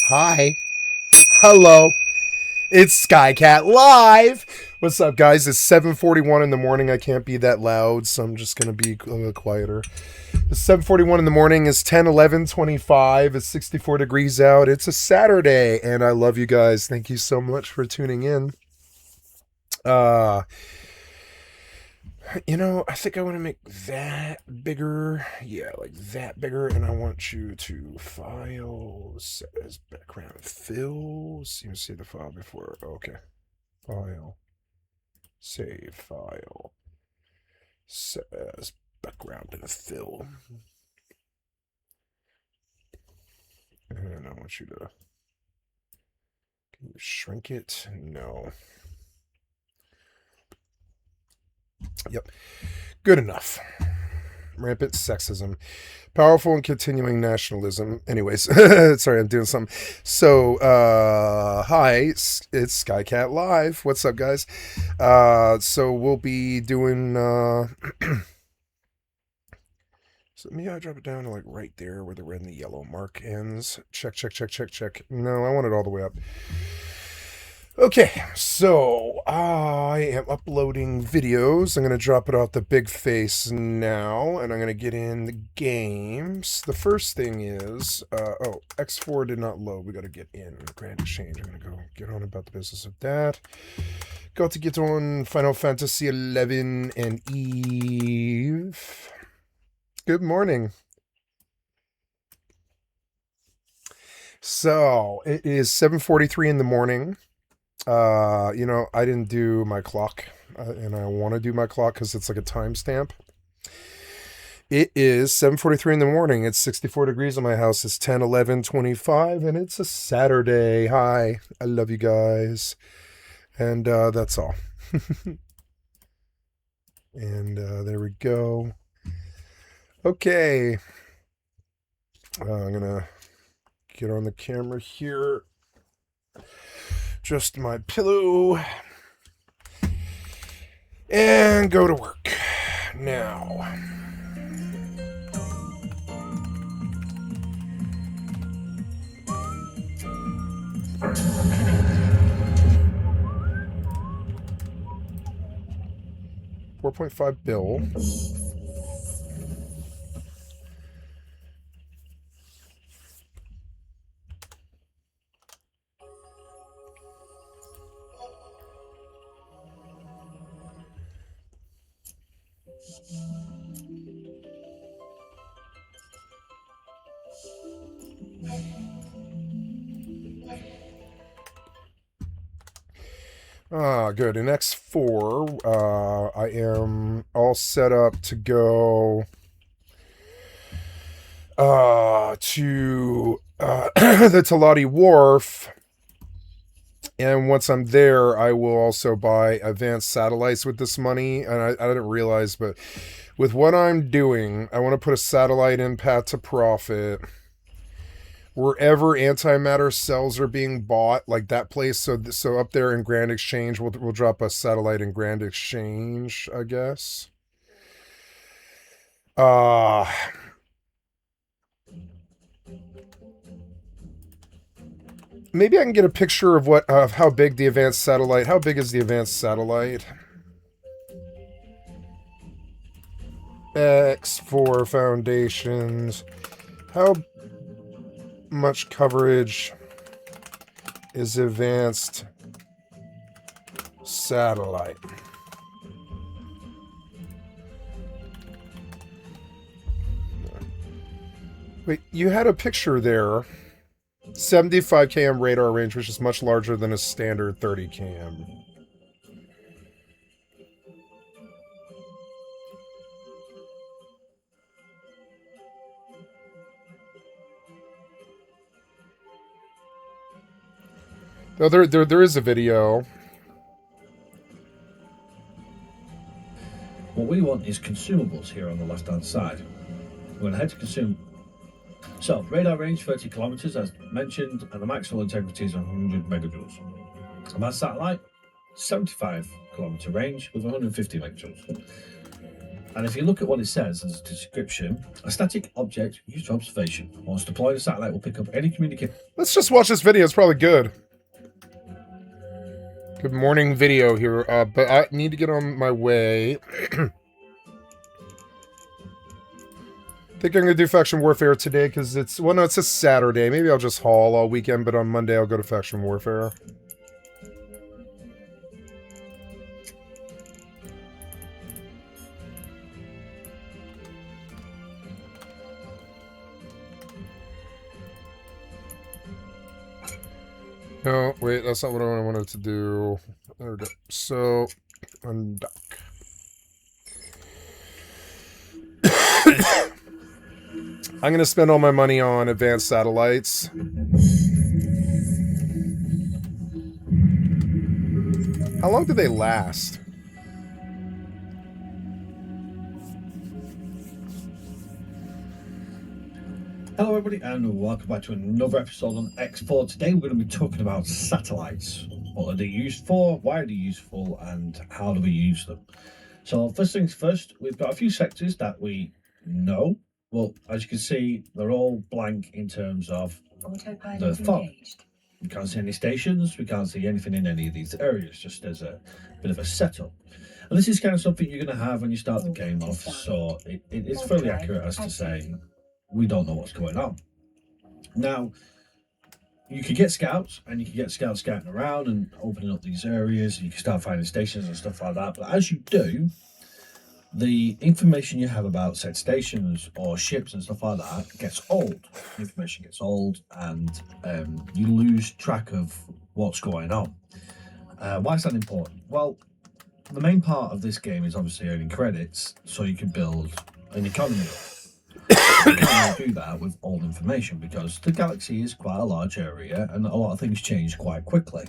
Hi. Hello. It's Skycatlive. What's up, guys? It's 7:41 in the morning. I can't be that loud, so I'm just going to be a little quieter. It's 7:41 in the morning. It's 10:11:25. It's 64 degrees out. It's a Saturday, and I love you guys. Thank you so much for tuning in. Uh, I think I want to make that bigger. Yeah, like that bigger. And I want you to file, set as background fill. So you see the file before. Okay. File. Save file. Set as background and fill. And I want you to. Can you shrink it? No. Yep. Good enough. Rampant sexism. Powerful and continuing nationalism. Anyways, sorry, I'm doing something. So, hi, it's Skycatlive. What's up, guys? So we'll be doing, so maybe I drop it down to like right there where the red and the yellow mark ends. Check. No, I want it all the way up. Okay, so I am uploading videos. I'm going to drop it off the big face now, and I'm going to get in the games. The first thing is, X4 did not load. We got to get in Grand Exchange. I'm going to go get on about the business of that. Got to get on Final Fantasy XI and Eve. Good morning. So, it is 7:43 in the morning. I didn't do my clock, and I want to do my clock because it's like a timestamp. It is 7:43 in the morning. It's 64 degrees in my house. It's 10:11:25, and it's a Saturday. Hi, I love you guys, and that's all. And there we go. Okay, I'm gonna get on the camera here. Just my pillow and go to work now. $4.5 bill. Good. In X4, I am all set up to go to the Talati Wharf. And once I'm there, I will also buy advanced satellites with this money. And I didn't realize, but with what I'm doing, I want to put a satellite in Path to Profit. Wherever antimatter cells are being bought, like that place, so up there in Grand Exchange, we'll drop a satellite in Grand Exchange, I guess. Maybe I can get a picture of how big the advanced satellite. How big is the advanced satellite? X4 foundations. How much coverage is advanced satellite? Wait, you had a picture there. 75 km radar range, which is much larger than a standard 30 km. No, there is a video. What we want is consumables here on the left-hand side. We're going to head to consume. So, radar range 30 kilometers, as mentioned, and the maximum integrity is 100 megajoules. And that satellite, 75 kilometer range with 150 megajoules. And if you look at what it says as a description, a static object used for observation. Once deployed, the satellite will pick up any communication. Let's just watch this video. It's probably good. Good morning video here, but I need to get on my way. I think I'm going to do Faction Warfare today because it's, well, no, it's a Saturday. Maybe I'll just haul all weekend, but on Monday I'll go to Faction Warfare. No, wait, that's not what I wanted to do. There we go. So, undock. I'm going to spend all my money on advanced satellites. How long do they last? Hello everybody and welcome back to another episode on X4. Today we're going to be talking about satellites. What are they used for, why are they useful, and how do we use them? So first things first, we've got a few sectors that we know. Well, as you can see, they're all blank in terms of the fog. We can't see any stations, we can't see anything in any of these areas, just as a bit of a setup. And this is kind of something you're going to have when you start the game off, so it's fairly accurate as to say we don't know what's going on. Now, you could get scouts, and you can get scouts scouting around and opening up these areas, and you can start finding stations and stuff like that. But as you do, the information you have about said stations or ships and stuff like that gets old. The information gets old, and you lose track of what's going on. Why is that important? Well, the main part of this game is obviously earning credits, so you can build an economy. You can't do that with old information because the galaxy is quite a large area and a lot of things change quite quickly.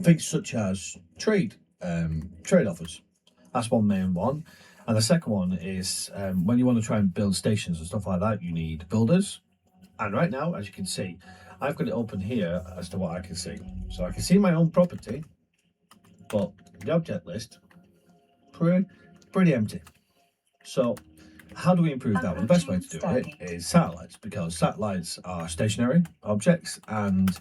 Things such as trade offers. That's one main one. And the second one is when you want to try and build stations and stuff like that, you need builders. And right now, as you can see, I've got it open here as to what I can see. So I can see my own property, but the object list, pretty empty. So how do we improve that? Well, the best way to do it is satellites, because satellites are stationary objects and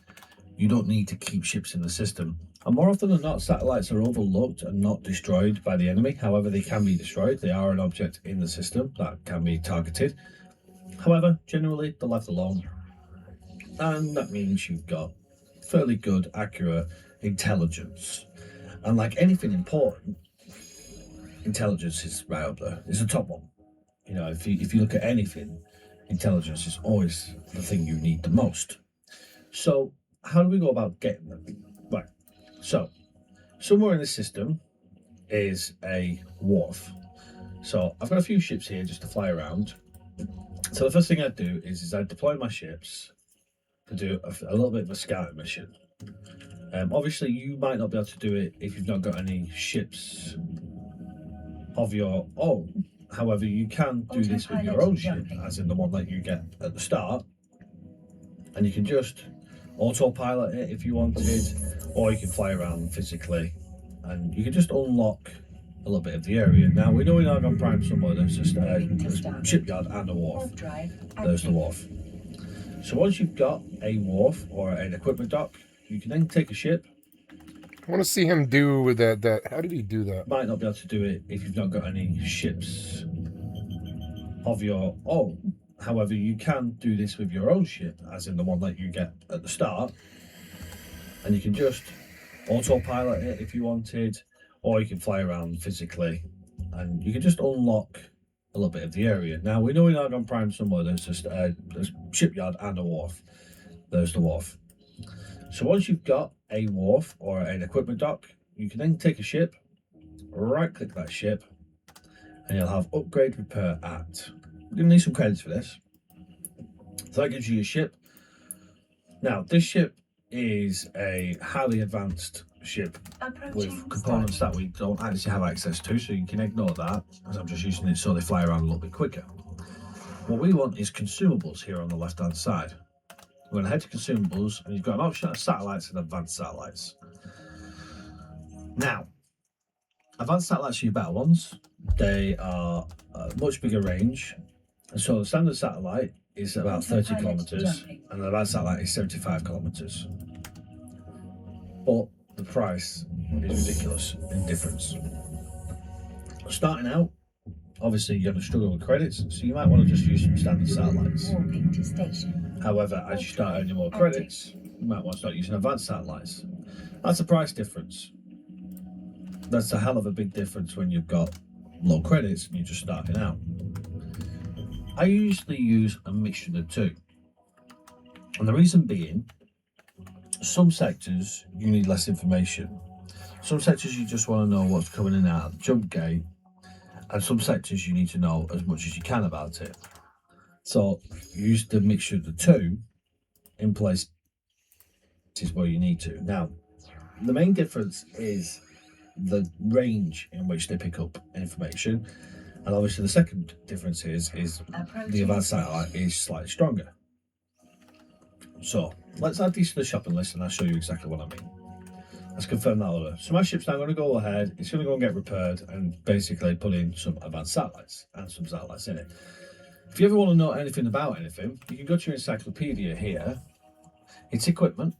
you don't need to keep ships in the system. And more often than not, satellites are overlooked and not destroyed by the enemy. However, they can be destroyed. They are an object in the system that can be targeted. However, generally, they're left alone. And that means you've got fairly good, accurate intelligence. And like anything important, intelligence is right up there. It's the top one. You know, if you look at anything, intelligence is always the thing you need the most. So how do we go about getting them? Right. So somewhere in the system is a wharf. So I've got a few ships here just to fly around. So the first thing I do is I deploy my ships to do a little bit of a scouting mission. Obviously, you might not be able to do it if you've not got any ships of your own. However, you can do this with your own ship, as in the one that you get at the start, and you can just autopilot it if you wanted, or you can fly around physically, and you can just unlock a little bit of the area. Now, we know in Argon Prime somewhere there's just a shipyard and a wharf. There's the wharf. So once you've got a wharf or an equipment dock, you can then take a ship. I want to see him do that. How did he do that? Might not be able to do it if you've not got any ships of your own. However, you can do this with your own ship, as in the one that you get at the start, and you can just autopilot it if you wanted, or you can fly around physically, and you can just unlock a little bit of the area. Now, we know in Argon Prime somewhere there's just a shipyard and a wharf. There's the wharf. So once you've got a wharf or an equipment dock, you can then take a ship, right-click that ship, and you'll have upgrade repair at. You're going to need some credits for this. So that gives you your ship. Now, this ship is a highly advanced ship with components that we don't actually have access to, so you can ignore that, as I'm just using it so they fly around a little bit quicker. What we want is consumables here on the left-hand side. We're going to head to consumables, and you've got an option of satellites and advanced satellites. Now, advanced satellites are your better ones. they are a much bigger range. So the standard satellite is about 30 kilometers, and the advanced satellite is 75 kilometers. But the price is ridiculous in difference. Starting out, obviously you're going to struggle with credits, so you might want to just use some standard satellites. However, as you start earning more credits, you might want to start using advanced satellites. That's a price difference. That's a hell of a big difference when you've got low credits and you're just starting out. I usually use a mixture of the two. And the reason being, some sectors you need less information. Some sectors you just want to know what's coming in and out of the jump gate. And some sectors you need to know as much as you can about it. So use the mixture of the two in places where you need to. Now, the main difference is the range in which they pick up information, and obviously the second difference is the advanced satellite is slightly stronger. So let's add these to the shopping list and I'll show you exactly what I mean. Let's confirm that order. So my ship's now going to go ahead, it's going to go and get repaired and basically put in some advanced satellites and some satellites in it. If you ever want to know anything about anything, you can go to your encyclopedia here. It's equipment,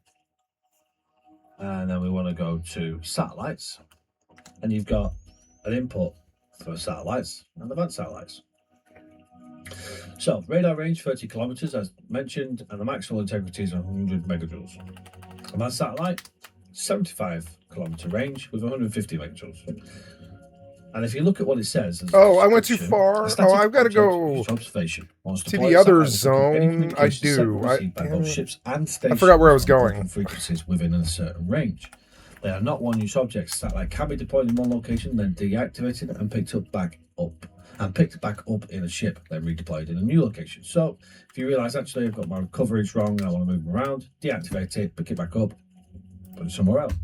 and then we want to go to satellites, and you've got an input for satellites and advanced satellites. So radar range 30 kilometers as mentioned, and the maximum integrity is 100 megajoules. Advanced satellite 75 kilometer range with 150 megajoules. And if you look at what it says, oh, I went too far. Oh, I've got to go observation. to the other zone. I do. I forgot where I was going. Frequencies within a certain range. They are not one-use objects. Satellite can be deployed in one location, then deactivated and picked back up in a ship, then redeployed in a new location. So if you realise actually I've got my coverage wrong and I want to move them around, deactivate it, pick it back up, put it somewhere else.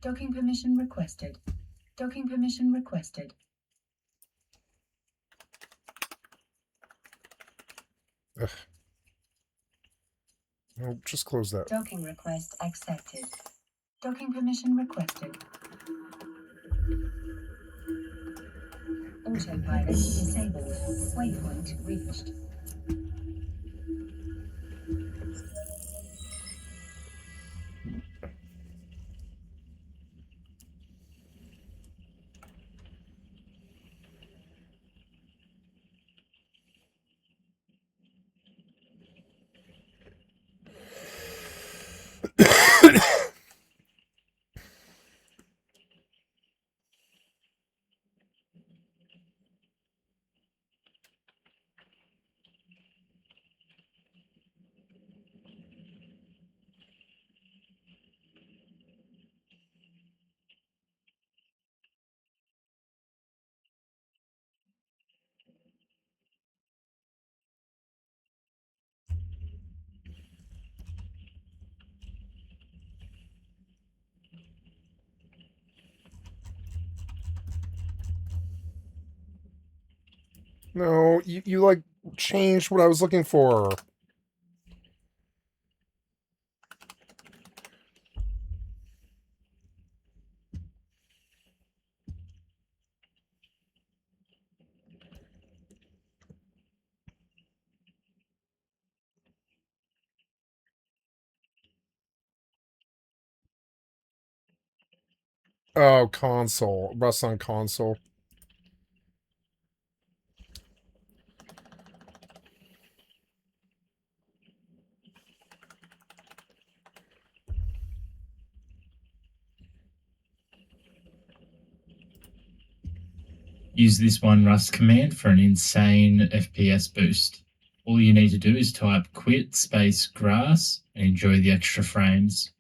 Docking permission requested. Docking permission requested. Ugh. No, just close that. Docking request accepted. Docking permission requested. Autopilot disabled. Waypoint reached. No, you like changed what I was looking for. Oh, console. Rust on console. Use this one Rust command for an insane FPS boost. All you need to do is type quit space grass and enjoy the extra frames.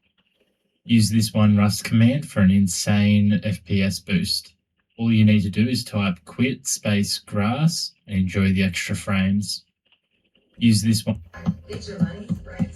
Use this one Rust command for an insane FPS boost. All you need to do is type quit space grass and enjoy the extra frames. Use this one. It's your money, right?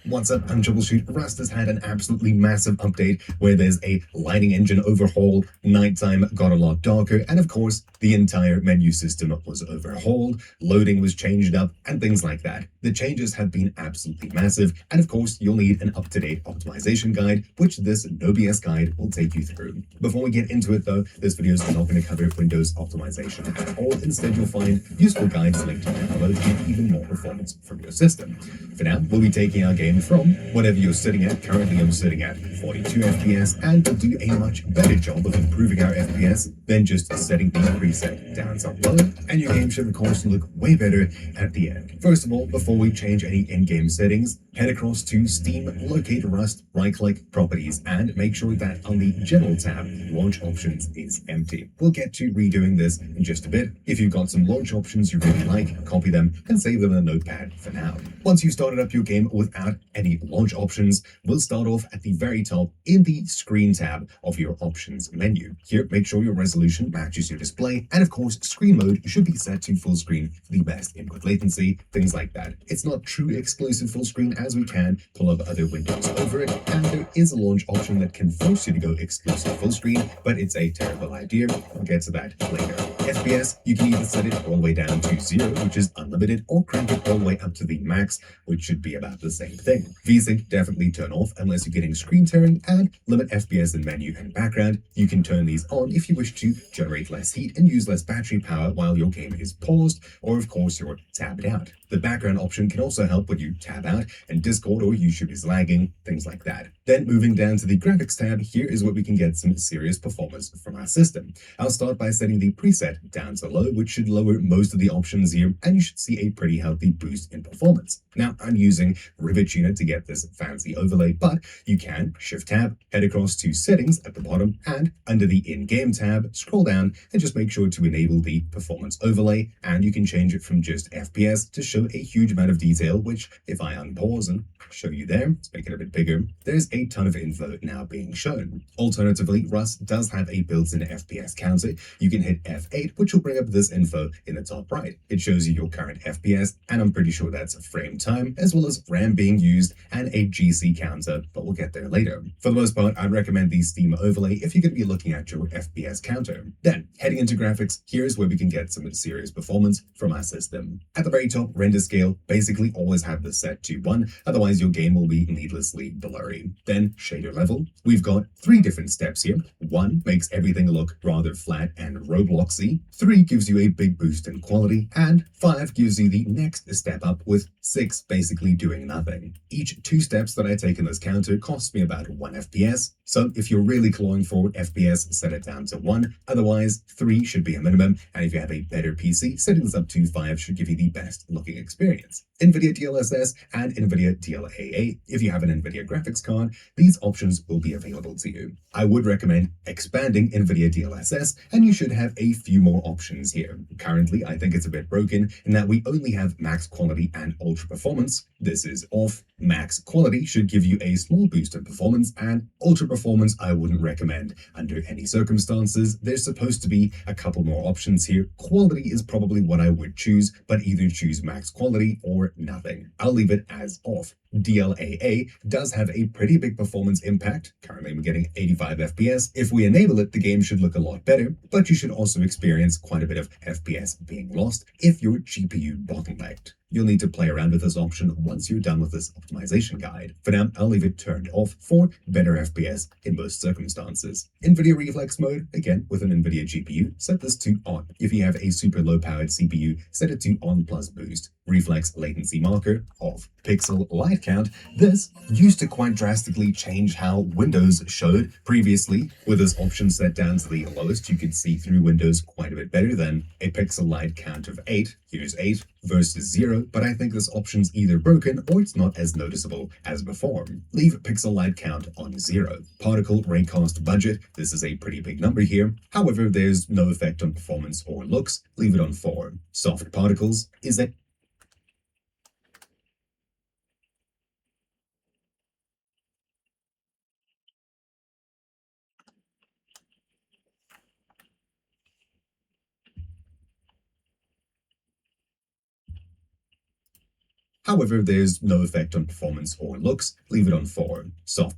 What's up, I'm Troubleshoot. Rust has had an absolutely massive update where there's a lighting engine overhaul, nighttime got a lot darker, and of course, the entire menu system was overhauled, loading was changed up, and things like that. The changes have been absolutely massive, and of course, you'll need an up-to-date optimization guide, which this no BS guide will take you through. Before we get into it though, this video is not going to cover Windows optimization at all. Instead, you'll find useful guides linked down below to get even more performance from your system. For now, we'll be taking our game from whatever you're sitting at. Currently, I'm sitting at 42 FPS, and we'll do a much better job of improving our FPS than just setting the preset down to low, and your game should of course look way better at the end. First of all, before we change any in-game settings, head across to Steam, locate Rust, right-click Properties, and make sure that on the General tab, Launch Options is empty. We'll get to redoing this in just a bit. If you've got some launch options you really like, copy them and save them in a notepad for now. Once you've started up your game without any launch options, we'll start off at the very top in the Screen tab of your Options menu. Here, make sure your resolution matches your display, and of course, screen mode should be set to full screen for the best input latency, things like that. It's not true exclusive full screen, as we can pull up other windows over it, and there is a launch option that can force you to go exclusive full screen, but it's a terrible idea. I'll get to that later. FPS, you can either set it all the way down to 0, which is unlimited, or crank it all the way up to the max, which should be about the same thing. VSync definitely turn off unless you're getting screen tearing, and limit FPS in menu and background. You can turn these on if you wish to generate less heat and use less battery power while your game is paused, or of course you're tabbed out. The background option can also help when you tab out and Discord or YouTube is lagging, things like that. Then moving down to the graphics tab, here is where we can get some serious performance from our system. I'll start by setting the preset down to low, which should lower most of the options here, and you should see a pretty healthy boost in performance. Now, I'm using Rivet Tuner to get this fancy overlay, but you can Shift Tab, head across to Settings at the bottom, and under the In-Game tab, scroll down and just make sure to enable the Performance Overlay, and you can change it from just FPS to show a huge amount of detail, which if I unpause and show you there, let's make it a bit bigger, there's a ton of info now being shown. Alternatively, Rust does have a built-in FPS counter. You can hit F8, which will bring up this info in the top right. It shows you your current FPS, and I'm pretty sure that's frame time, as well as RAM being used and a GC counter, but we'll get there later. For the most part, I'd recommend the Steam overlay if you're going to be looking at your FPS counter. Then, heading into graphics, here's where we can get some serious performance from our system. At the very top, render scale, basically always have this set to 1, otherwise your game will be needlessly blurry. Then, shader level. We've got 3 different steps here. 1 makes everything look rather flat and Robloxy. 3 gives you a big boost in quality, and 5 gives you the next step up, with 6 basically doing nothing. Each 2 steps that I take in this counter costs me about 1 FPS, so if you're really clawing for FPS, set it down to 1, otherwise 3 should be a minimum, and if you have a better PC, setting this up to 5 should give you the best looking experience. NVIDIA DLSS and NVIDIA DLAA. If you have an NVIDIA graphics card, these options will be available to you. I would recommend expanding NVIDIA DLSS, and you should have a few more options here. Currently, I think it's a bit broken in that we only have max quality and ultra performance. This is off. Max quality should give you a small boost in performance, and ultra performance I wouldn't recommend under any circumstances. There's supposed to be a couple more options here. Quality is probably what I would choose, but either choose max quality or nothing. I'll leave it as off. DLAA does have a pretty big performance impact. Currently I'm getting 85 FPS. If we enable it, the game should look a lot better, but you should also experience quite a bit of FPS being lost if your GPU bottlenecked. You'll need to play around with this option once you're done with this optimization guide. For now, I'll leave it turned off for better FPS in most circumstances. NVIDIA Reflex mode, again with an NVIDIA GPU, set this to on. If you have a super low powered CPU, set it to on plus boost. Reflex latency marker, off. Pixel light count, this used to quite drastically change how Windows showed previously. With this option set down to the lowest, you could see through Windows quite a bit better than a pixel light count of 8. Here's 8 versus 0, but I think this option's either broken or it's not as noticeable as before. Leave pixel light count on 0. Particle raycast budget, this is a pretty big number here. However, there's no effect on performance or looks. Leave it on 4. Soft particles is a However, there's no effect on performance or looks. Leave it on 4. Soft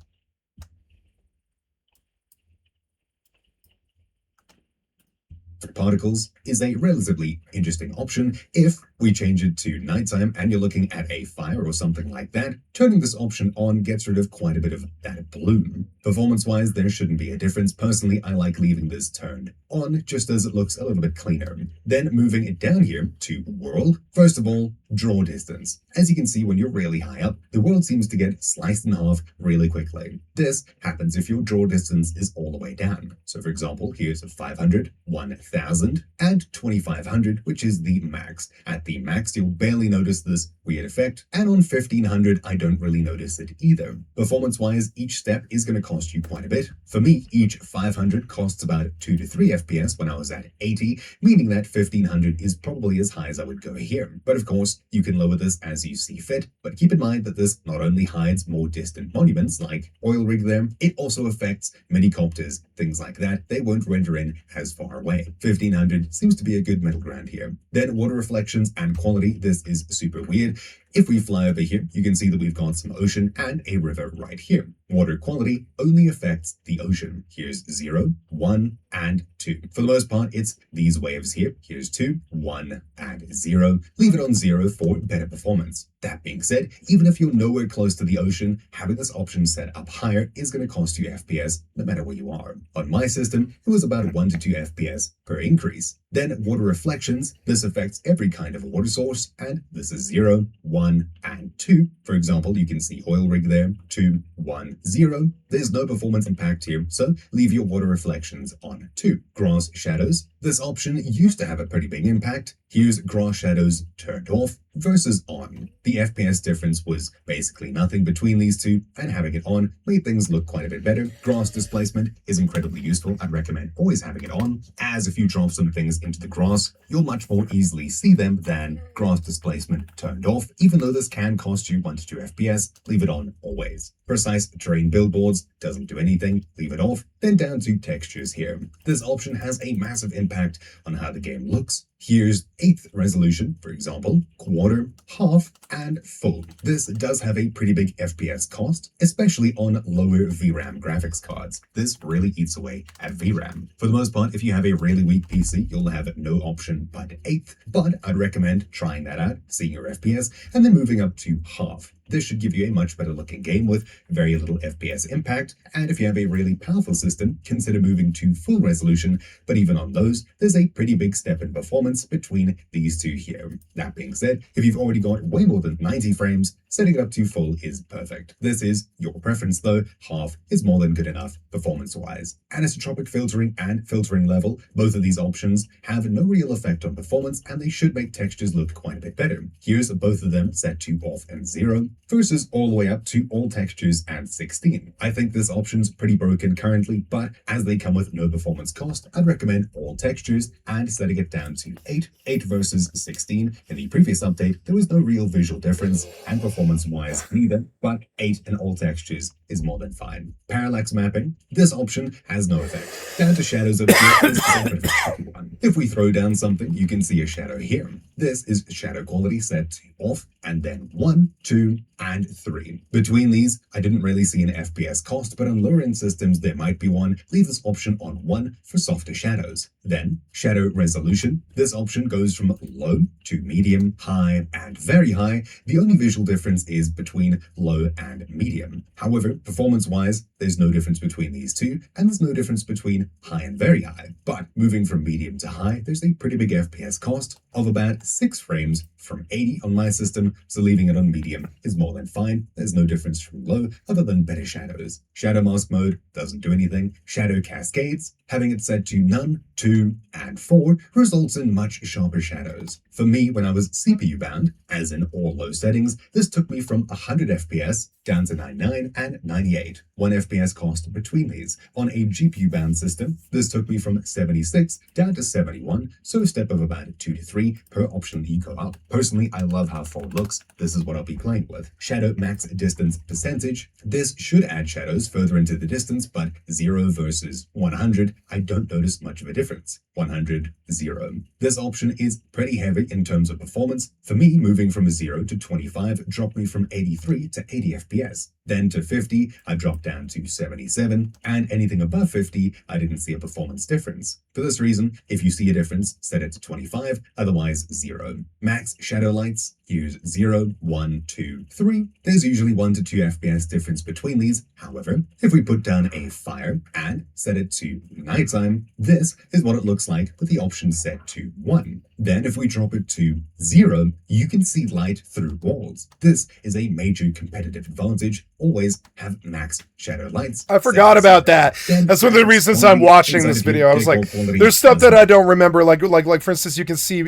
particles is a relatively interesting option if we change it to nighttime and you're looking at a fire or something like that. Turning this option on gets rid of quite a bit of that bloom. Performance-wise, there shouldn't be a difference. Personally, I like leaving this turned on just as it looks a little bit cleaner. Then moving it down here to world. First of all, draw distance. As you can see, when you're really high up, the world seems to get sliced in half really quickly. This happens if your draw distance is all the way down. So for example, here's 500, 1000, and 2500, which is the max. At the max, you'll barely notice this weird effect, and on 1500, I don't really notice it either. Performance-wise, each step is going to cost you quite a bit. For me, each 500 costs about 2 to 3 FPS when I was at 80, meaning that 1500 is probably as high as I would go here. But of course, you can lower this as you see fit, but keep in mind that this not only hides more distant monuments like oil rig there, it also affects minicopters, things like that. They won't render in as far away. 1500 seems to be a good middle ground here. Then water reflections and quality. This is super weird. If we fly over here, you can see that we've got some ocean and a river right here. Water quality only affects the ocean. Here's 0, 1, and 2. For the most part, it's these waves here. Here's 2, 1, and 0. Leave it on 0 for better performance. That being said, even if you're nowhere close to the ocean, having this option set up higher is going to cost you FPS no matter where you are. On my system, it was about 1 to 2 FPS per increase. Then water reflections. This affects every kind of water source, and this is 0, 1, and 2. For example, you can see oil rig there, 2, 1, 0. There's no performance impact here, so leave your water reflections on 2. Grass shadows. This option used to have a pretty big impact. Here's grass shadows turned off versus on. The FPS difference was basically nothing between these two, and having it on made things look quite a bit better. Grass displacement is incredibly useful. I'd recommend always having it on, as if you drop some things into the grass, you'll much more easily see them than grass displacement turned off. Even though this can cost you 1 to 2 FPS, leave it on always. Precise terrain billboards doesn't do anything, leave it off. Then down to textures here. This option has a massive impact on how the game looks. Here's 8th resolution, for example, quarter, half, and full. This does have a pretty big FPS cost, especially on lower VRAM graphics cards. This really eats away at VRAM. For the most part, if you have a really weak PC, you'll have no option but 8th, but I'd recommend trying that out, seeing your FPS, and then moving up to half. This should give you a much better looking game with very little FPS impact, and if you have a really powerful system, consider moving to full resolution, but even on those, there's a pretty big step in performance between these two here. That being said, if you've already got way more than 90 frames, setting it up to full is perfect. This is your preference though, half is more than good enough performance-wise. Anisotropic filtering and filtering level, both of these options have no real effect on performance, and they should make textures look quite a bit better. Here's both of them set to off and 0, versus all the way up to all textures and 16. I think this option's pretty broken currently, but as they come with no performance cost, I'd recommend all textures and setting it down to 8 versus 16. In the previous update, there was no real visual difference, and performance-wise neither, but 8 in all textures is more than fine. Parallax mapping. This option has no effect. Down to shadows up here, this is a bit of a tricky one. If we throw down something, you can see a shadow here. This is shadow quality set to off, and then 1, 2, and 3. Between these, I didn't really see an FPS cost, but on lower-end systems there might be one. Leave this option on 1 for softer shadows. Then, shadow resolution. This option goes from low to medium, high, and very high. The only visual difference is between low and medium. However, performance-wise, there's no difference between these two, and there's no difference between high and very high. But moving from medium to high, there's a pretty big FPS cost of about 6 frames from 80 on my system, so leaving it on medium is more than fine. There's no difference from low other than better shadows. Shadow mask mode doesn't do anything. Shadow cascades, having it set to none, 2, and 4 results in much sharper shadows. For me, when I was CPU bound, as in all low settings, this took me from 100 FPS down to 99 and 98. 1 FPS cost between these. On a GPU bound system, this took me from 76 down to 71, so a step of about 2 to 3 per option that you go up. Personally, I love how 4 looks. This is what I'll be playing with. Shadow max distance percentage. This should add shadows further into the distance, but 0 versus 100 recommend, I don't notice much of a difference. 100, 0. This option is pretty heavy in terms of performance. For me, moving from 0 to 25 dropped me from 83 to 80 FPS. Then to 50, I dropped down to 77, and anything above 50, I didn't see a performance difference. For this reason, if you see a difference, set it to 25, otherwise 0. Max shadow lights, use 0, 1, 2, 3. There's usually 1 to 2 FPS difference between these. However, if we put down a fire and set it to nighttime, this is what it looks like with the option set to 1. Then if we drop it to 0, you can see light through walls. This is a major competitive advantage. Always have max shadow lights. I forgot about that. That's one of the reasons I'm watching this video. I was like, there's stuff that I don't remember. Like for instance, you can see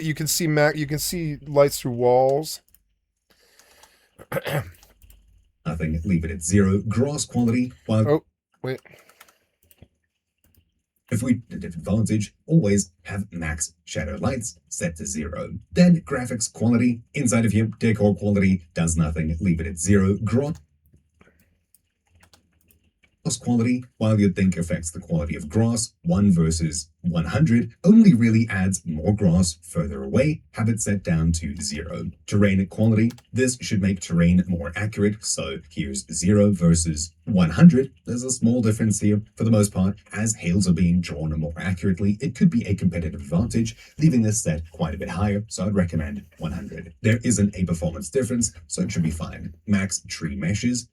lights through walls. Nothing. Leave it at 0. Gross quality. While Oh, wait. if we did advantage, always have max shadow lights set to 0. Then graphics quality. Inside of here, decor quality does nothing. Leave it at 0. Gross quality, while you'd think affects the quality of grass, 1 versus 100 only really adds more grass further away. Have it set down to 0. Terrain quality. This should make terrain more accurate. So here's 0 versus 100. There's a small difference here. For the most part, as hails are being drawn more accurately, it could be a competitive advantage, leaving this set quite a bit higher. So I'd recommend 100. There isn't a performance difference, so it should be fine. Max tree meshes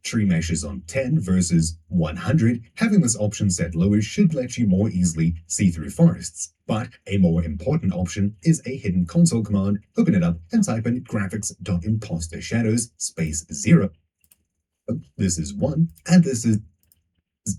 on 10 versus 100. Having this option set lower should let you more easily see through forests. But a more important option is a hidden console command. Open it up and type in graphics.imposter shadows space 0. This is 1 and this is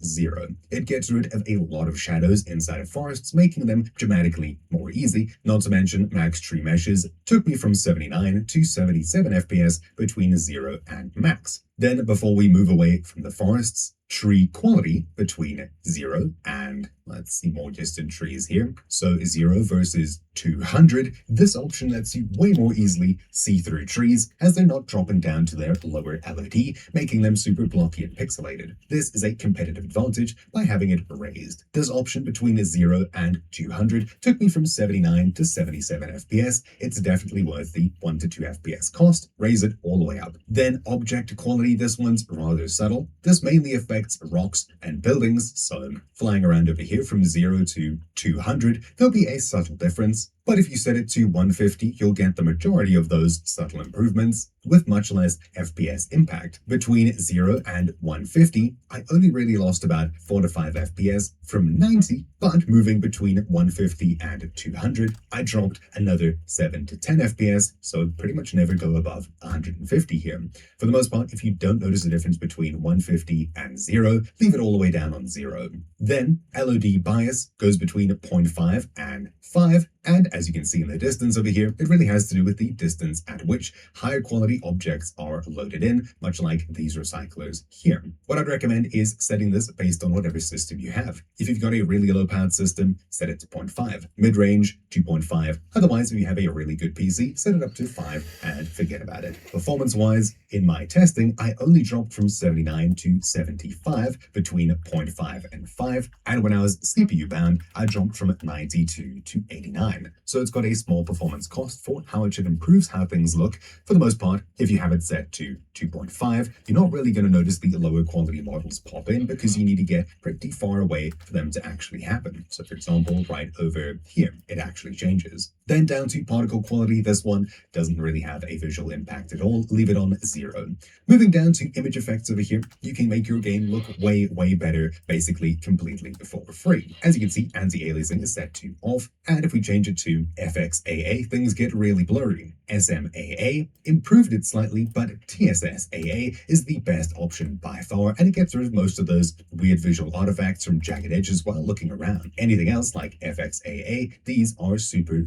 0. It gets rid of a lot of shadows inside of forests, making them dramatically more easy. Not to mention, max tree meshes took me from 79 to 77 FPS between 0 and max. Then, before we move away from the forests, tree quality between 0 and, let's see, more distant trees here. So 0 versus 200. This option lets you way more easily see through trees as they're not dropping down to their lower LOD, making them super blocky and pixelated. This is a competitive advantage by having it raised. This option between 0 and 200 took me from 79 to 77 FPS. It's definitely worth the 1 to 2 FPS cost. Raise it all the way up. Then object quality. This one's rather subtle. This mainly affects rocks and buildings, so flying around over here from 0 to 200, there'll be a subtle difference. But if you set it to 150, you'll get the majority of those subtle improvements with much less FPS impact. Between 0 and 150, I only really lost about 4 to 5 FPS from 90, but moving between 150 and 200, I dropped another 7 to 10 FPS, so pretty much never go above 150 here. For the most part, if you don't notice a difference between 150 and 0, leave it all the way down on 0. Then LOD bias goes between 0.5 and 5, and as you can see in the distance over here, it really has to do with the distance at which higher quality objects are loaded in, much like these recyclers here. What I'd recommend is setting this based on whatever system you have. If you've got a really low powered system, set it to 0.5. Mid-range, 2.5. Otherwise, if you have a really good PC, set it up to 5 and forget about it. Performance-wise, in my testing, I only dropped from 79 to 75 between 0.5 and 5, and when I was CPU bound, I dropped from 92 to 89. So it's got a small performance cost for how much it improves how things look. For the most part, if you have it set to 2.5, you're not really going to notice the lower quality models pop in because you need to get pretty far away for them to actually happen. So for example, right over here, it actually changes. Then down to particle quality, this one doesn't really have a visual impact at all. Leave it on 0. Moving down to image effects over here, you can make your game look way better, basically completely for free. As you can see, anti-aliasing is set to off, and if we change it to FXAA, things get really blurry. SMAA improved it slightly, but TSSAA is the best option by far, and it gets rid of most of those weird visual artifacts from jagged edges while looking around. Anything else like FXAA, these are super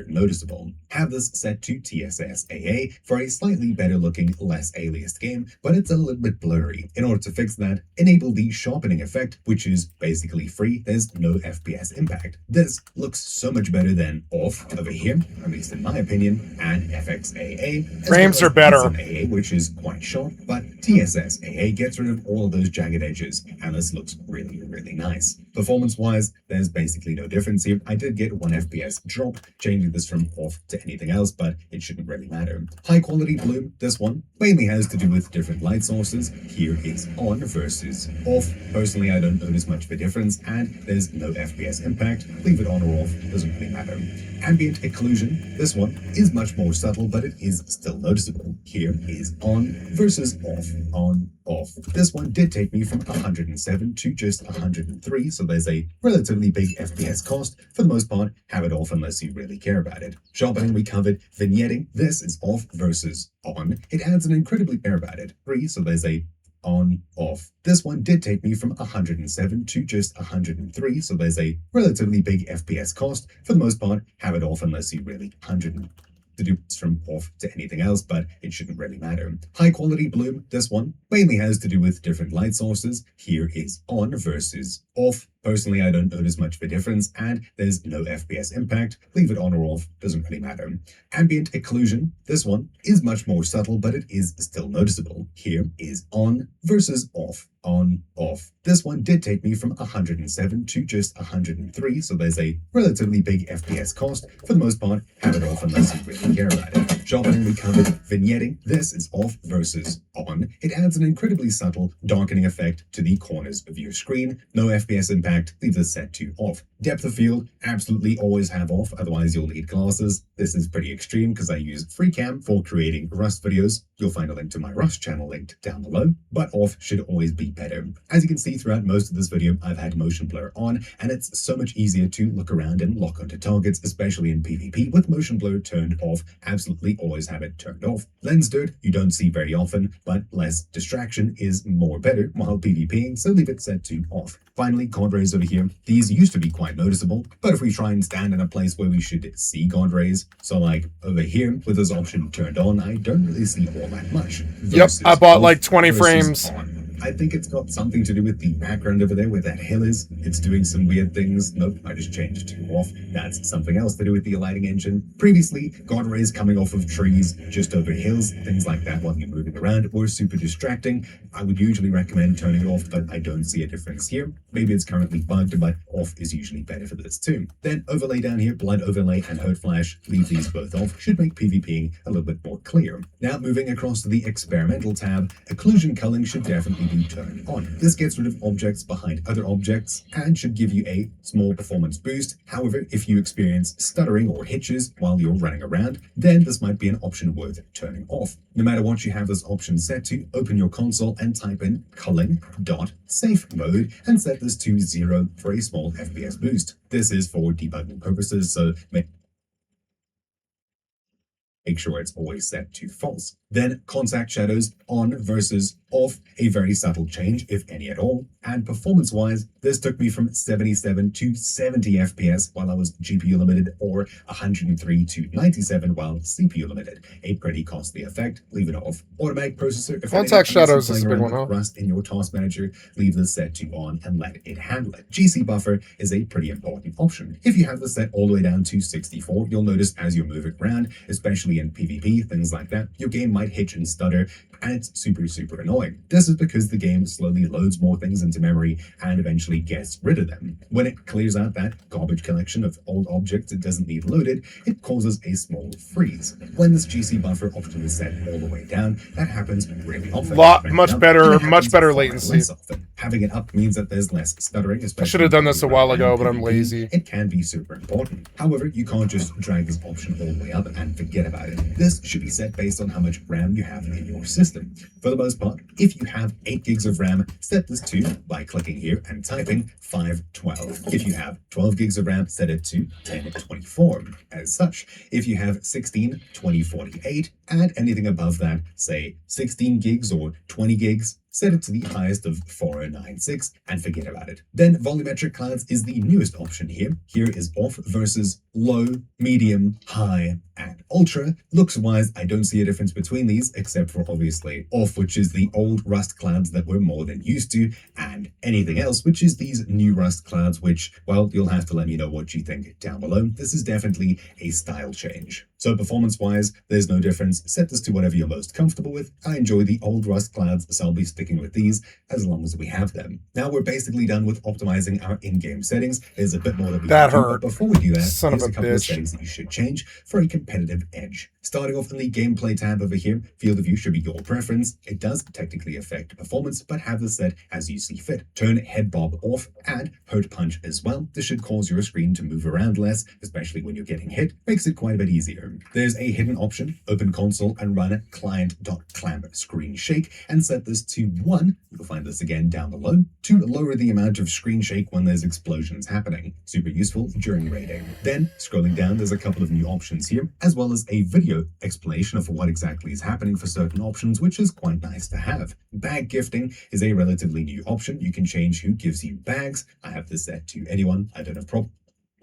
noticeable. Have this set to TSSAA for a slightly better looking, less aliased game, but it's a little bit blurry. In order to fix that, enable the sharpening effect, which is basically free. There's no FPS impact. This looks so much better than off over here, at least in my opinion, and FXAA. Frames are better. SMAA, which is quite sharp, but TSSAA gets rid of all of those jagged edges, and this looks really nice. Performance-wise, there's basically no difference here. I did get 1 FPS drop, changing this from off to anything else, but it shouldn't really matter. High quality bloom, this one mainly has to do with different light sources. Here is on versus off. Personally, I don't notice much of a difference, and there's no FPS impact. Leave it on or off, doesn't really matter. Ambient occlusion, this one is much more subtle, but it is still noticeable. Here is on versus off, on, off. This one did take me from 107 to just 103, so there's a relatively big FPS cost. For the most part, have it off unless you really care about it. Sharpening we covered. Vignetting, this is off versus on. It adds an incredibly care about it. 3, so there's a on, off. This one did take me from 107 to just 103, so there's a relatively big FPS cost. For the most part, have it off unless you really 100 to do from off to anything else, but it shouldn't really matter. High quality bloom, this one mainly has to do with different light sources. Here is on versus off. Personally, I don't notice much of a difference, and there's no FPS impact. Leave it on or off, doesn't really matter. Ambient occlusion, this one is much more subtle, but it is still noticeable. Here is on versus off, on, off. This one did take me from 107 to just 103, so there's a relatively big FPS cost. For the most part, have it off unless you really care about it. Sharpening we covered. Vignetting, this is off versus on. It adds an incredibly subtle darkening effect to the corners of your screen. No FPS impact. Leave this set to off. Depth of field, absolutely always have off, otherwise you'll need glasses. This is pretty extreme because I use FreeCam for creating Rust videos. You'll find a link to my Rust channel linked down below, but off should always be better. As you can see throughout most of this video, I've had motion blur on, and it's so much easier to look around and lock onto targets, especially in PvP with motion blur turned off. Absolutely always have it turned off. Lens dirt, you don't see very often, but less distraction is more better while PvPing, so leave it set to off. Finally, guard rays over here. These used to be quite noticeable, but if we try and stand in a place where we should see guard rays, so like over here with this option turned on, I don't really see all that much. Yep, I bought like 20 frames. On. I think it's got something to do with the background over there where that hill is. It's doing some weird things. Nope, I just changed to off. That's something else to do with the lighting engine. Previously, guard rays coming off of trees just over hills, things like that while you're moving around, were super distracting. I would usually recommend turning it off, but I don't see a difference here. Maybe it's currently bugged, but off is usually better for this too. Then overlay down here, blood overlay and hurt flash, leave these both off, should make PvPing a little bit more clear. Now moving across to the experimental tab, occlusion culling should definitely be turned on. This gets rid of objects behind other objects and should give you a small performance boost. However, if you experience stuttering or hitches while you're running around, then this might be an option worth turning off. No matter what you have this option set to, open your console and type in culling.safe mode and set this to 0 for a small FPS boost. This is for debugging purposes, so make sure it's always set to false. Then contact shadows on versus off, a very subtle change, if any at all. And performance-wise, this took me from 77 to 70 FPS while I was GPU limited, or 103 to 97 while CPU limited. A pretty costly effect, leave it off. Automatic processor, if Contact shadows is a big one, huh? Rust in your task manager, leave this set to on and let it handle it. GC buffer is a pretty important option. If you have this set all the way down to 64, you'll notice as you're moving around, especially in PvP, things like that, your game might hitch and stutter, and it's super annoying. This is because the game slowly loads more things into memory and eventually gets rid of them. When it clears out that garbage collection of old objects it doesn't need loaded, it causes a small freeze. When this GC buffer option is set all the way down, that happens really often. Much better latency. Having it up means that there's less stuttering, especially I should have done this a while ago, but I'm lazy. It can be super important. However, you can't just drag this option all the way up and forget about it. This should be set based on how much RAM you have in your system. For the most part, if you have 8 gigs of RAM, set this to, by clicking here and typing, 512. If you have 12 gigs of RAM, set it to 1024. As such, if you have 16, 2048, and anything above that, say 16 gigs or 20 gigs, set it to the highest of 4096 and forget about it. Then volumetric clouds is the newest option here. Here is off versus low, medium, high, and ultra. Looks-wise, I don't see a difference between these, except for obviously off, which is the old rust clouds that we're more than used to, and anything else, which is these new rust clouds, which, well, you'll have to let me know what you think down below. This is definitely a style change. So performance-wise, there's no difference. Set this to whatever you're most comfortable with. I enjoy the old rust clouds, so I'll be sticking with these as long as we have them. Now we're basically done with optimizing our in-game settings. There's a bit more that we That can do, hurt. but before we do that, Son of here's a a couple of bitch. settings that you should change for a competitive edge. Starting off in the gameplay tab over here, field of view should be your preference. It does technically affect performance, but have this set as you see fit. Turn head bob off, add hurt punch as well. This should cause your screen to move around less, especially when you're getting hit. Makes it quite a bit easier. There's a hidden option, open console and run client.clamp screen shake, and set this to 1. You'll find this again down below, to lower the amount of screen shake when there's explosions happening. Super useful during raiding. Then, scrolling down, there's a couple of new options here, as well as a video explanation of what exactly is happening for certain options, which is quite nice to have. Bag gifting is a relatively new option. You can change who gives you bags. I have this set to anyone. I don't have problem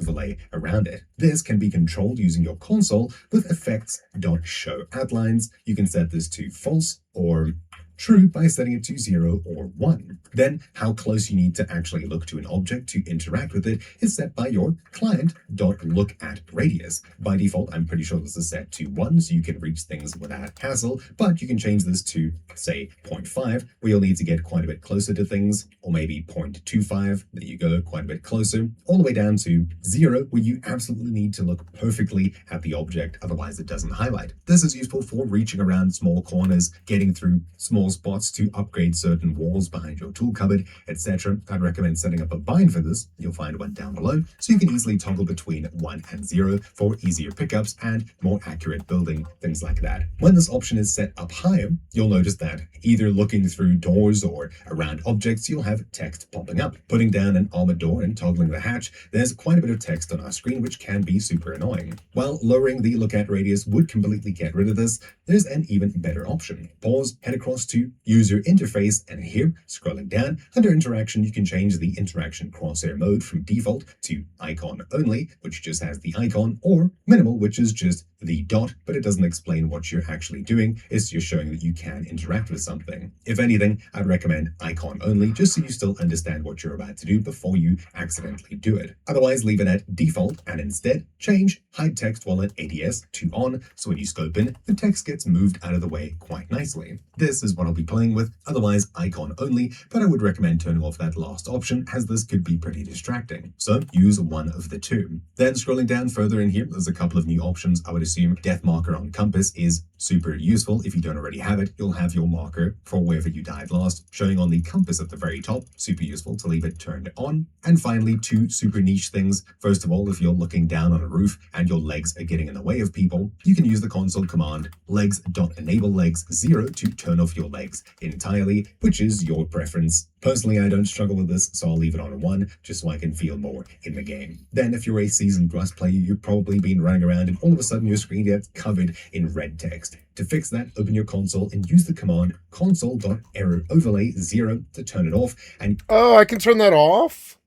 overlay around it. This can be controlled using your console with effects.show outlines. You can set this to false or true by setting it to 0 or 1. Then, how close you need to actually look to an object to interact with it is set by your client.lookAtRadius. By default, I'm pretty sure this is set to 1, so you can reach things without hassle, but you can change this to, say, 0.5, where you'll need to get quite a bit closer to things, or maybe 0.25, there you go, quite a bit closer, all the way down to 0, where you absolutely need to look perfectly at the object, otherwise it doesn't highlight. This is useful for reaching around small corners, getting through small spots to upgrade certain walls behind your tool cupboard, etc. I'd recommend setting up a bind for this. You'll find one down below, so you can easily toggle between 1 and 0 for easier pickups and more accurate building, things like that. When this option is set up higher, you'll notice that either looking through doors or around objects, you'll have text popping up. Putting down an armored door and toggling the hatch, there's quite a bit of text on our screen, which can be super annoying. While lowering the lookout radius would completely get rid of this, there's an even better option. Pause, head across to user interface, and here, scrolling down, under interaction, you can change the interaction crosshair mode from default to icon only, which just has the icon, or minimal, which is just the dot, but it doesn't explain what you're actually doing. It's just showing that you can interact with something. If anything, I'd recommend icon only, just so you still understand what you're about to do before you accidentally do it. Otherwise, leave it at default, and instead, change hide text while at ADS to on, so when you scope in, the text gets moved out of the way quite nicely. This is what I'll be playing with, otherwise icon only, but I would recommend turning off that last option, as this could be pretty distracting. So use one of the two. Then scrolling down further in here, there's a couple of new options. I would assume death marker on compass is super useful. If you don't already have it, you'll have your marker for wherever you died last, showing on the compass at the very top. Super useful to leave it turned on. And finally, two super niche things. First of all, if you're looking down on a roof and your legs are getting in the way of people, you can use the console command legs.enableLegs0 to turn off your legs entirely, which is your preference. Personally, I don't struggle with this, so I'll leave it on a 1, just so I can feel more in the game. Then, if you're a seasoned Rust player, you've probably been running around and all of a sudden your screen gets covered in red text. To fix that, open your console and use the command console.erroroverlay0 to turn it off, and Oh, I can turn that off?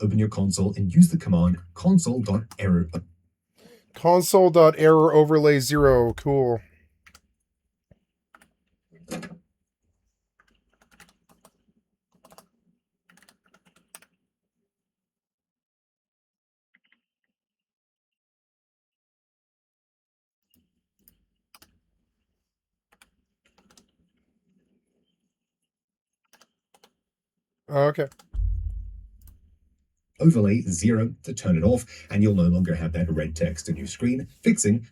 open your console and use the command Console.erroroverlay0. Cool. Okay. overlay 0 to turn it off, and you'll no longer have that red text on your screen fixing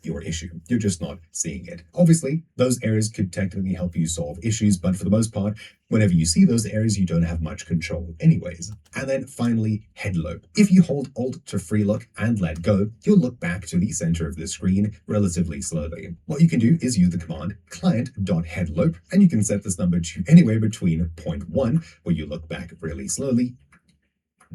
your issue. You're just not seeing it. Obviously, those errors could technically help you solve issues, but for the most part, whenever you see those errors, you don't have much control anyways. And then finally, head loop. If you hold Alt to free look and let go, you'll look back to the center of the screen relatively slowly. What you can do is use the command client.headloop, and you can set this number to anywhere between 0.1, where you look back really slowly,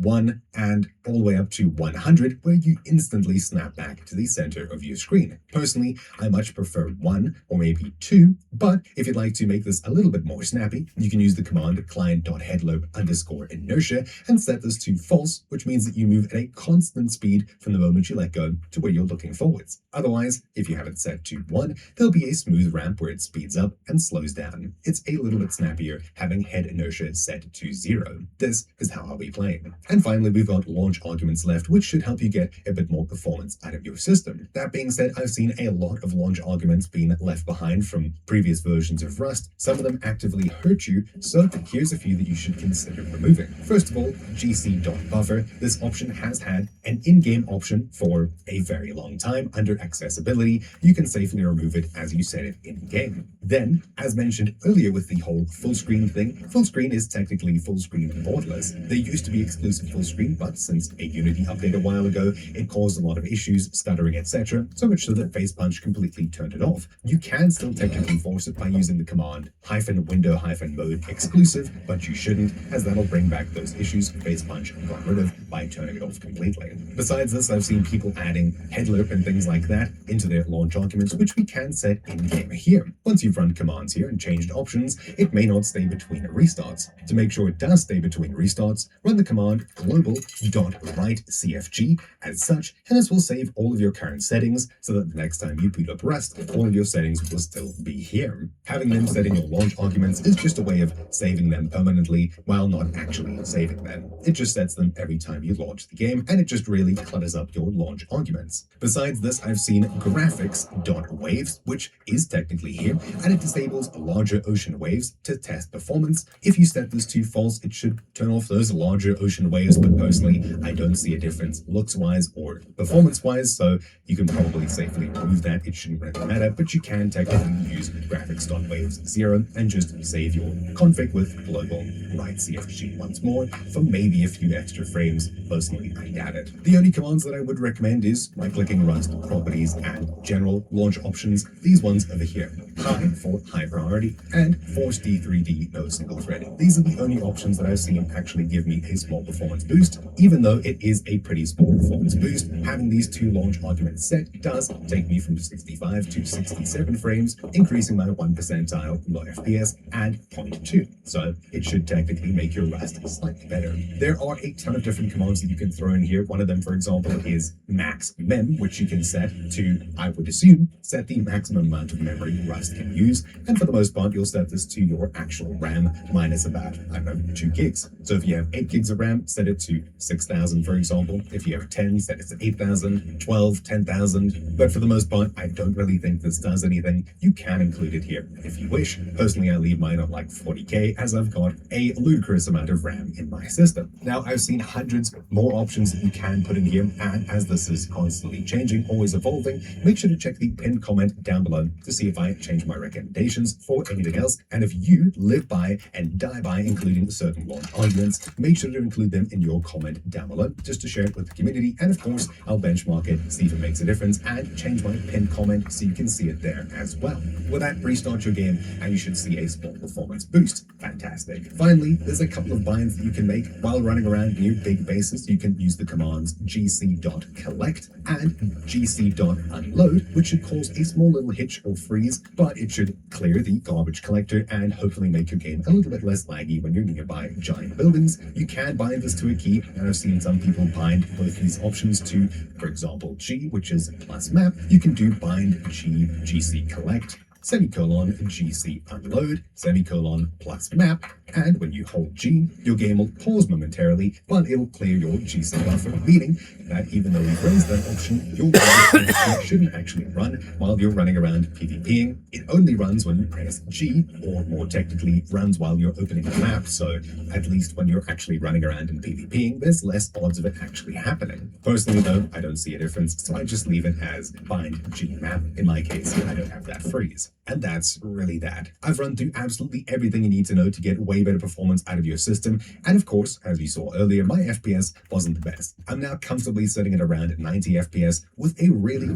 1, and all the way up to 100, where you instantly snap back to the center of your screen. Personally, I much prefer 1 or maybe 2, but if you'd like to make this a little bit more snappy, you can use the command client.headloop_inertia and set this to false, which means that you move at a constant speed from the moment you let go to where you're looking forwards. Otherwise, if you have it set to 1, there'll be a smooth ramp where it speeds up and slows down. It's a little bit snappier having head inertia set to 0. This is how I'll be playing. And finally, we've got launch arguments left, which should help you get a bit more performance out of your system. That being said, I've seen a lot of launch arguments being left behind from previous versions of Rust. Some of them actively hurt you, so here's a few that you should consider removing. First of all, gc.buffer. This option has had an in-game option for a very long time. Under accessibility, you can safely remove it as you set it in-game. Then, as mentioned earlier with the whole full screen thing, full screen is technically full screen borderless. They used to be exclusive full screen, but since a Unity update a while ago, it caused a lot of issues, stuttering, etc., so much so that FacePunch completely turned it off. You can still technically force it by using the command -window-mode exclusive, but you shouldn't, as that'll bring back those issues FacePunch got rid of by turning it off completely. Besides this, I've seen people adding headloop and things like that into their launch arguments, which we can set in-game here. Once you've run commands here and changed options, it may not stay between restarts. To make sure it does stay between restarts, run the command global.writecfg as such, and this will save all of your current settings so that the next time you boot up Rust, all of your settings will still be here. Having them set in your launch arguments is just a way of saving them permanently while not actually saving them. It just sets them every time you launch the game, and it just really clutters up your launch arguments. Besides this, I've seen graphics.waves, which is technically here, and it disables larger ocean waves to test performance. If you set this to false, it should turn off those larger ocean waves, but personally, I don't see a difference looks-wise or performance-wise, so you can probably safely remove that. It shouldn't really matter, but you can technically use graphics.waves 0 and just save your config with global writecfg once more for maybe a few extra frames. Personally, I doubt it. The only commands that I would recommend is right-clicking Rust properties and general launch options. These ones over here. High for high priority and force D3D no single thread. These are the only options that I've seen actually give me a small performance boost. Even though it is a pretty small performance boost, having these two launch arguments set does take me from 65 to 67 frames, increasing my 1 percentile low FPS and 0.2. So it should technically make your Rust slightly better. There are a ton of different commands that you can throw in here. One of them, for example, is max mem, which you can set to, I would assume, set the maximum amount of memory Rust can use. And for the most part, you'll set this to your actual RAM minus about, I don't know, 2 gigs. So if you have 8 gigs of RAM, set it to 6,000, for example. If you have 10, set it to 8,000, 12, 10,000. But for the most part, I don't really think this does anything. You can include it here if you wish. Personally, I leave mine on like 40k, as I've got a ludicrous amount of RAM in my system. Now, I've seen hundreds more options that you can put in here, and as this is constantly changing, always evolving, make sure to check the pinned comment down below to see if I change my recommendations for anything else. And if you live by and die by including certain launch arguments, make sure to include them in your comment down below just to share it with the community. And of course, I'll benchmark it, see if it makes a difference, and change my pinned comment so you can see it there as well. With that, restart your game and you should see a small performance boost. Fantastic. Finally, there's a couple of binds that you can make while running around near big bases. You can use the commands gc.collect and gc.unload, which should cause a small little hitch or freeze, but it should clear the garbage collector and hopefully make your game a little bit less laggy when you're nearby giant buildings. You can bind this to a key, and I've seen some people bind both these options to, for example, G, which is plus map. You can do bind G, gc collect, semicolon gc unload, semicolon plus map, and when you hold G, your game will pause momentarily, but it'll clear your GC buffer, meaning that even though we've raised that option, your game shouldn't actually run while you're running around PvPing. It only runs when you press G, or more technically, runs while you're opening the map, so at least when you're actually running around and PvPing, there's less odds of it actually happening. Personally though, I don't see a difference, so I just leave it as bind G map. In my case, I don't have that freeze. And that's really that. I've run through absolutely everything you need to know to get way better performance out of your system. And of course, as you saw earlier, my FPS wasn't the best. I'm now comfortably sitting at around 90 FPS with a really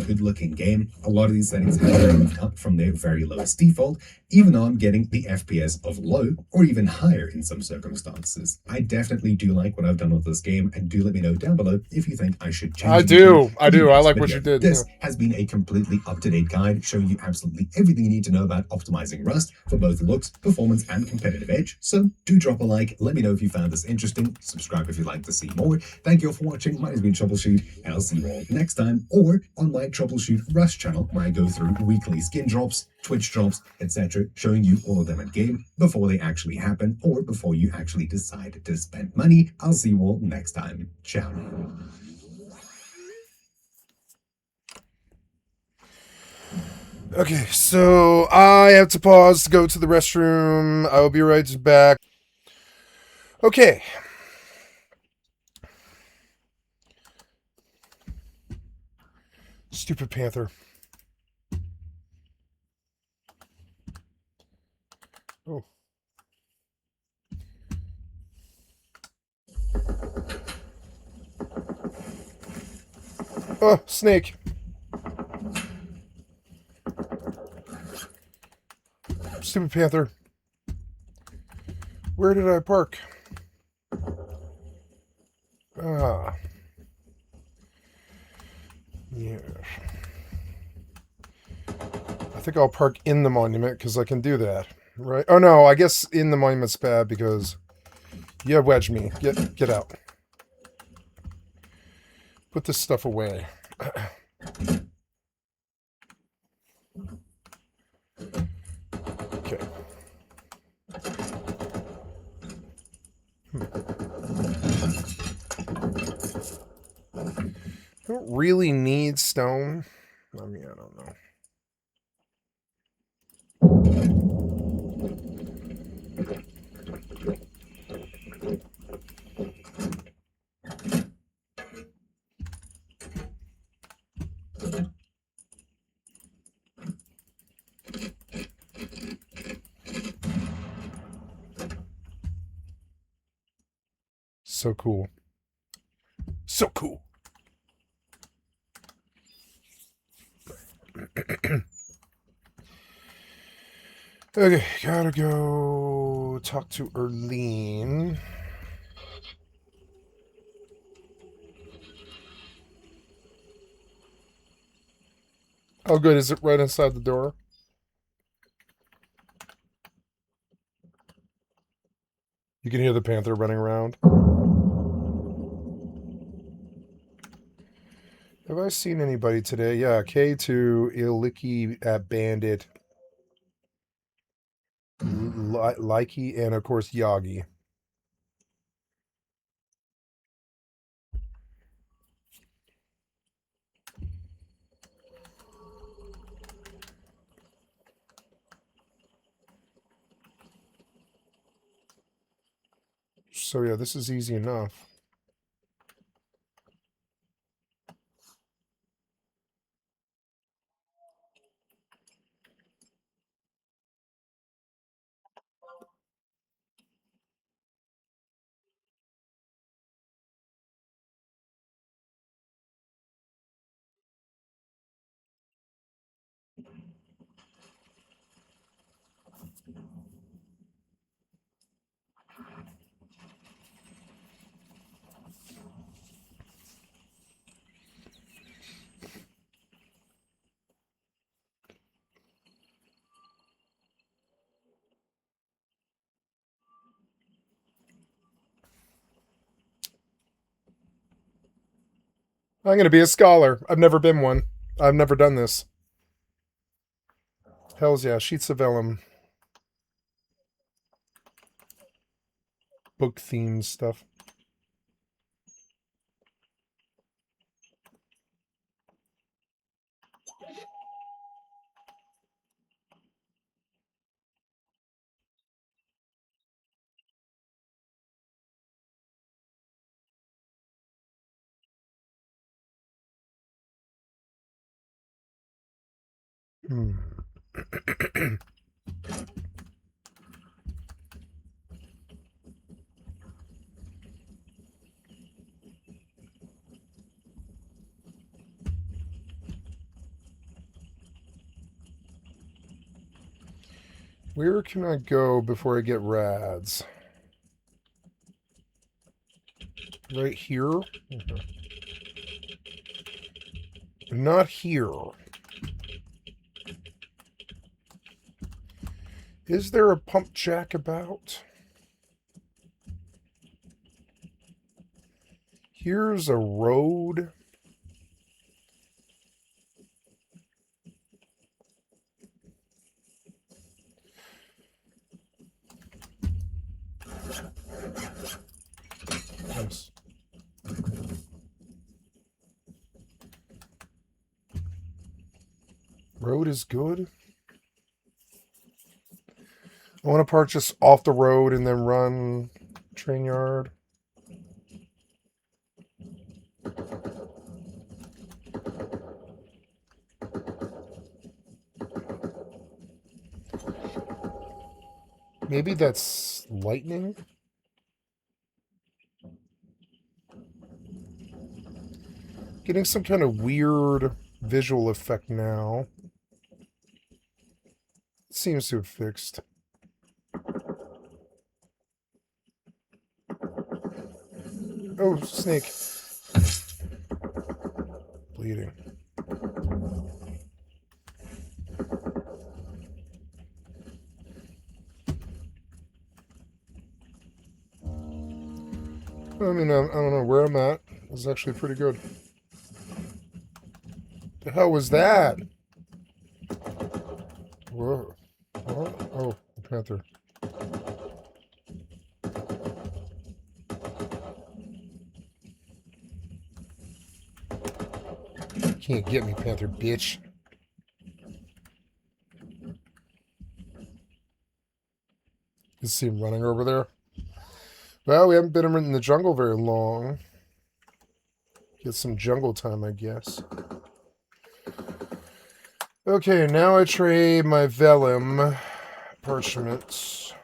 good looking game. A lot of these settings have been moved up from their very lowest default, even though I'm getting the FPS of low or even higher in some circumstances. I definitely do like what I've done with this game, and do let me know down below if you think I should change I anything do. in the I next like what video. you did. This Yeah. has been a completely up-to-date guide showing you absolutely everything you need to know about optimizing Rust for both looks, performance, and competitive edge. So do drop a like, let me know if you found this interesting, subscribe if you'd like to see more. Thank you all for watching. My name's been Troubleshoot, and I'll see you all next time, or on my Troubleshoot Rust channel, where I go through weekly skin drops, Twitch drops, etc., showing you all of them in game before they actually happen, or before you actually decide to spend money. I'll see you all next time. Ciao. Okay, so I have to pause to go to the restroom. I will be right back. Okay. Stupid panther. Oh. Oh, snake. Stupid panther. Where did I park? Ah. Yeah. I think I'll park in the monument because I can do that. Right? Oh no, I guess in the monument's bad because you wedged me. Get out. Put this stuff away. Okay. I don't really need stone. I mean, I don't know. So cool. So cool. Okay, gotta go talk to Erlene. Oh, good. Is it right inside the door? You can hear the panther running around. Have I seen anybody today? Yeah, K2, Iliki, Bandit, Likey, and of course Yagi. So yeah, this is easy enough. I'm gonna be a scholar. I've never been one. I've never done this. Hells yeah, sheets of vellum. Book themed stuff. Hmm. Where can I go before I get rads? Right here? Okay. Not here. Is there a pump jack about? Here's a road. Nice. Road is good. I want to park just off the road and then run train yard. Maybe that's lightning? Getting some kind of weird visual effect now. It seems to have fixed. Oh, snake. Bleeding. I mean, I don't know where I'm at. It's actually pretty good. The hell was that? Whoa. What? Oh, the panther. Can't get me, panther, bitch. You see him running over there? Well, we haven't been in the jungle very long. Get some jungle time, I guess. Okay, now I trade my vellum parchments.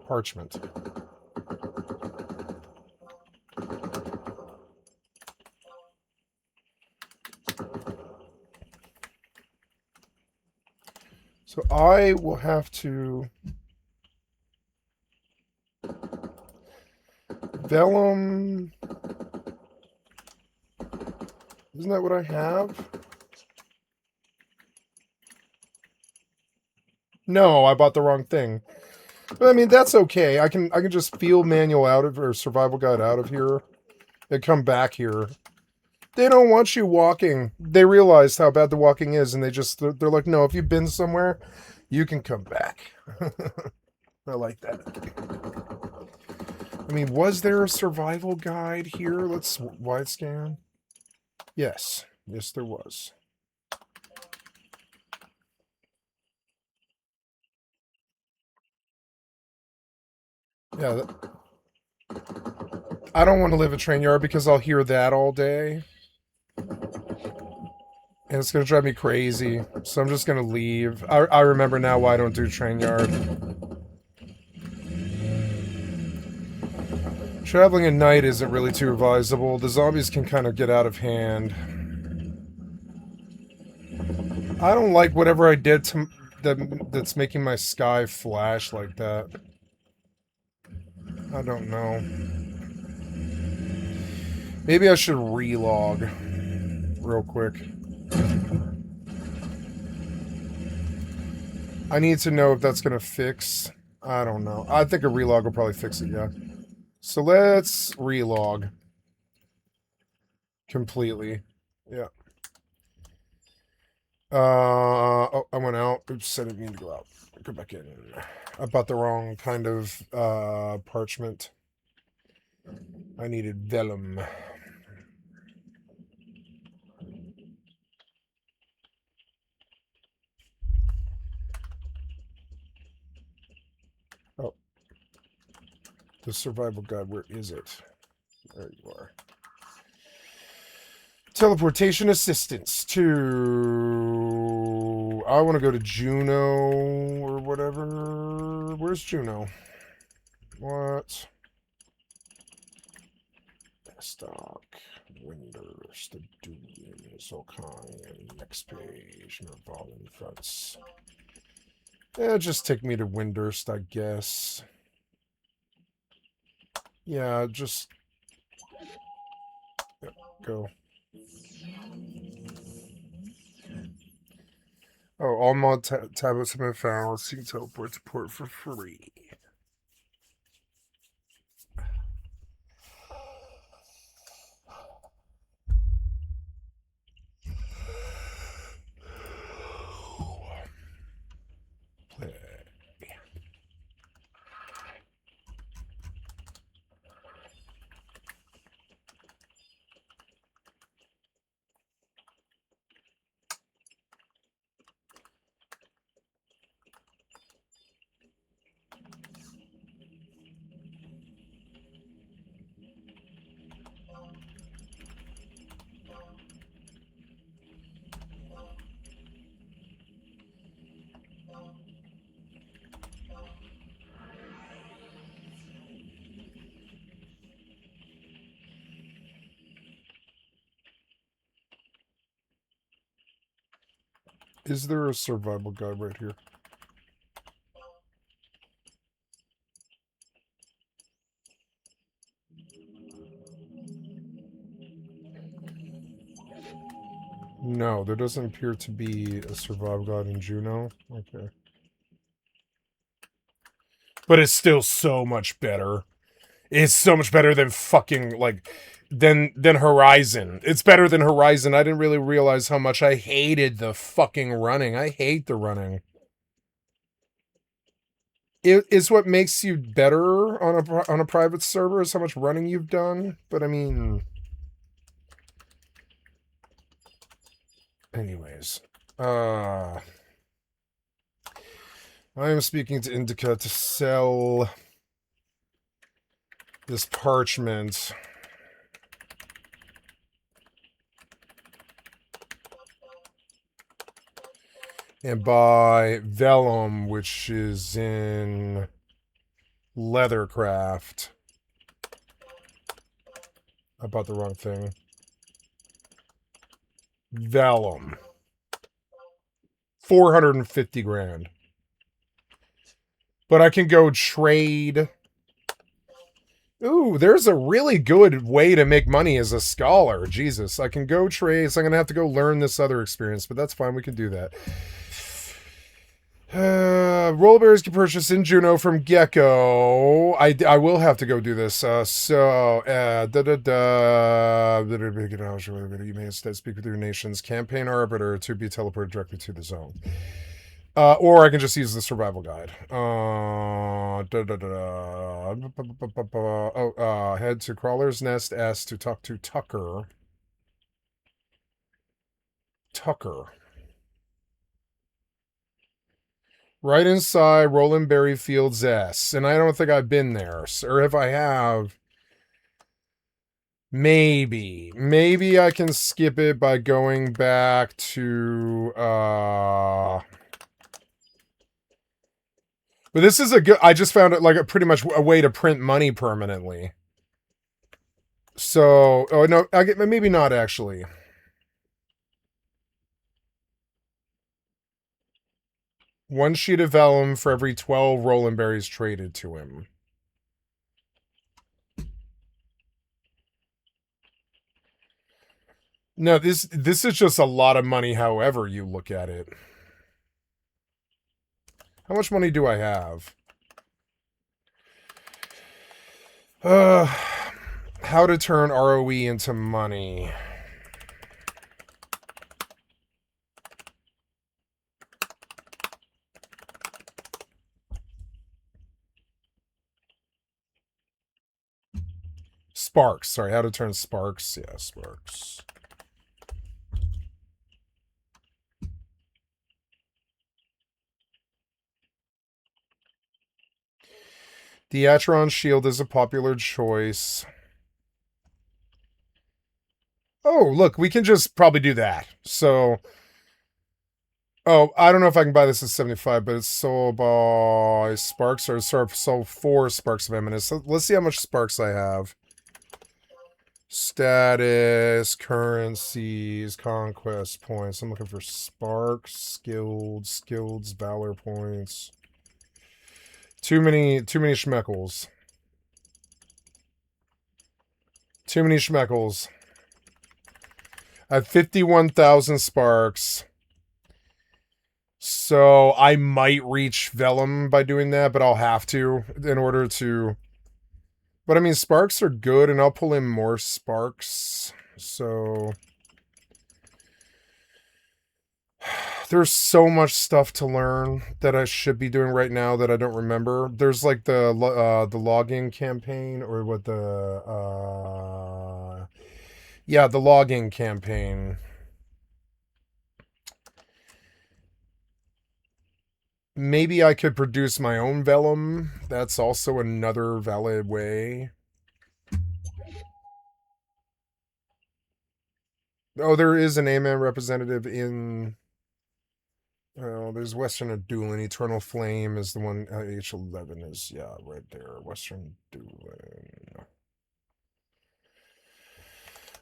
Parchment. So I will have to vellum. Isn't that what I have? No, I bought the wrong thing. But I mean, that's okay. I can just field manual out of, or survival guide out of here and come back here. They don't want you walking. They realized how bad the walking is, and they're like, no, if you've been somewhere, you can come back. I like that. I mean, was there a survival guide here? Let's wide scan. Yes. Yes, there was. Yeah. I don't want to live at train yard because I'll hear that all day. And it's going to drive me crazy. So I'm just going to leave. I remember now why I don't do train yard. Traveling at night isn't really too advisable. The zombies can kind of get out of hand. I don't like whatever I did to that's making my sky flash like that. I don't know. Maybe I should relog real quick. I need to know if that's going to fix. I don't know. I think a relog will probably fix it, yeah. So let's relog. Completely. Yeah. Oh, I went out. Oops, I didn't mean to go out. Go back in. I bought the wrong kind of parchment. I needed vellum. Oh. The survival guide, where is it? There you are. Teleportation assistance to... I want to go to Juno or whatever. Where's Juno? What? Stock. Winders. The Dugan. Zolkine. Next page. No volume fronts. Yeah, just take me to Windurst, I guess. Yeah, just... Yep, go. Oh, all mod tablets have been found. So you can teleport to port for free. Play. Is there a survival guide right here? No, there doesn't appear to be a survival guide in Juno. Okay. But it's still so much better. It's so much better than fucking, like, than Horizon. It's better than Horizon. I didn't really realize how much I hated the fucking running. I hate the running. It's what makes you better on a private server is how much running you've done. But I mean... Anyways. I am speaking to Indica to sell this parchment. And buy vellum, which is in Leathercraft. I bought the wrong thing. Vellum. 450 grand. But I can go trade. Ooh, there's a really good way to make money as a scholar. Jesus, I can go trade. So I'm going to have to go learn this other experience, but that's fine. We can do that. Rollerberries can purchase in Juno from Gecko. I will have to go do this. You may instead speak with your nation's campaign arbiter to be teleported directly to the zone. Or I can just use the survival guide. Head to Crawler's Nest S to talk to Tucker. Right inside Roland Berry Fields S. And I don't think I've been there. Or if I have, maybe I can skip it by going back to, but this is a good, I just found it like a pretty much a way to print money permanently. So, oh no, maybe not actually. One sheet of vellum for every 12 Roland berries traded to him. No, this is just a lot of money however you look at it. How much money do I have? How to turn ROE into money. Sparks. Sorry, how to turn sparks. Yeah, sparks. The Acheron shield is a popular choice. Oh, look, we can just probably do that. So, oh, I don't know if I can buy this at 75, but it's sold by Sparks, or sold 4 Sparks of Eminence. So let's see how much Sparks I have. Status, currencies, conquest points. I'm looking for Sparks, skills, valor points. Too many schmeckles. Too many schmeckles. I have 51,000 Sparks. So I might reach Vellum by doing that, but I'll have to in order to... But I mean, Sparks are good, and I'll pull in more Sparks. So... There's so much stuff to learn that I should be doing right now that I don't remember. There's like the logging campaign, or what the... yeah, the logging campaign. Maybe I could produce my own vellum. That's also another valid way. Oh, there is an A-Man representative in... Oh, there's Western Adulan. Eternal Flame is the one. H11 is, yeah, right there. Western Adulan.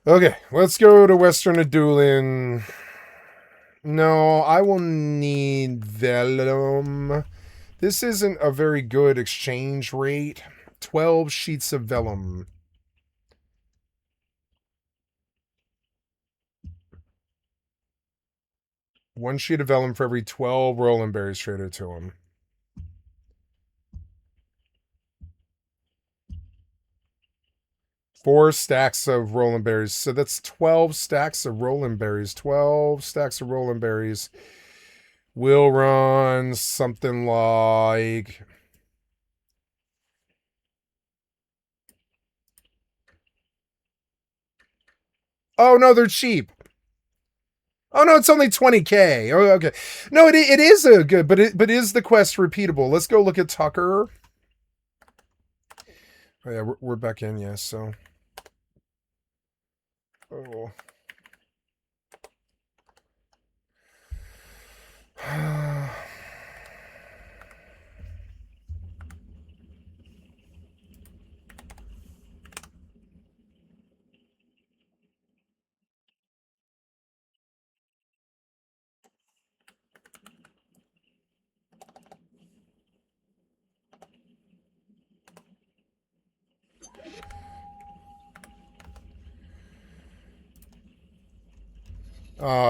Okay, let's go to Western Adulan. No, I will need vellum. This isn't a very good exchange rate. 12 sheets of vellum. One sheet of vellum for every 12 Roland berries traded to him. Four stacks of Roland berries. So that's 12 stacks of Roland berries. 12 stacks of Roland berries will run something like... Oh, no, they're cheap. Oh, no, it's only 20K. Oh, okay. No, it is a good, but is the quest repeatable? Let's go look at Tucker. Oh, yeah, we're back in, yes, so... Oh.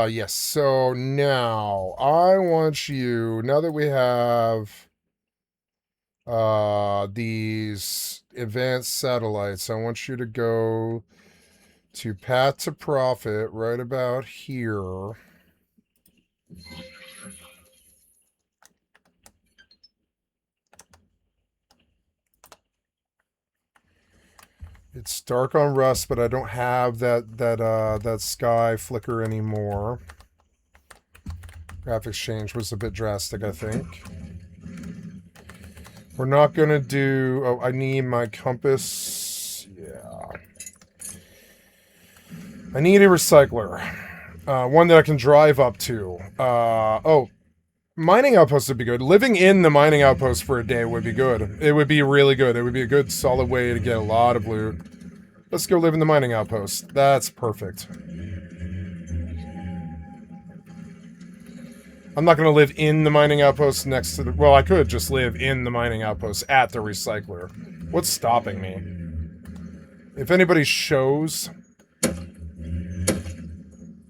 Yes. So now I want you, now that we have these advanced satellites, I want you to go to Path to Profit right about here. It's dark on Rust, but I don't have that sky flicker anymore. Graphics change was a bit drastic, I think. We're not gonna do... Oh, I need my compass. Yeah. I need a recycler. One that I can drive up to. Oh, mining outposts would be good. Living in the mining outpost for a day would be good. It would be really good. It would be a good, solid way to get a lot of loot. Let's go live in the mining outpost. That's perfect. I'm not going to live in the mining outpost next to the... Well, I could just live in the mining outpost at the recycler. What's stopping me? If anybody shows...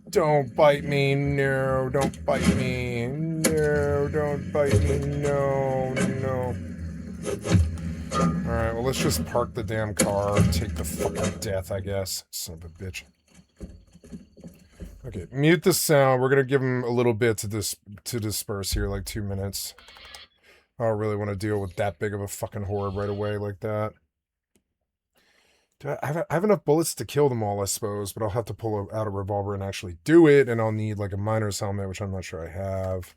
Don't bite me. No, don't bite me. No, don't bite me. No, no. Alright, well, let's just park the damn car and take the fucking death, I guess. Son of a bitch. Okay, mute the sound. We're gonna give him a little bit to disperse here, like 2 minutes. I don't really want to deal with that big of a fucking horde right away like that. I have enough bullets to kill them all, I suppose, but I'll have to pull out a revolver and actually do it, and I'll need like a miner's helmet, which I'm not sure I have.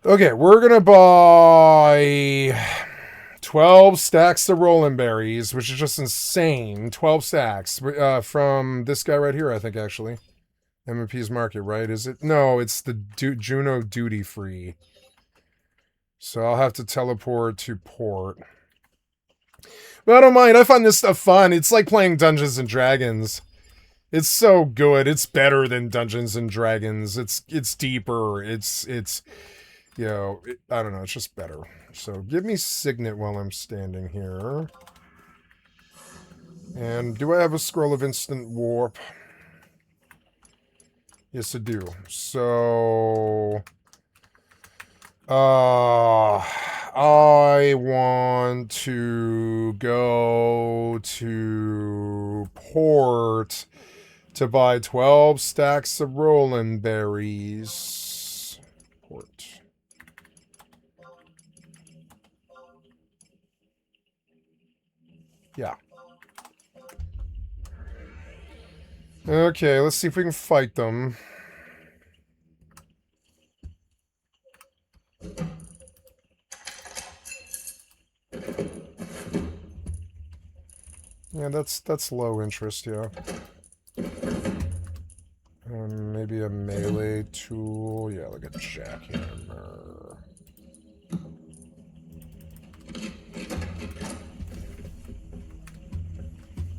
Okay, we're gonna buy 12 stacks of rolling berries, which is just insane. 12 stacks from this guy right here, I think, actually. M&P's Market, right? Is it? No, it's the Juno Duty Free. So I'll have to teleport to port. But I don't mind. I find this stuff fun. It's like playing Dungeons and Dragons. It's so good. It's better than Dungeons and Dragons. It's deeper. It's you know, I don't know. It's just better. So give me Signet while I'm standing here. And do I have a Scroll of Instant Warp? Yes, I do. So I want to go to port to buy 12 stacks of rolling berries. Port. Yeah. Okay, let's see if we can fight them. Yeah, that's low interest, yeah. Maybe a melee tool. Yeah, like a jackhammer.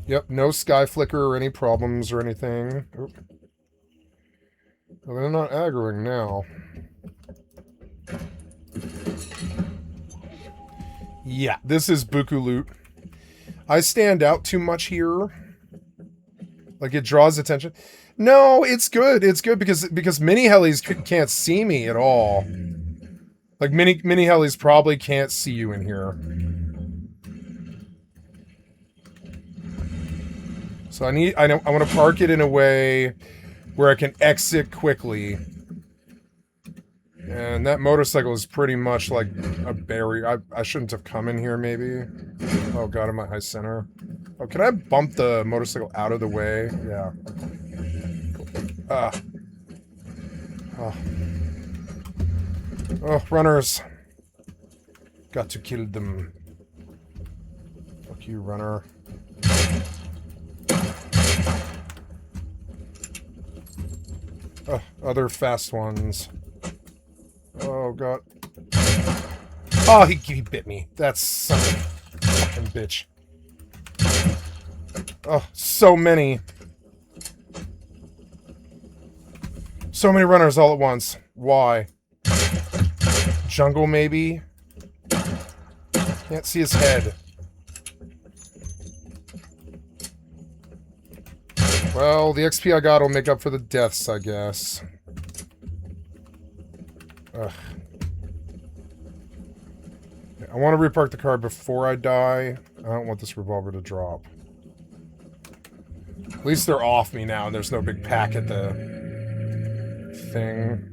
Yep, no sky flicker or any problems or anything. Oop. Well, they're not aggroing now. Yeah, this is Buku loot. I stand out too much here. Like, it draws attention. No, it's good. It's good because mini helis can't see me at all. Like, mini helis probably can't see you in here. So I want to park it in a way where I can exit quickly. And that motorcycle is pretty much like a barrier. I shouldn't have come in here, maybe. Oh god, I'm at high center. Oh, can I bump the motorcycle out of the way? Yeah. Cool. Oh, runners. Got to kill them. Fuck you, runner. Other fast ones. Oh, God. Oh, he bit me. That's such a fucking bitch. Oh, so many. So many runners all at once. Why? Jungle, maybe? Can't see his head. Well, the XP I got will make up for the deaths, I guess. Ugh. I want to repark the car before I die. I don't want this revolver to drop. At least they're off me now, and there's no big pack at the thing.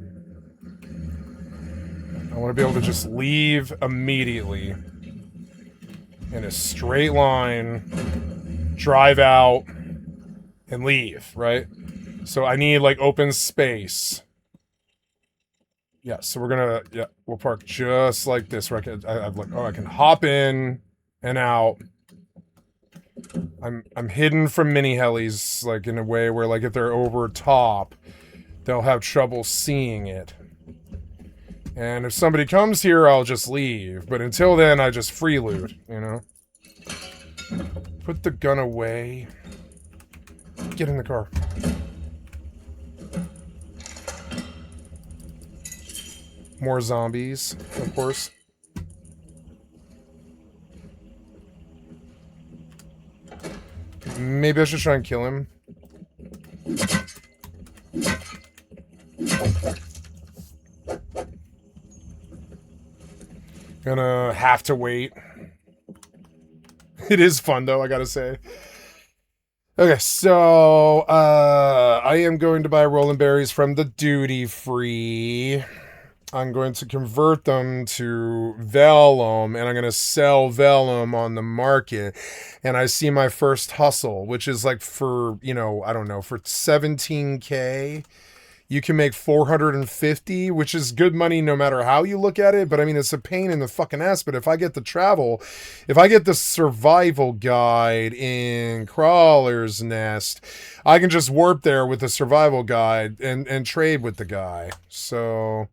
I want to be able to just leave immediately. In a straight line. Drive out. And leave, right? So I need, like, open space. Yeah, so we're gonna, yeah, we'll park just like this, where I can hop in and out. I'm hidden from mini helis, like, in a way where, like, if they're over top, they'll have trouble seeing it. And if somebody comes here, I'll just leave. But until then, I just free loot, you know? Put the gun away. Get in the car. More zombies, of course. Maybe I should try and kill him. Gonna have to wait. It is fun, though, I gotta say. Okay, so, I am going to buy rolling berries from the duty free. I'm going to convert them to vellum, and I'm going to sell vellum on the market. And I see my first hustle, which is like for, you know, I don't know, for 17K, You can make 450, which is good money no matter how you look at it. But I mean, it's a pain in the fucking ass. But if I get the travel, if I get the survival guide in Crawler's Nest, I can just warp there with the survival guide and trade with the guy. So,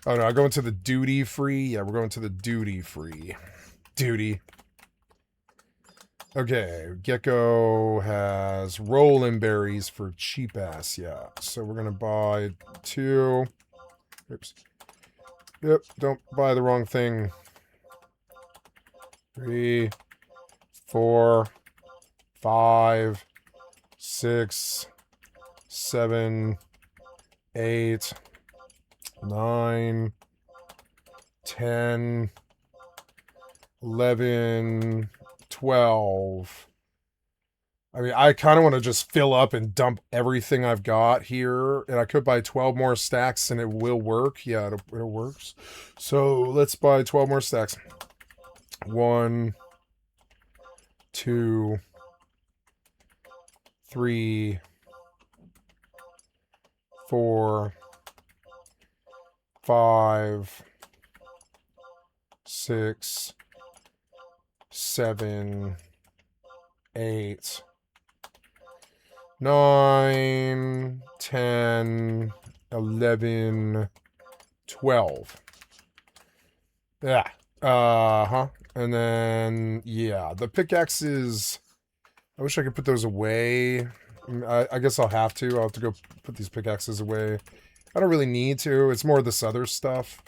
oh no, I go into the duty free. Yeah, we're going to the duty free. Duty. Okay, Gecko has rolling berries for cheap ass, yeah. So we're gonna buy 2. Oops. Yep, don't buy the wrong thing. 3, 4, 5, 6, 7, 8, 9, 10, 11, 12. I mean, I kind of want to just fill up and dump everything I've got here. And I could buy 12 more stacks and it will work. Yeah, it works. So let's buy 12 more stacks. 1, 2, 3, 4, 5, 6, 7, 8, 9, 10, 11, 12. Yeah. Uh-huh. And then, yeah, the pickaxes, I wish I could put those away. I guess I'll have to. I'll have to go put these pickaxes away. I don't really need to. It's more this other stuff.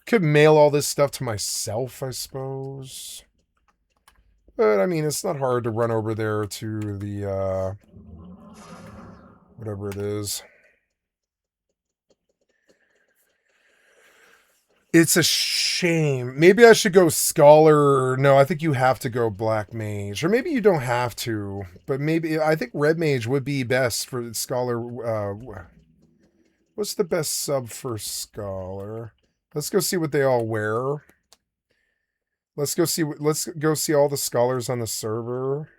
Could mail all this stuff to myself, I suppose. But, I mean, it's not hard to run over there to the, whatever it is. It's a shame. Maybe I should go Scholar. No, I think you have to go Black Mage. Or maybe you don't have to. But maybe, I think Red Mage would be best for Scholar. What's the best sub for Scholar? Let's go see what they all wear. Let's go see all the scholars on the server.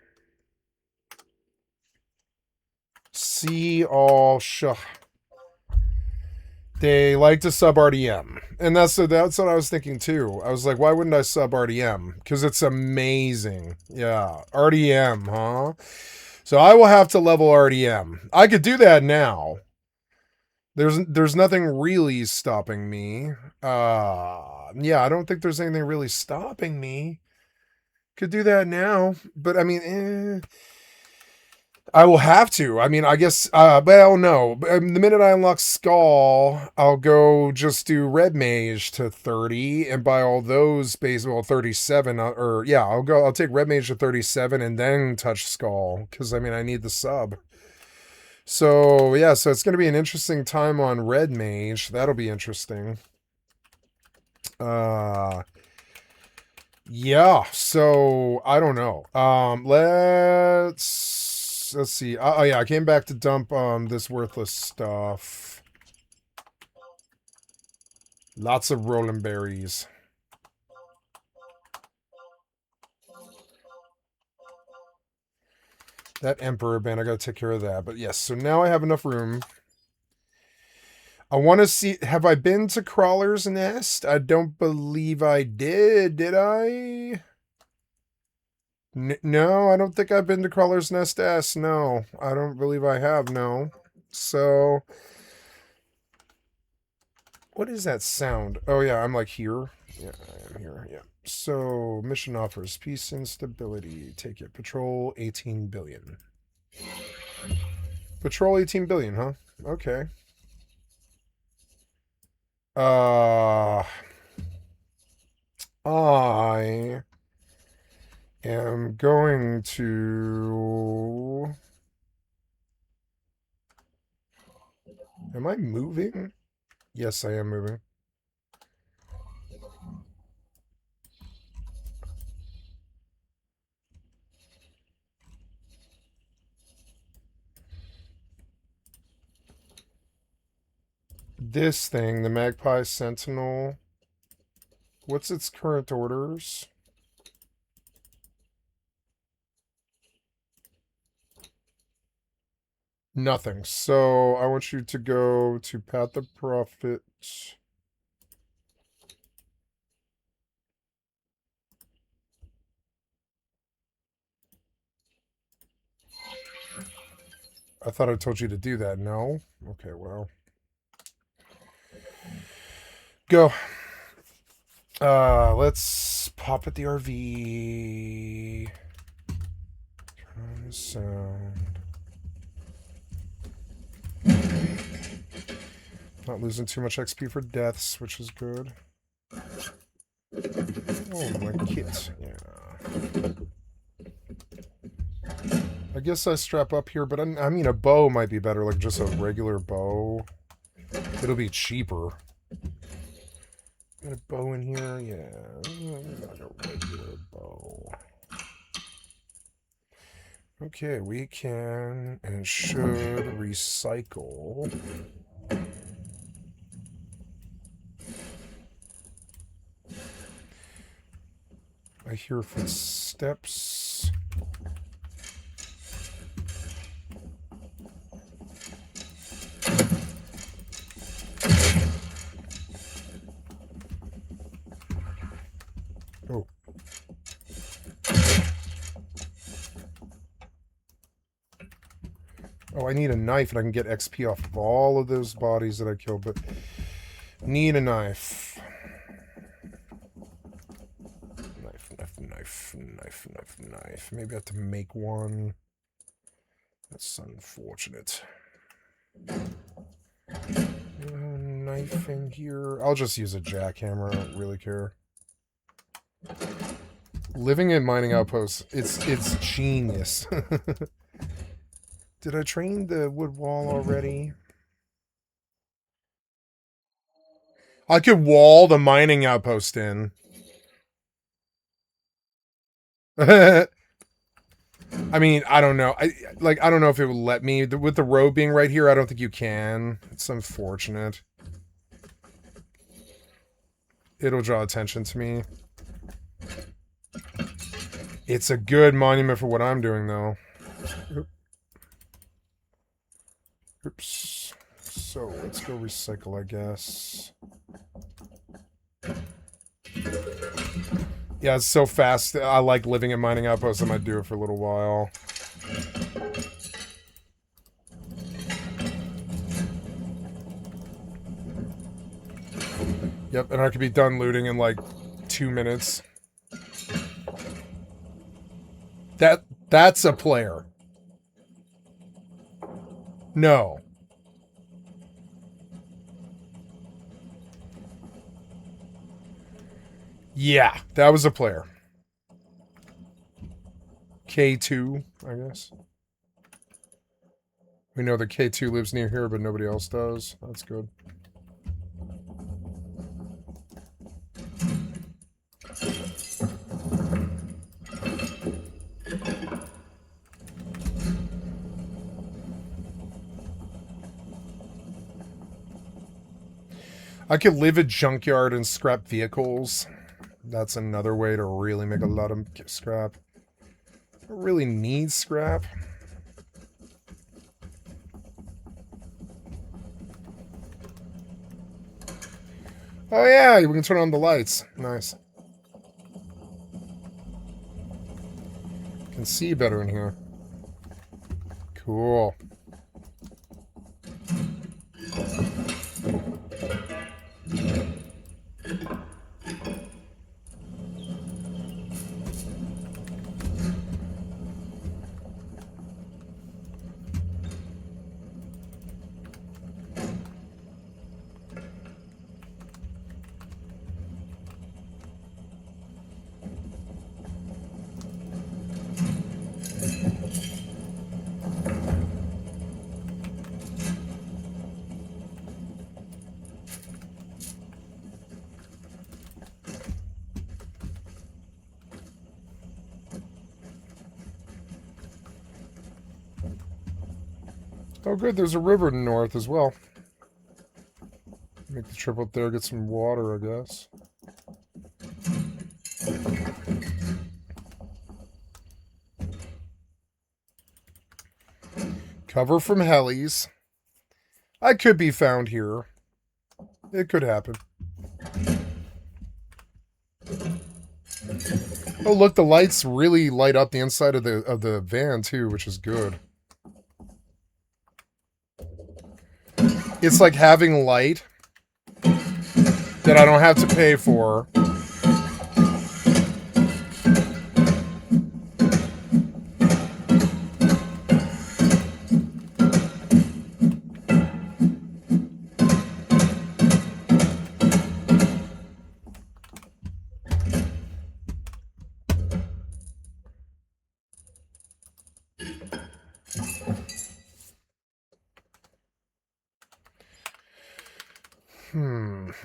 See all they like to sub RDM. And that's what I was thinking too. I was like, why wouldn't I sub RDM? Because it's amazing. Yeah. RDM, huh? So I will have to level RDM. I could do that now. There's nothing really stopping me. Yeah, I don't think there's anything really stopping me. Could do that now, but I mean, I will have to. I mean, I guess, well, no. The minute I unlock Skull, I'll go just do Red Mage to 30 and buy all those baseball 37. Or yeah, I'll take Red Mage to 37 and then touch Skull because I mean I need the sub. So yeah, so it's gonna be an interesting time on Red Mage. That'll be interesting. Yeah, so I don't know. Let's see. Oh yeah, I came back to dump this worthless stuff. Lots of rolling berries. That Emperor band, I gotta take care of that. But yes, so now I have enough room. I want to see, have I been to Crawler's Nest? I don't believe I did I? No, I don't think I've been to Crawler's Nest S. No, I don't believe I have, no. So, what is that sound? Oh yeah, I'm like here. Yeah, I am here, yeah. So, mission offers peace and stability. Take it. Patrol 18 billion. Patrol 18 billion, huh? Okay. I am going to... Am I moving? Yes, I am moving. This thing, the Magpie Sentinel, what's its current orders? Nothing. So I want you to go to Pat the Prophet. I thought I told you to do that. No? Okay, well. Go. Let's pop at the RV. Turn on the sound. Not losing too much XP for deaths, which is good. Oh, my kit. Yeah. I guess I strap up here, but I mean, a bow might be better, like just a regular bow. It'll be cheaper. Got a bow in here? Yeah. Like a regular bow. Okay, we can and should recycle. I hear footsteps. Oh. Oh, I need a knife and I can get XP off of all of those bodies that I killed, but need a knife. Knife. Maybe I have to make one. That's unfortunate. Knife in here. I'll just use a jackhammer. I don't really care. Living in mining outposts, it's genius. Did I train the wood wall already? I could wall the mining outpost in. I mean, I don't know. I don't know if it would let me. With the road being right here, I don't think you can. It's unfortunate. It'll draw attention to me. It's a good monument for what I'm doing, though. Oops. So, let's go recycle, I guess. Yeah, it's so fast. I like living in mining outposts. I might do it for a little while. Yep, and I could be done looting in like 2 minutes. That's a player. No. Yeah, that was a player. K2, I guess. We know that K2 lives near here, but nobody else does. That's good. I could live at junkyard and scrap vehicles. That's another way to really make a lot of scrap. I don't really need scrap. Oh yeah, we can turn on the lights. Nice. Can see better in here. Cool. Oh good, there's a river north as well. Make the trip up there, get some water, I guess. Cover from helis. I could be found here. It could happen. Oh, look, the lights really light up the inside of the van too, which is good. It's like having light that I don't have to pay for.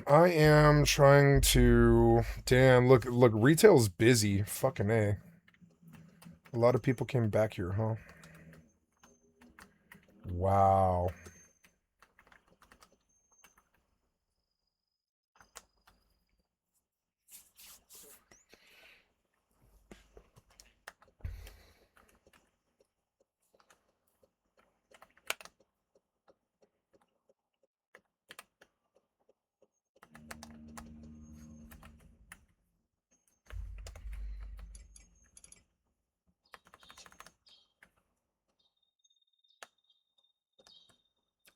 I am trying to... Damn, look, retail's busy. Fucking A. A lot of people came back here, huh? Wow.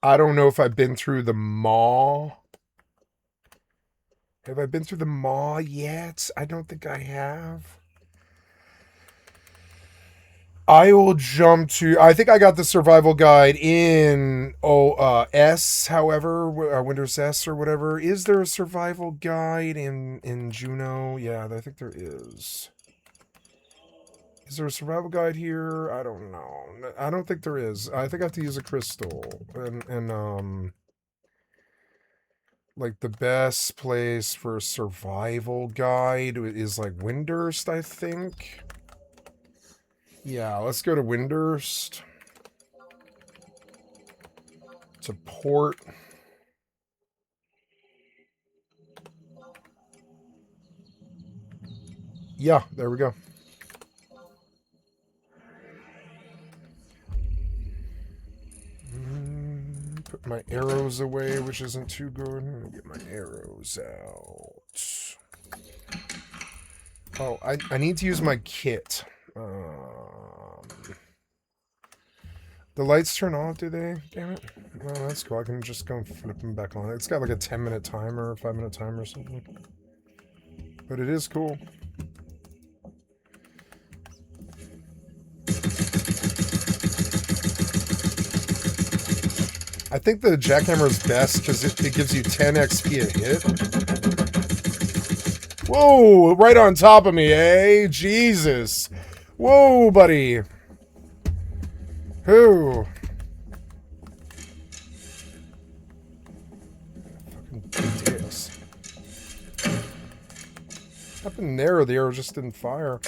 I don't know if I've been through the mall. Have I been through the mall yet? I don't think I have. I will jump to... I think I got the survival guide in S, however, Windows S or whatever. Is there a survival guide in Juno? Yeah, I think there is. Is there a survival guide here? I don't know. I don't think there is. I think I have to use a crystal. And like the best place for a survival guide is like Windurst, I think. Yeah, let's go to Windurst. To port. Yeah, there we go. Put my arrows away, which isn't too good. I'm gonna get my arrows out. Oh, I need to use my kit. The lights turn off, do they? Damn it. Well, that's cool. I can just go and flip them back on. It's got like a 10-minute timer, 5-minute timer or something. But it is cool. I think the jackhammer is best because it gives you 10 XP a hit. Whoa, right on top of me, eh? Jesus. Whoa, buddy. Who? Fucking dicks. What happened there? The arrow just didn't fire.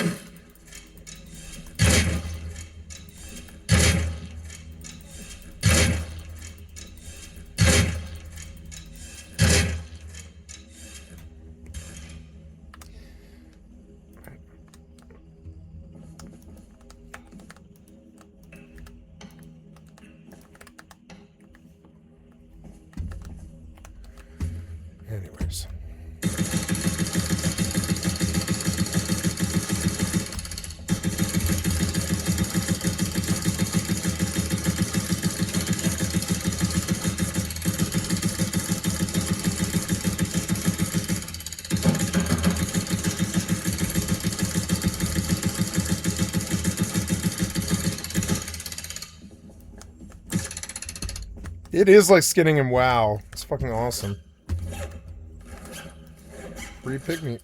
Anyways. It is like skinning in WoW. It's fucking awesome. Free pygmy.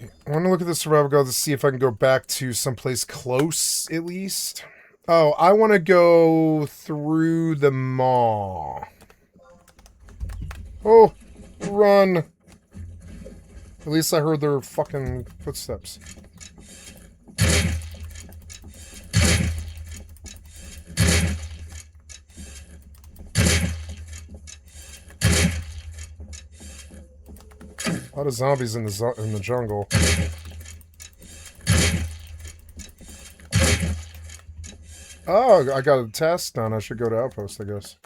I want to look at the survival guide to see if I can go back to someplace close, at least. Oh, I want to go through the maw. Oh, run. At least I heard their fucking footsteps. A lot of zombies in the jungle. Oh, I got a task done. I should go to Outpost, I guess.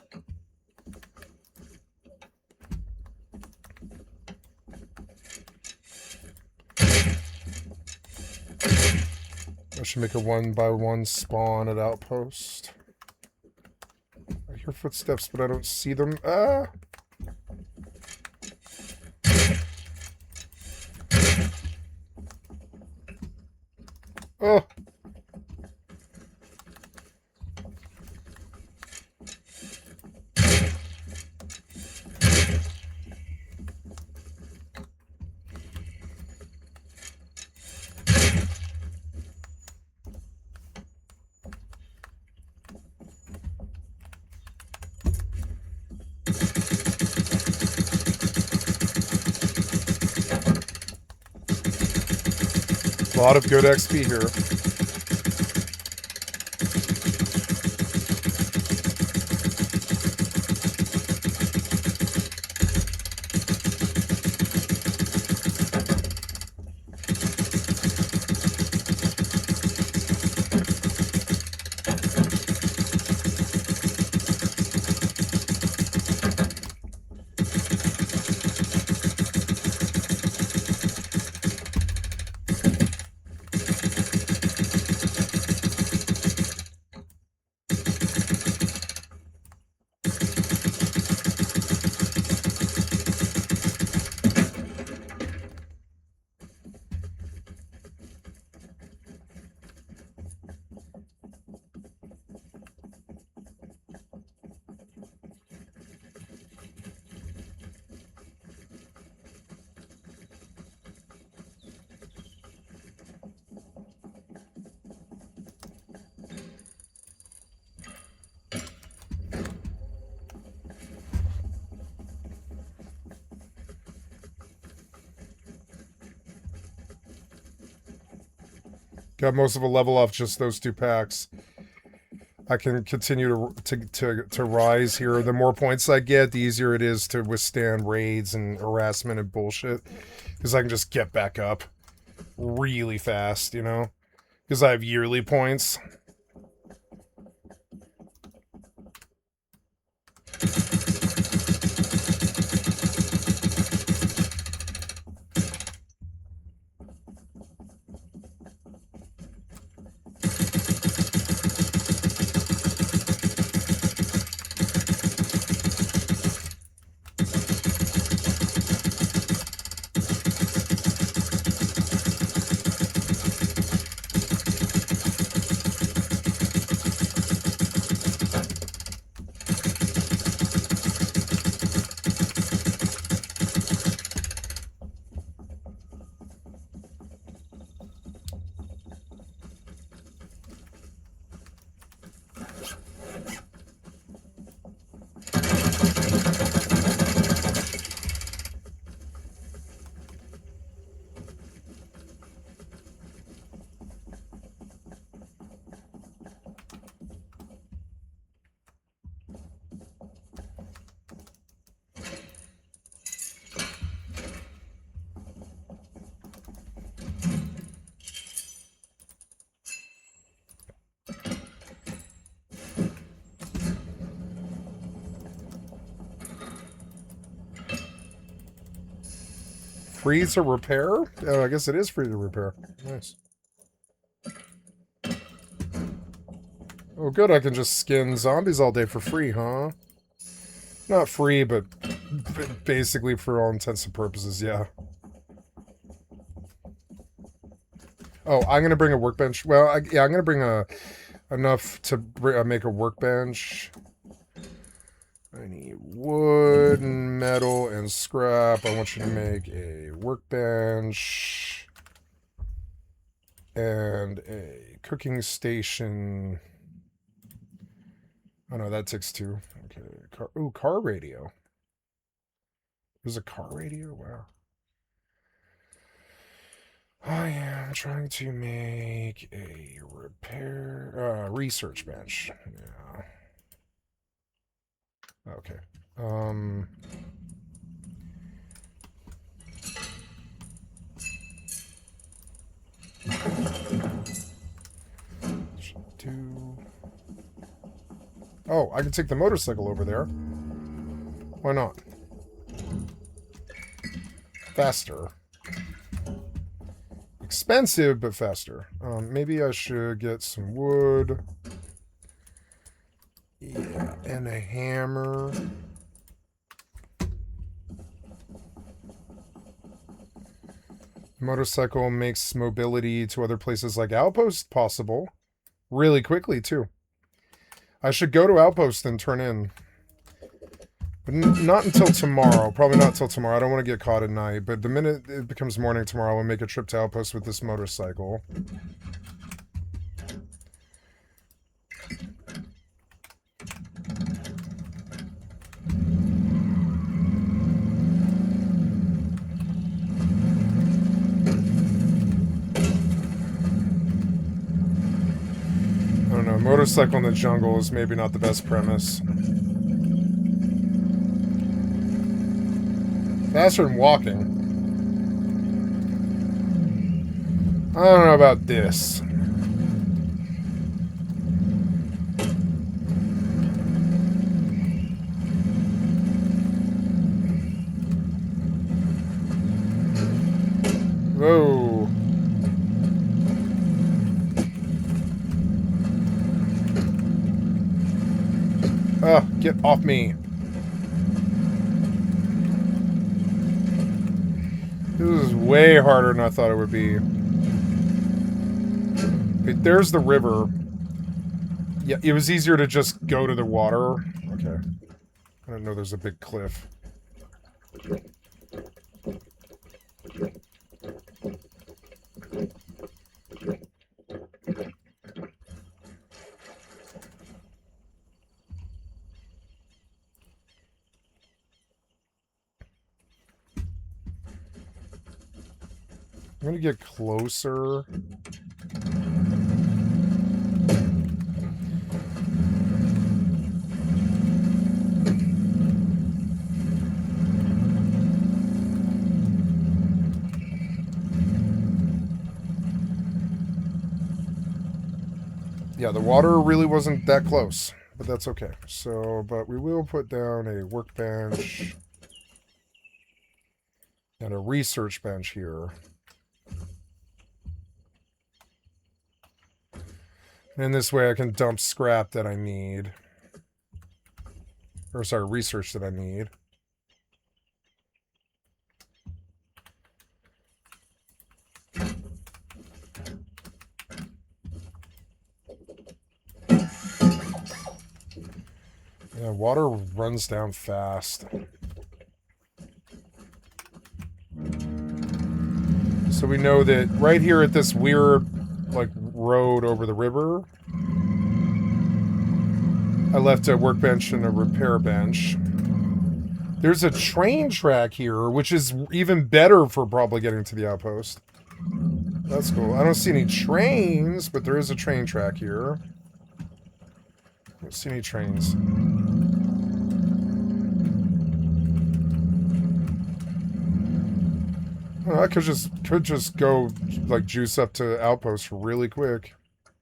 I should make a 1-by-1 spawn at Outpost. I hear footsteps, but I don't see them. Ah! Oh! A lot of good XP here. Got most of a level off just those 2 packs. I can continue to rise here. The more points I get, the easier it is to withstand raids and harassment and bullshit. Because I can just get back up really fast, you know? Because I have yearly points. Free to repair? Oh, I guess it is free to repair. Nice. Oh, good. I can just skin zombies all day for free, huh? Not free, but basically for all intents and purposes, yeah. Oh, I'm going to bring a workbench. Well, yeah, I'm going to bring enough to make a workbench. I need wood, and metal, and scrap. I want you to make a workbench. and a cooking station. Oh no, that takes 2. Okay. Car radio. There's a car radio? Wow. I am trying to make a research bench. Yeah. Okay. Oh, I can take the motorcycle over there. Why not? Faster. Expensive, but faster. Maybe I should get some wood. Yeah, and a hammer. Motorcycle makes mobility to other places like Outpost possible. Really quickly, too. I should go to Outpost and turn in. But not until tomorrow. Probably not until tomorrow. I don't want to get caught at night. But the minute it becomes morning tomorrow, I'll make a trip to Outpost with this motorcycle. I don't know. Motorcycle in the jungle is maybe not the best premise. Faster than walking. I don't know about this. Whoa. Oh, get off me. This is way harder than I thought it would be. Wait, there's the river. Yeah, it was easier to just go to the water. Okay. I don't know there's a big cliff. I'm gonna get closer. Yeah, the water really wasn't that close, but that's okay. So, but we will put down a workbench and a research bench here. And this way I can dump scrap that I need. Or sorry, research that I need. Yeah, water runs down fast. So we know that right here at this weird, like, road over the river, I left a workbench and a repair bench. There's a train track here, which is even better for probably getting to the outpost. That's cool. I don't see any trains, but there is a train track here. I don't see any trains. Oh, I could just go, like, juice up to outpost really quick.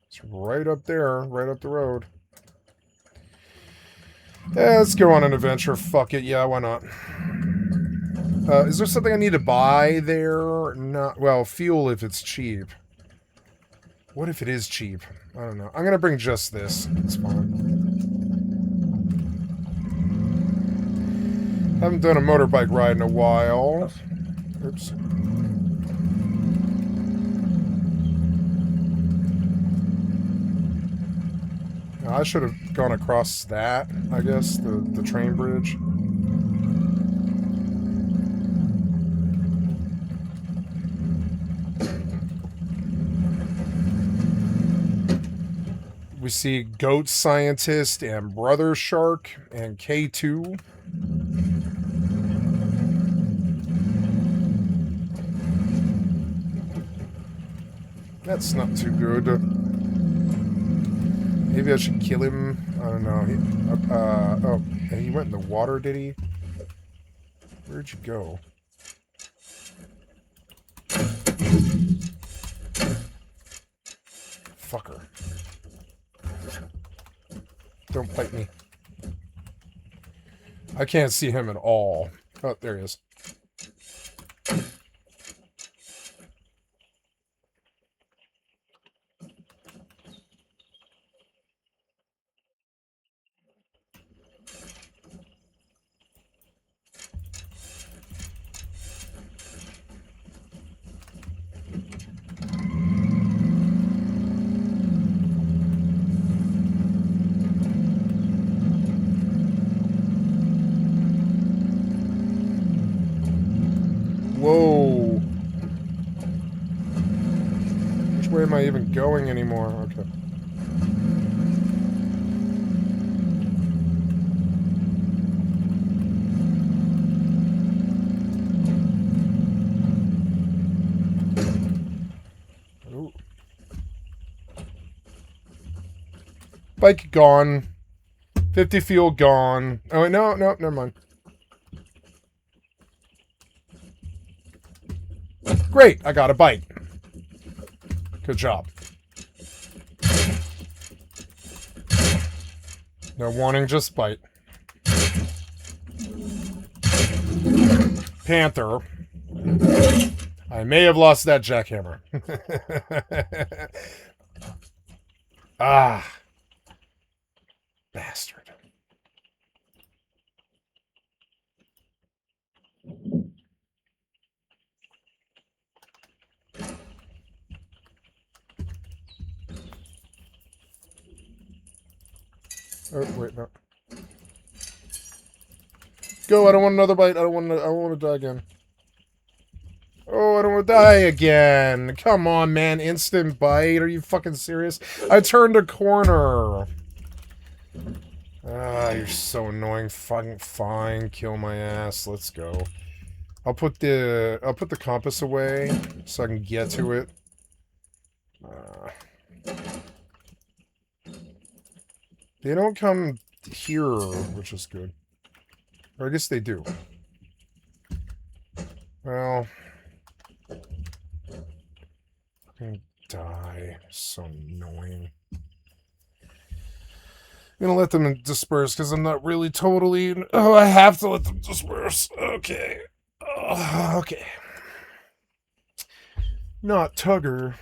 It's right up there, right up the road. Yeah, let's go on an adventure. Fuck it. Yeah, why not? Is there something I need to buy there? Not well, fuel if it's cheap. What if it is cheap? I don't know. I'm gonna bring just this. It's fine. Haven't done a motorbike ride in a while. Oops. I should have gone across that, I guess, the train bridge. We see Goat Scientist and Brother Shark and K2. That's not too good. Maybe I should kill him. I don't know. Oh, he went in the water, did he? Where'd you go? Fucker. Don't bite me. I can't see him at all. Oh, there he is. Whoa. Which way am I even going anymore? Okay. Ooh. Bike gone. 50 fuel gone. Oh, wait, no, never mind. Great, I got a bite. Good job. No warning, just bite. Panther. I may have lost that jackhammer. Ah. Bastard. Oh, wait, no. Go, I don't want another bite. I don't want to die again. Oh, I don't want to die again. Come on, man. Instant bite. Are you fucking serious? I turned a corner. Ah, you're so annoying. Fucking fine. Kill my ass. Let's go. I'll put the compass away so I can get to it. They don't come here, which is good. Or I guess they do. Well, I'm gonna die. So annoying. I'm gonna let them disperse because I'm not really totally. Oh, I have to let them disperse. Okay. Oh, okay. Not Tugger.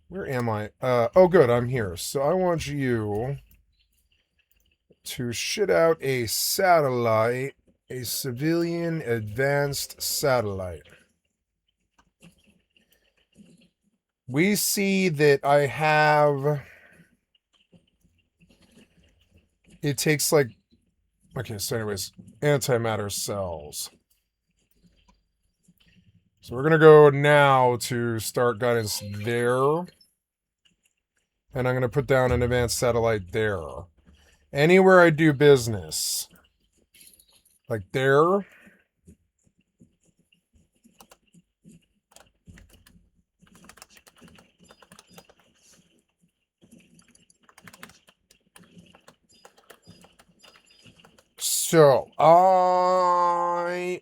Where am I? Oh, good. I'm here. So I want you to shit out a satellite, a civilian advanced satellite. We see that I have... It takes like... Okay, so anyways, antimatter cells. So we're going to go now to start guidance there. And I'm going to put down an advanced satellite there. Anywhere I do business. Like there. So, I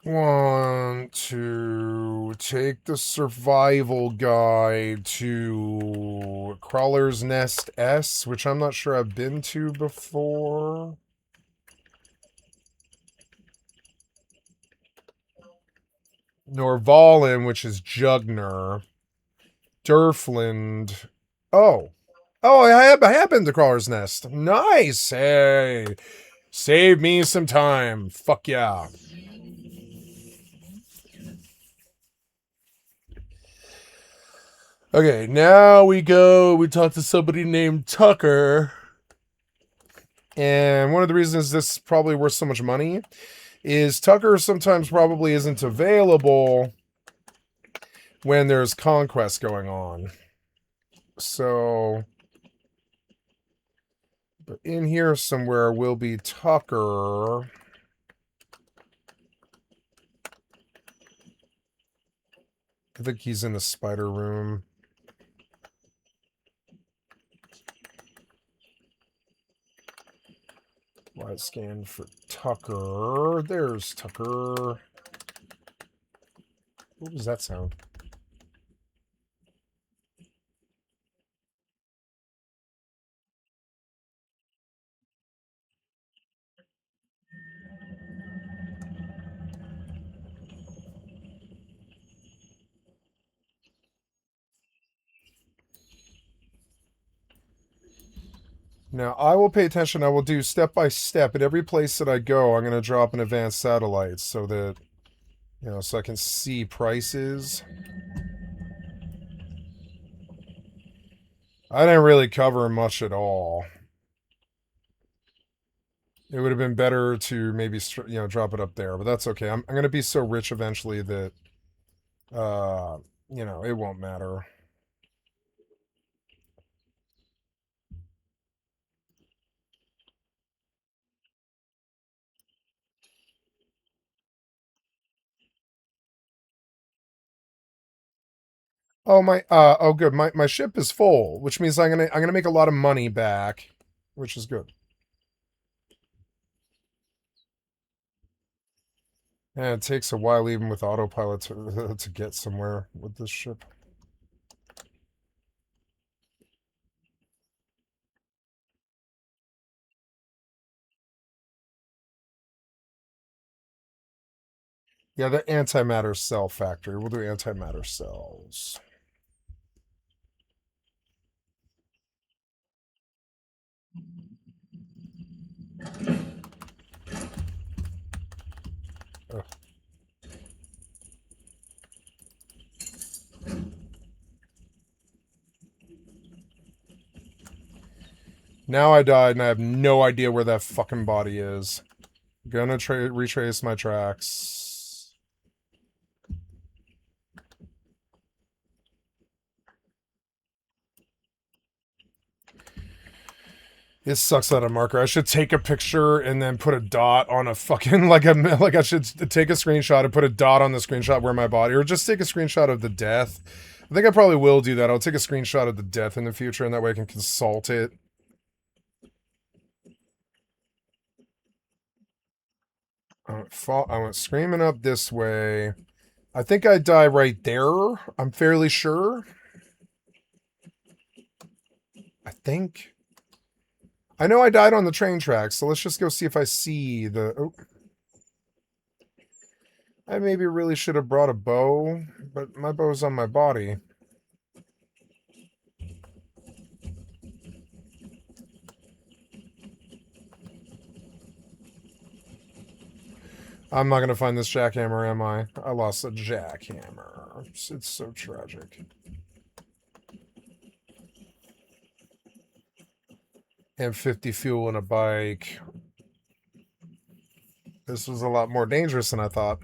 want to take the survival guide to Crawler's Nest S, which I'm not sure I've been to before. Norvalen, which is Jugner. Durfland. Oh, I have been to Crawler's Nest. Nice. Hey, save me some time. Fuck yeah. Okay, now we talk to somebody named Tucker. And one of the reasons this is probably worth so much money is Tucker sometimes probably isn't available when there's conquest going on. So, but in here somewhere will be Tucker. I think he's in the spider room. Wide scan for Tucker. There's Tucker. What was that sound? Now, I will pay attention. I will do step by step. At every place that I go, I'm going to drop an advanced satellite so that, you know, so I can see prices. I didn't really cover much at all. It would have been better to maybe, you know, drop it up there, but that's okay. I'm going to be so rich eventually that, you know, it won't matter. Oh my oh good. My ship is full, which means I'm gonna make a lot of money back, which is good. Yeah, it takes a while even with autopilot to get somewhere with this ship. Yeah, the antimatter cell factory. We'll do antimatter cells. Ugh. Now I died and I have no idea where that fucking body is. Gonna retrace my tracks. It sucks out a marker. I should take a picture and then put a dot on a fucking like I should take a screenshot and put a dot on the screenshot where my body, or just take a screenshot of the death. I think I probably will do that. I'll take a screenshot of the death in the future, and that way I can consult it. I went screaming up this way. I think I die right there. I'm fairly sure. I think. I know I died on the train tracks, so let's just go see if I see the... Oh. I maybe really should have brought a bow, but my bow's on my body. I'm not going to find this jackhammer, am I? I lost a jackhammer. It's so tragic. And 50 fuel in a bike. This was a lot more dangerous than I thought.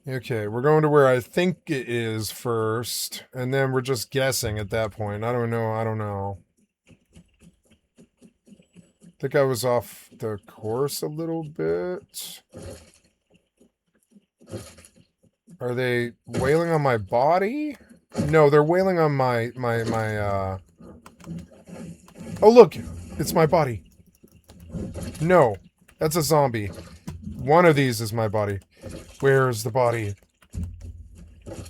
Okay, we're going to where I think it is first, and then we're just guessing at that point. I don't know. I think I was off the course a little bit. Are they wailing on my body? No, they're wailing on my Oh, look! It's my body. No, that's a zombie. One of these is my body. Where's the body?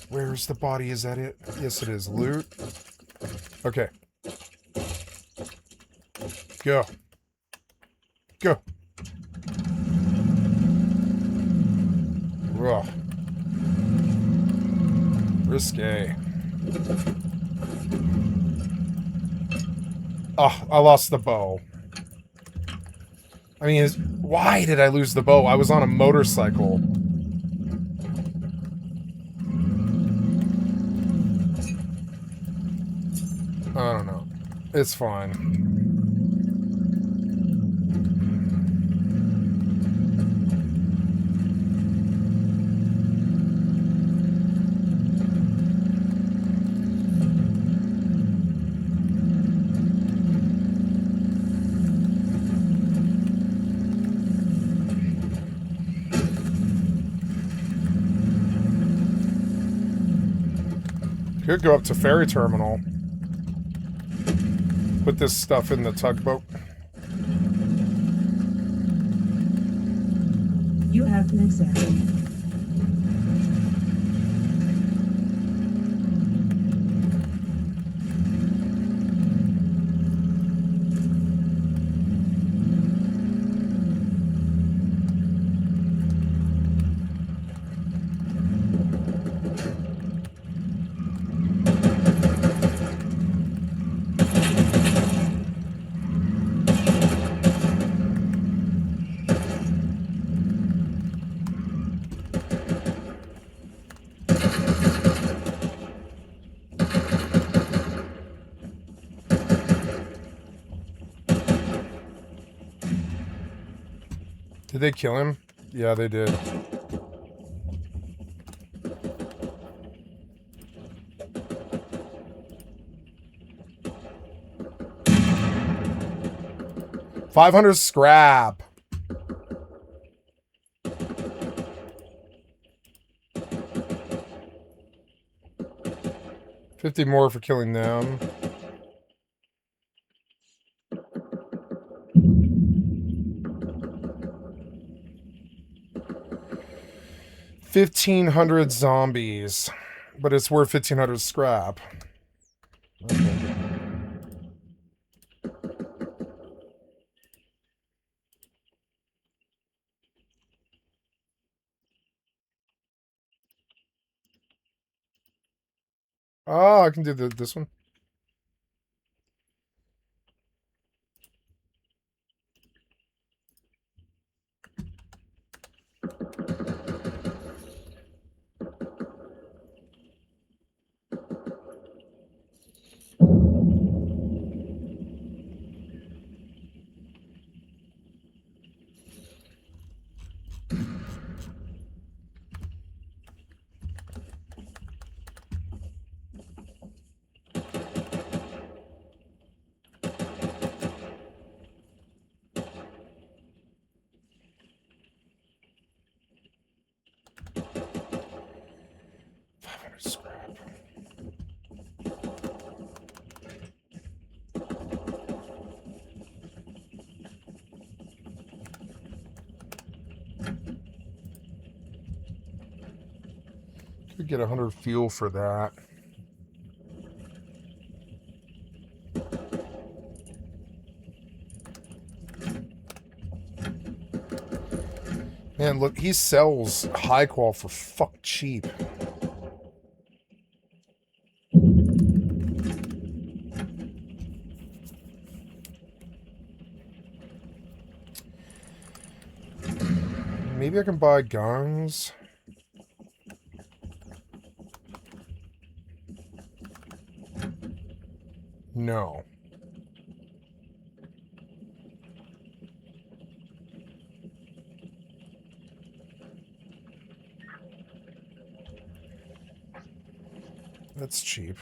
Where's the body? Is that it? Yes, it is. Loot. Okay. Go. Go. Ugh. Risque. Oh, I lost the bow. I mean, why did I lose the bow? I was on a motorcycle. I don't know. It's fine. Could go up to ferry terminal. Put this stuff in the tugboat. You have been accepted. Did they kill him? Yeah, they did. $500 scrap. $50 more for killing them. $1,500 zombies, but it's worth $1,500 scrap. Okay. Oh, I can do this one. Scrap. Could get 100 fuel for that. Man, look, he sells high qual for fuck cheap. Maybe I can buy guns. No. That's cheap.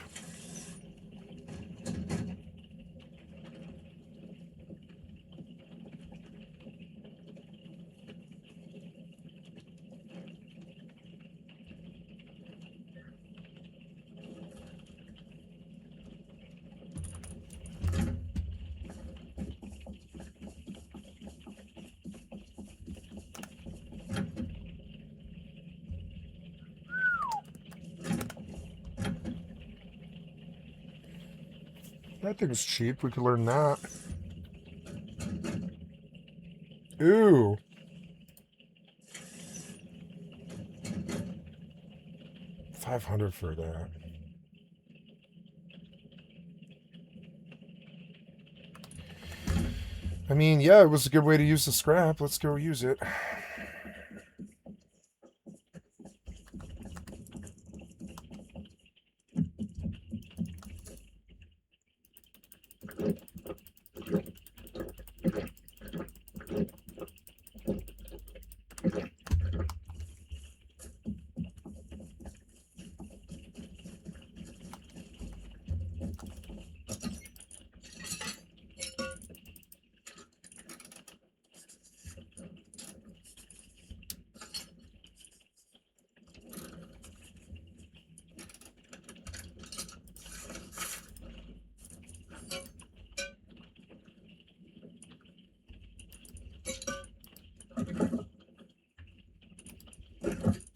That thing's cheap. We could learn that. Ooh. $500 for that. I mean, yeah, it was a good way to use the scrap. Let's go use it.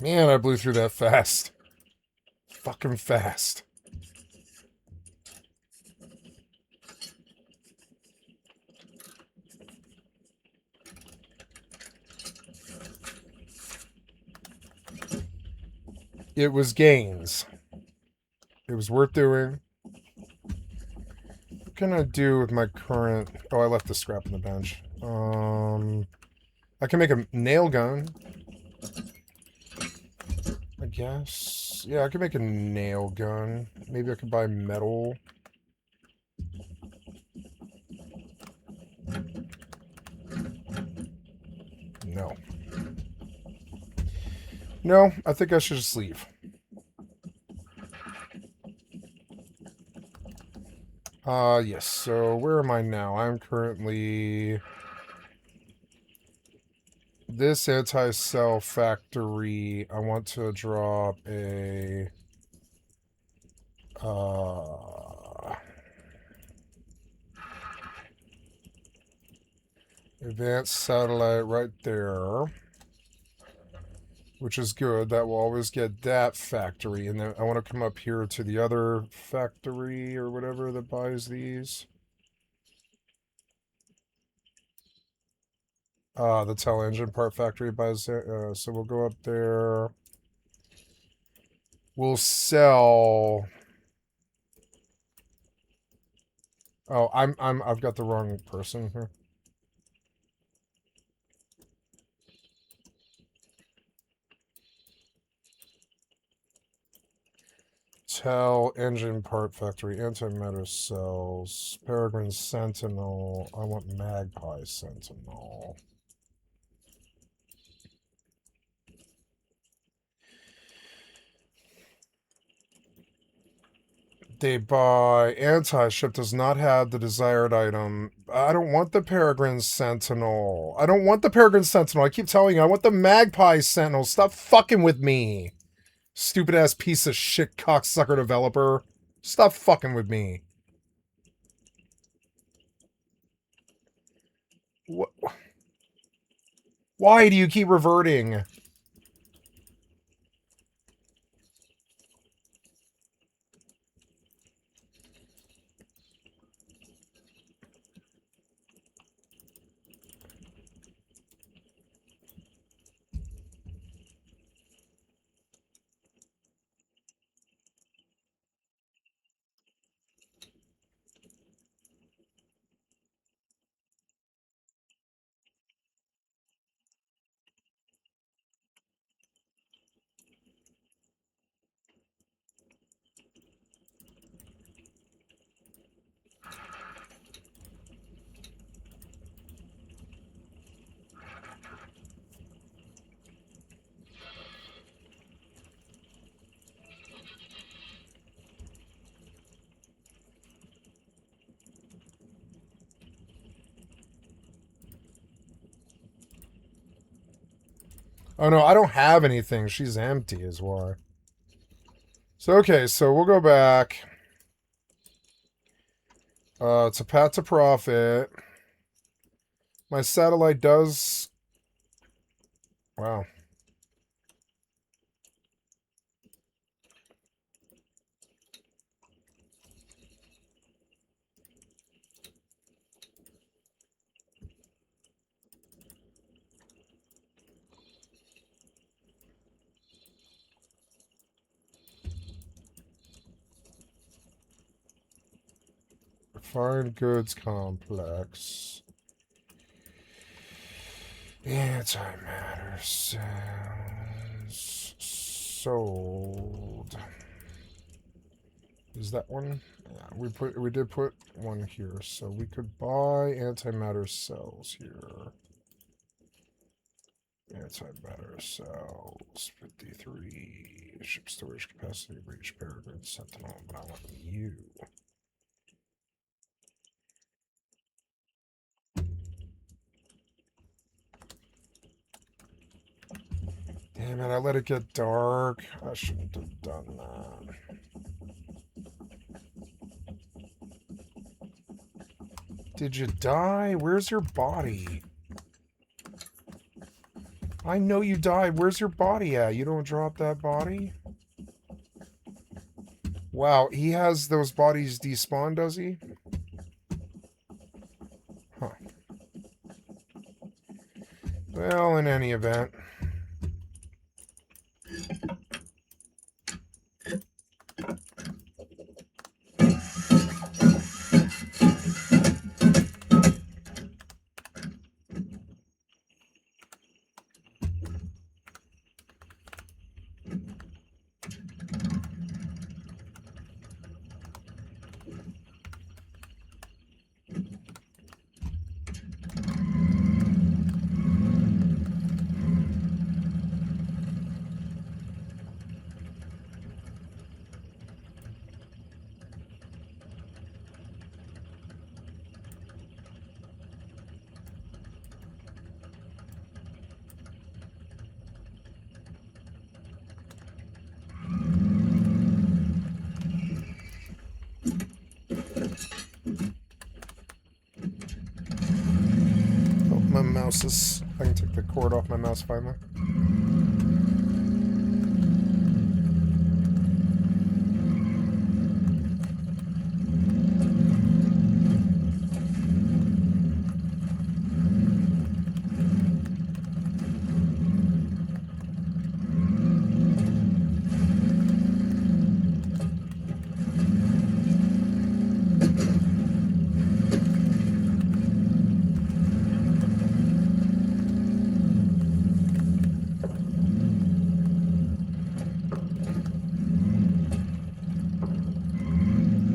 Man, I blew through that fast. Fucking fast. It was gains. It was worth doing. What can I do with my current... Oh, I left the scrap on the bench. I can make a nail gun. I guess. Yeah, I can make a nail gun. Maybe I could buy metal. No. No, I think I should just leave. Yes. So where am I now? I'm currently... This anti-cell factory, I want to drop a... advanced satellite right there. Which is good. That will always get that factory. And then I want to come up here to the other factory or whatever that buys these. The Tel engine part factory buys it. So we'll go up there. We'll sell... Oh, I've got the wrong person here. Tel engine part factory, antimatter cells, Peregrine Sentinel. I want Magpie Sentinel. They buy anti-ship does not have the desired item. I don't want the Peregrine Sentinel. I don't want the Peregrine Sentinel. I keep telling you, I want the Magpie Sentinel. Stop fucking with me. Stupid ass piece of shit cocksucker developer. Stop fucking with me. What? Why do you keep reverting? Oh no, I don't have anything. She's empty is why. So okay, so we'll go back. It's a path to profit. My satellite does... Wow. Refined goods complex. Antimatter cells sold. Is that one? Yeah, we did put one here, so we could buy antimatter cells here. Antimatter cells 53. Ship storage capacity reach Peregrine Sentinel, but I want you. Damn it, I let it get dark. I shouldn't have done that. Did you die? Where's your body? I know you died. Where's your body at? You don't drop that body? Wow, he has those bodies despawn, does he? Huh. Well, in any event. My mouse is... I can take the cord off my mouse finally.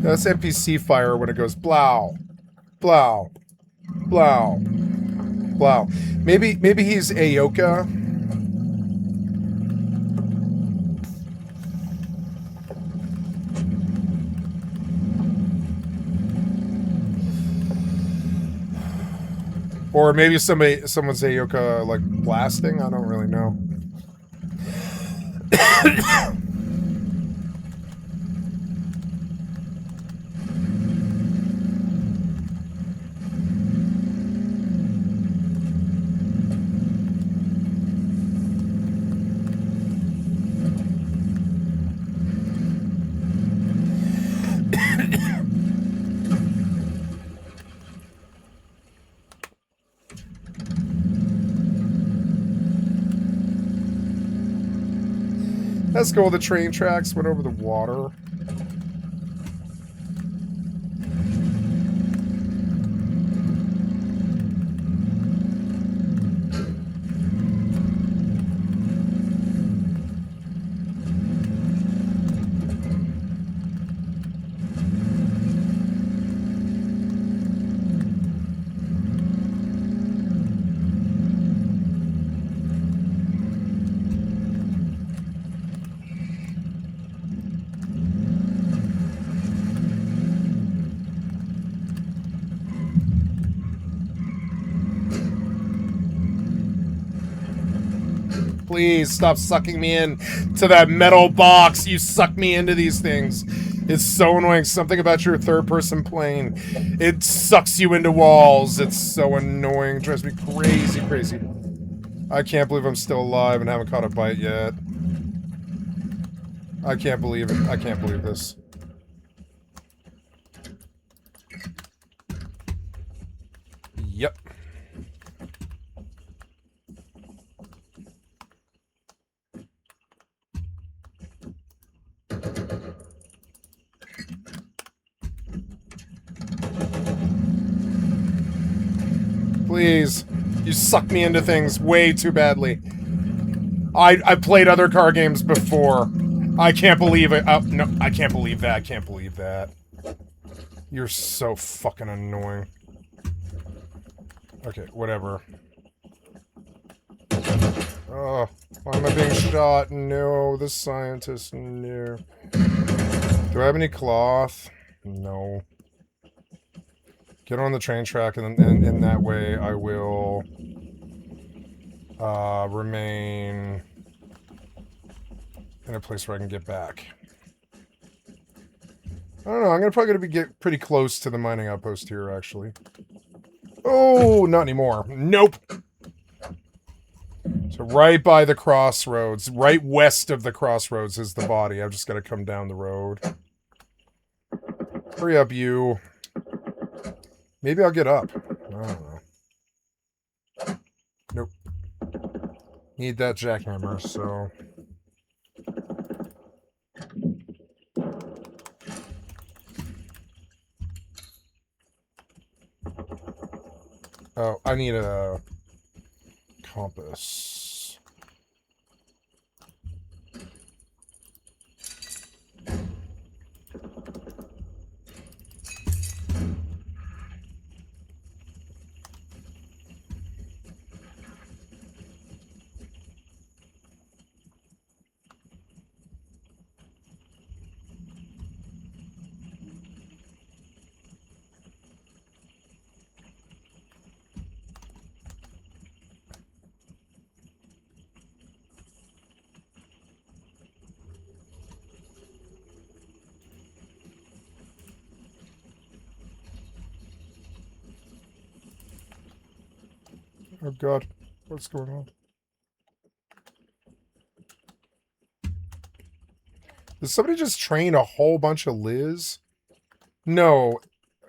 That's NPC fire when it goes blow, blow, blow, blow. Maybe he's Aoka. Or maybe someone's Aoka like blasting. I don't really know. Let's go. The train tracks went over the water. Please stop sucking me in to that metal box. You suck me into these things. It's so annoying. Something about your third-person plane. It sucks you into walls. It's so annoying. It drives me crazy, crazy. I can't believe I'm still alive and haven't caught a bite yet. I can't believe it. I can't believe this. Yep. Please. You suck me into things way too badly. I've played other car games before. I can't believe it. Oh, no, I can't believe that. I can't believe that. You're so fucking annoying. Okay, whatever. Oh, why am I being shot? No, the scientist, no. Do I have any cloth? No. Get on the train track, and in that way I will remain in a place where I can get back. I don't know, I'm probably gonna get pretty close to the mining outpost here, actually. Oh, not anymore. Nope. So right by the crossroads, right west of the crossroads is the body. I've just got to come down the road. Hurry up, you. Maybe I'll get up. I don't know. Nope. Need that jackhammer, so... Oh, I need a compass. Oh god, what's going on? Did somebody just train a whole bunch of Liz? No,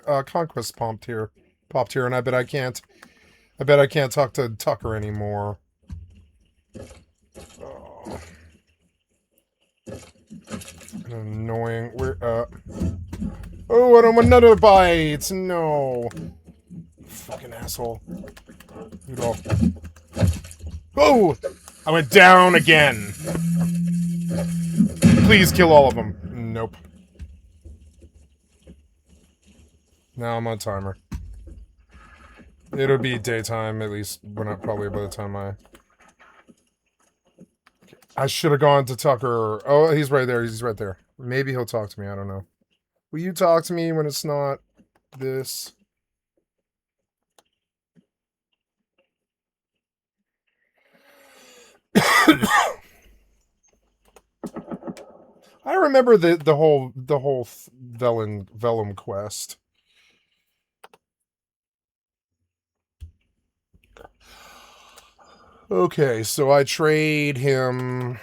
Conquest popped here, and I bet I can't talk to Tucker anymore. Oh. Annoying. Oh, I don't want another bite. No. Fucking asshole. Rudolph. Oh! I went down again. Please kill all of them. Nope. Now I'm on timer. It'll be daytime, at least, probably by the time I should have gone to Tucker. Oh, he's right there. He's right there. Maybe he'll talk to me. I don't know. Will you talk to me when it's not this? I remember the whole Vellum quest. Okay, so I trade him.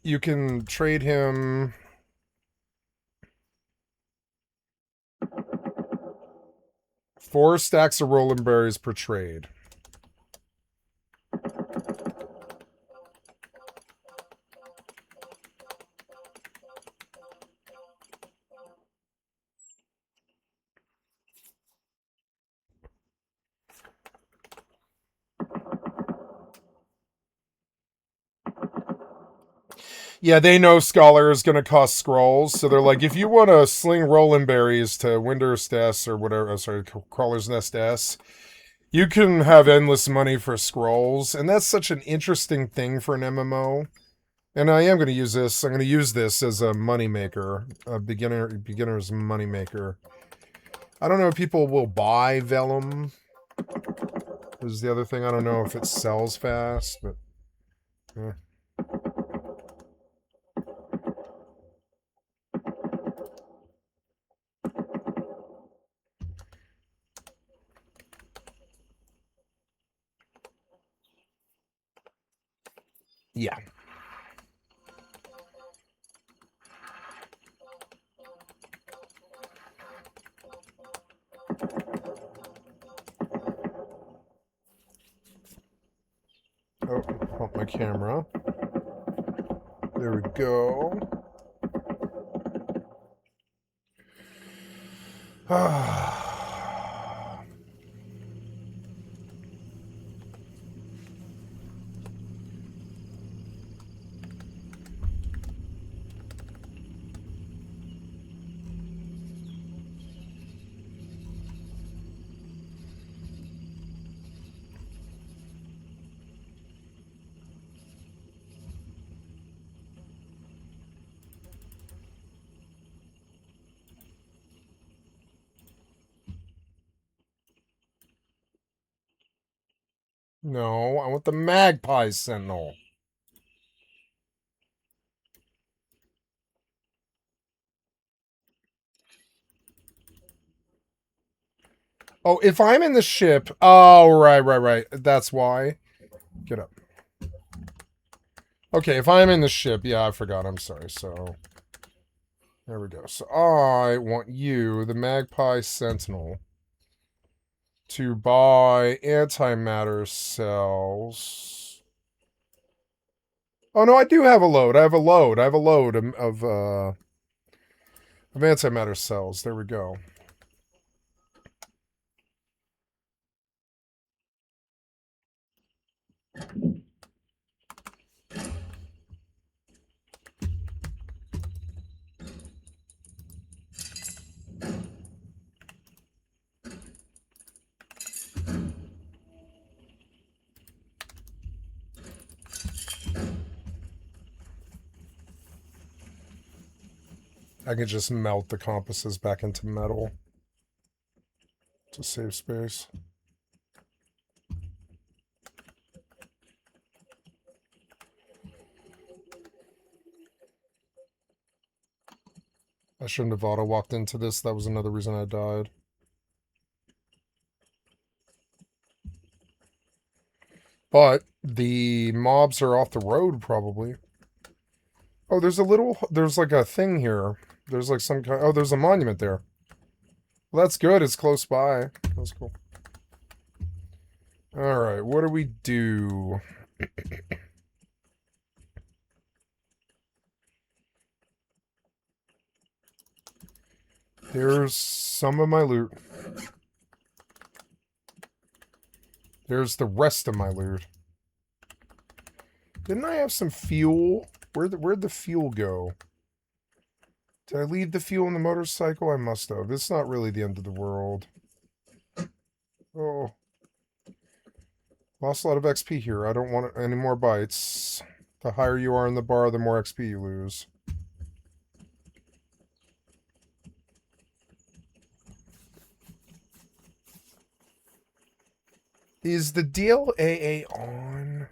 You can trade him 4 stacks of rolling berries per trade. Yeah, they know Scholar is going to cost scrolls, so they're like, if you want to sling rolling berries to Winder's S or whatever, sorry, Crawler's Nest S, you can have endless money for scrolls, and that's such an interesting thing for an MMO. And I am going to use this. I'm going to use this as a moneymaker, a beginner's moneymaker. I don't know if people will buy Vellum. This is the other thing. I don't know if it sells fast, but... Eh. Yeah. Oh, pump my camera. There we go. No, I want the Magpie Sentinel. Oh, if I'm in the ship... Oh, right. That's why. Get up. Okay, if I'm in the ship, yeah, I forgot. I'm sorry. So, there we go. So, I want you, the Magpie Sentinel, to buy antimatter cells. Oh, no, I do have a load. I have a load. I have a load of antimatter cells. There we go. I can just melt the compasses back into metal to save space. I shouldn't have auto-walked into this. That was another reason I died. But the mobs are off the road, probably. Oh, there's like a thing here. There's like some kind, oh, there's a monument there. Well, that's good. It's close by. That's cool. All right, what do we do? There's some of my loot. There's the rest of my loot. Didn't I have some fuel? Where'd the fuel go? Did I leave the fuel in the motorcycle? I must have. It's not really the end of the world. Oh. Lost a lot of XP here. I don't want any more bites. The higher you are in the bar, the more XP you lose. Is the DLAA on?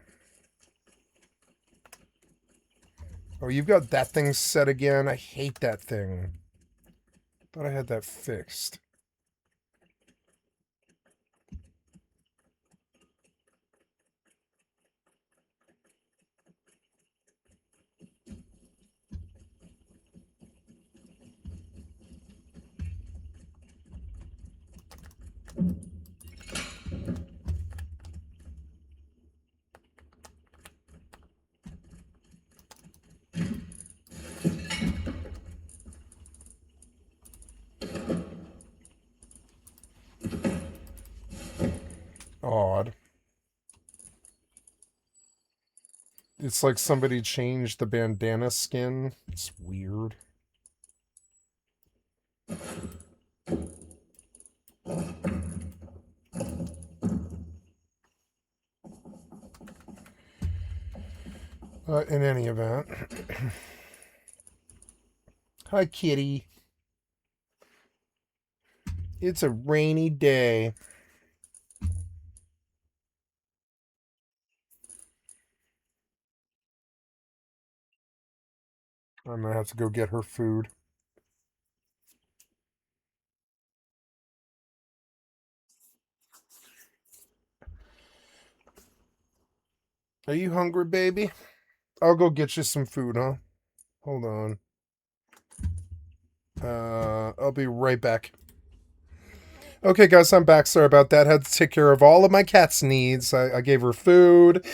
Oh, you've got that thing set again? I hate that thing. Thought I had that fixed. Odd. It's like somebody changed the bandana skin. It's weird. In any event. Hi, kitty. It's a rainy day. I'm gonna have to go get her food. Are you hungry, baby? I'll go get you some food, huh? Hold on. I'll be right back. Okay, guys, I'm back. Sorry about that. Had to take care of all of my cat's needs. I gave her food,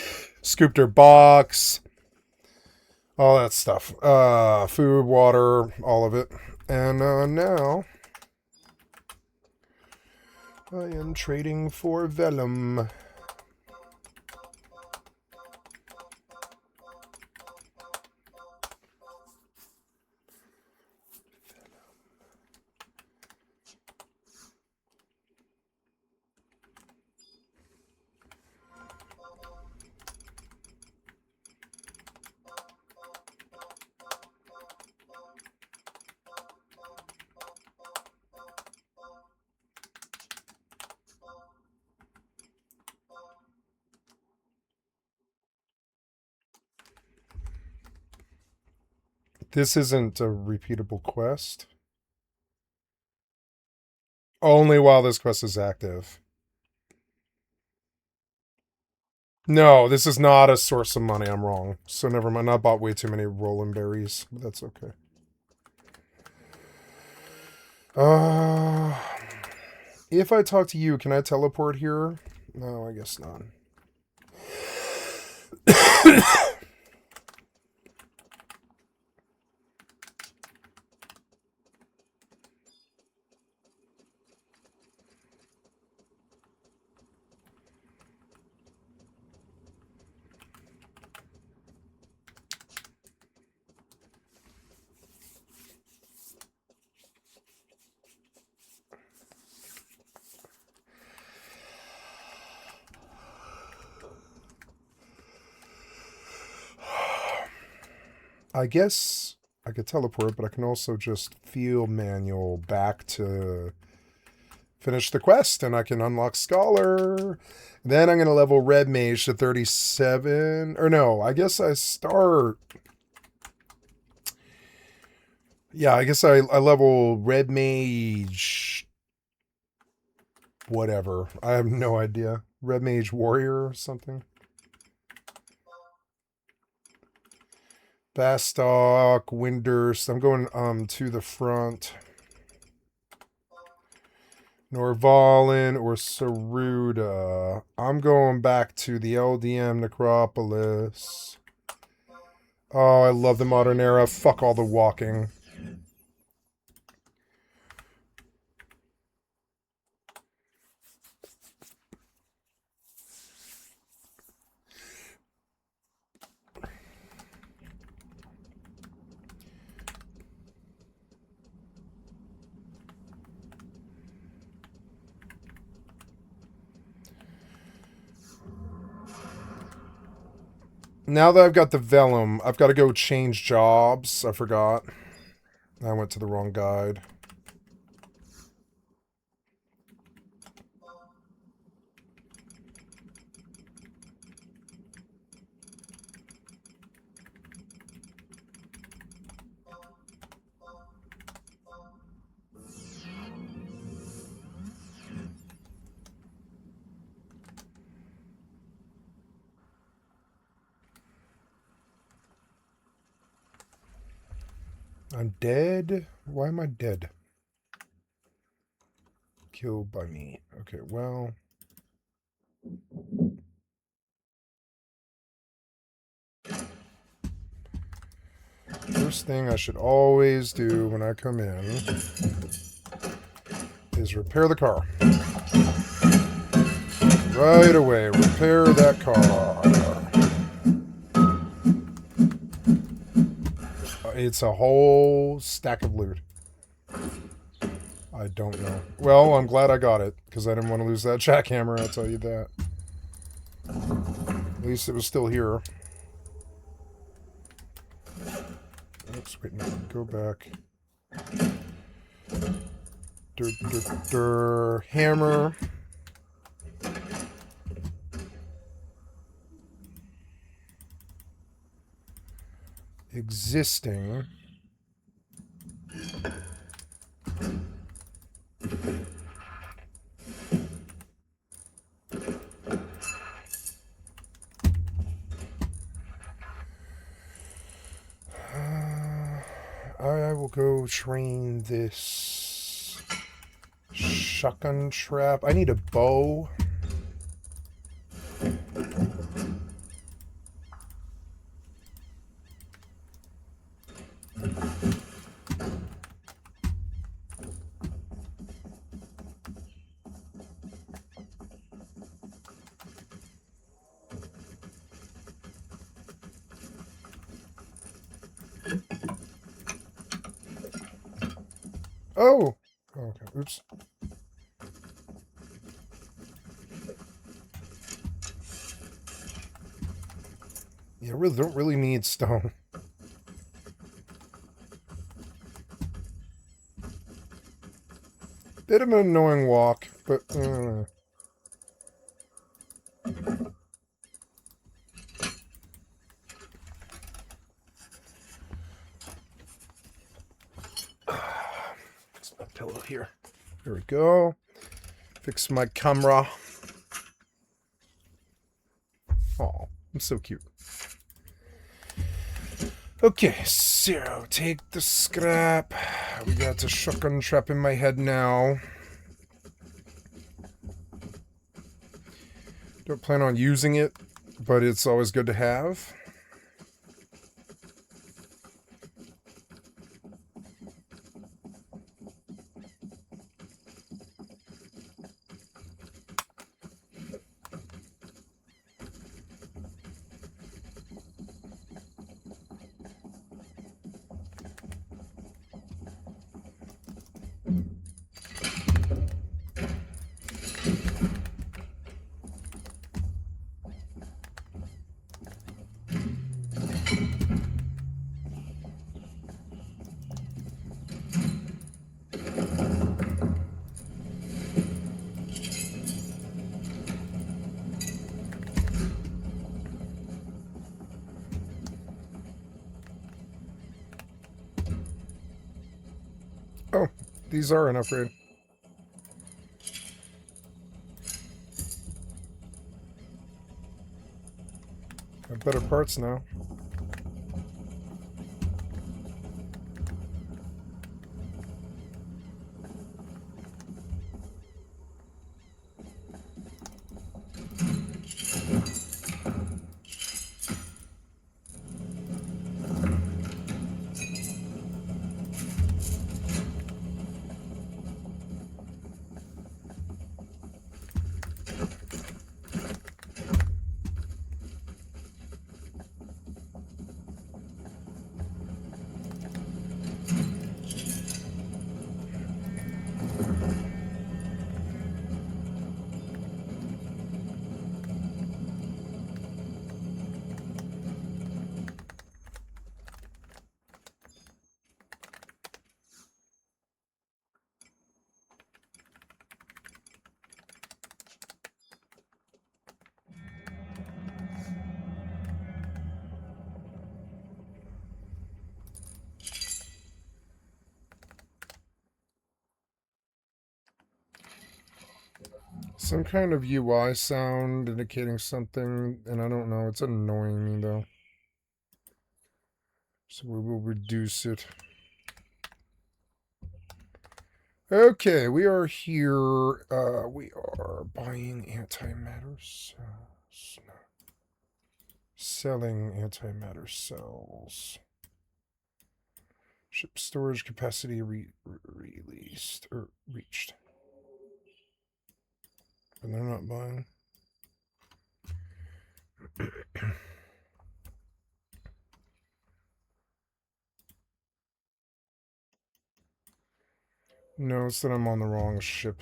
scooped her box, all that stuff. Food, water, all of it. And now I am trading for vellum. This isn't a repeatable quest. Only while this quest is active. No, this is not a source of money. I'm wrong. So never mind. I bought way too many rolling berries. But that's okay. If I talk to you, can I teleport here? No, I guess not. I guess I could teleport, but I can also just field manual back to finish the quest, and I can unlock Scholar. Then I'm going to level Red Mage to 37. Or no, I guess I start... Yeah, I guess I level Red Mage... Whatever. I have no idea. Red Mage Warrior or something. Bastock, Windurst. I'm going to the front. Norvalin or Saruda. I'm going back to the LDM Necropolis. Oh, I love the modern era. Fuck all the walking. Now that I've got the Vellum, I've got to go change jobs. I forgot. I went to the wrong guide. I'm dead? Why am I dead? Killed by me. Okay, well... First thing I should always do when I come in is repair the car. Right away, repair that car. It's a whole stack of loot. I don't know. Well, I'm glad I got it, because I didn't want to lose that jackhammer, I'll tell you that. At least it was still here. Oops, wait, no, go back. Hammer. Existing. I will go train this shotgun trap. I need a bow. Oh! Okay, oops. Yeah, I really don't really need stone. Bit of an annoying walk, but fix my pillow here. There we go. Fix my camera. Oh, I'm so cute. Okay, so take the scrap. We got a shotgun trap in my head now. Don't plan on using it, but it's always good to have. Oh, these are an upgrade. Got better parts now. Some kind of UI sound indicating something, and I don't know. It's annoying me, though. So we will reduce it. Okay, we are here. We are buying antimatter cells. No. Selling antimatter cells. Ship storage capacity released or reached. And they're not buying. No, it's that I'm on the wrong ship.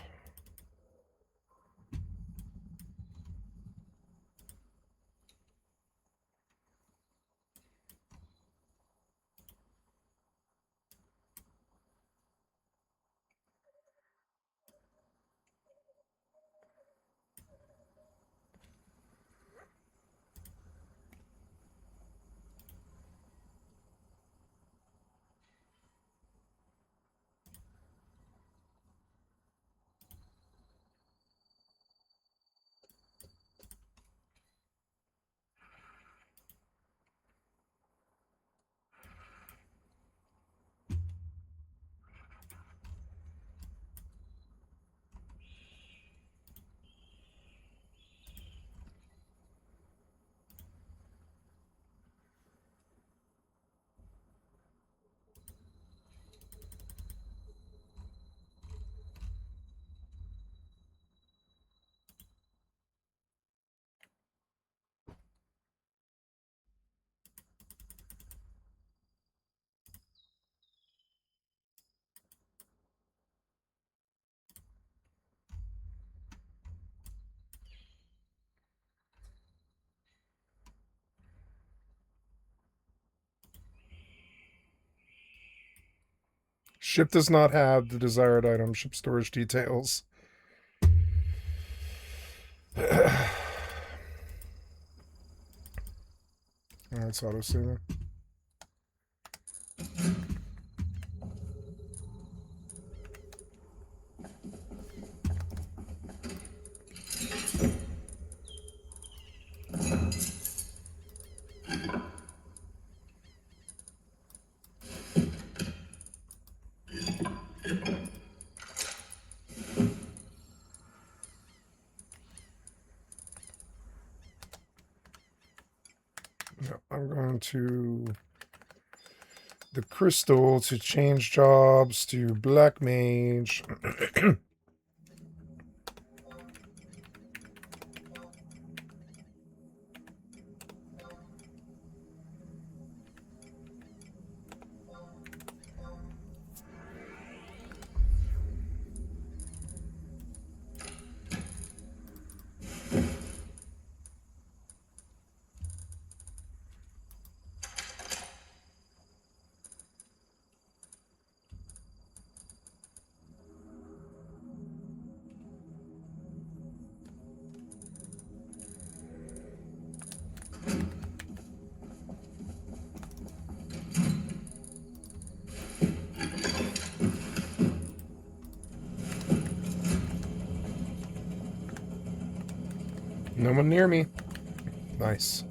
Ship does not have the desired item. Ship storage details. That's auto-saving. No, I'm going to the crystal to change jobs to black mage. No one near me. Nice.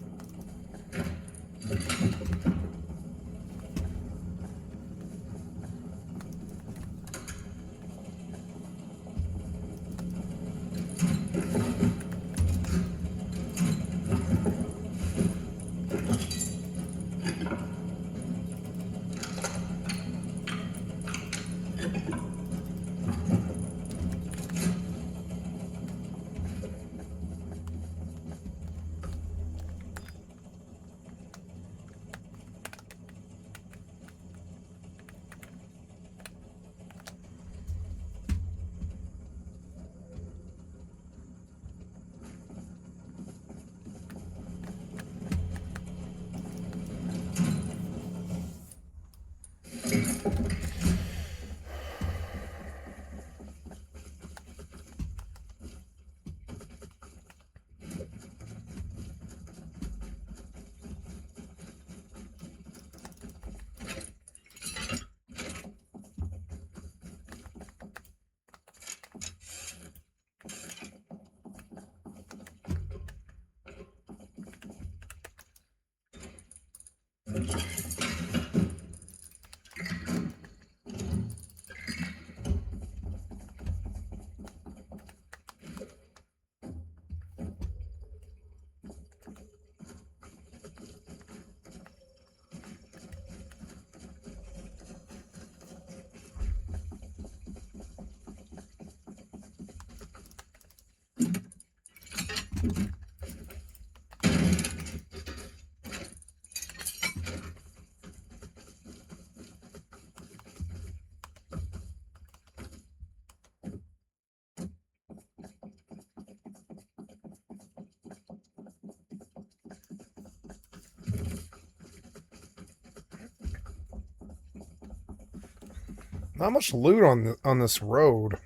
Not much loot on this road.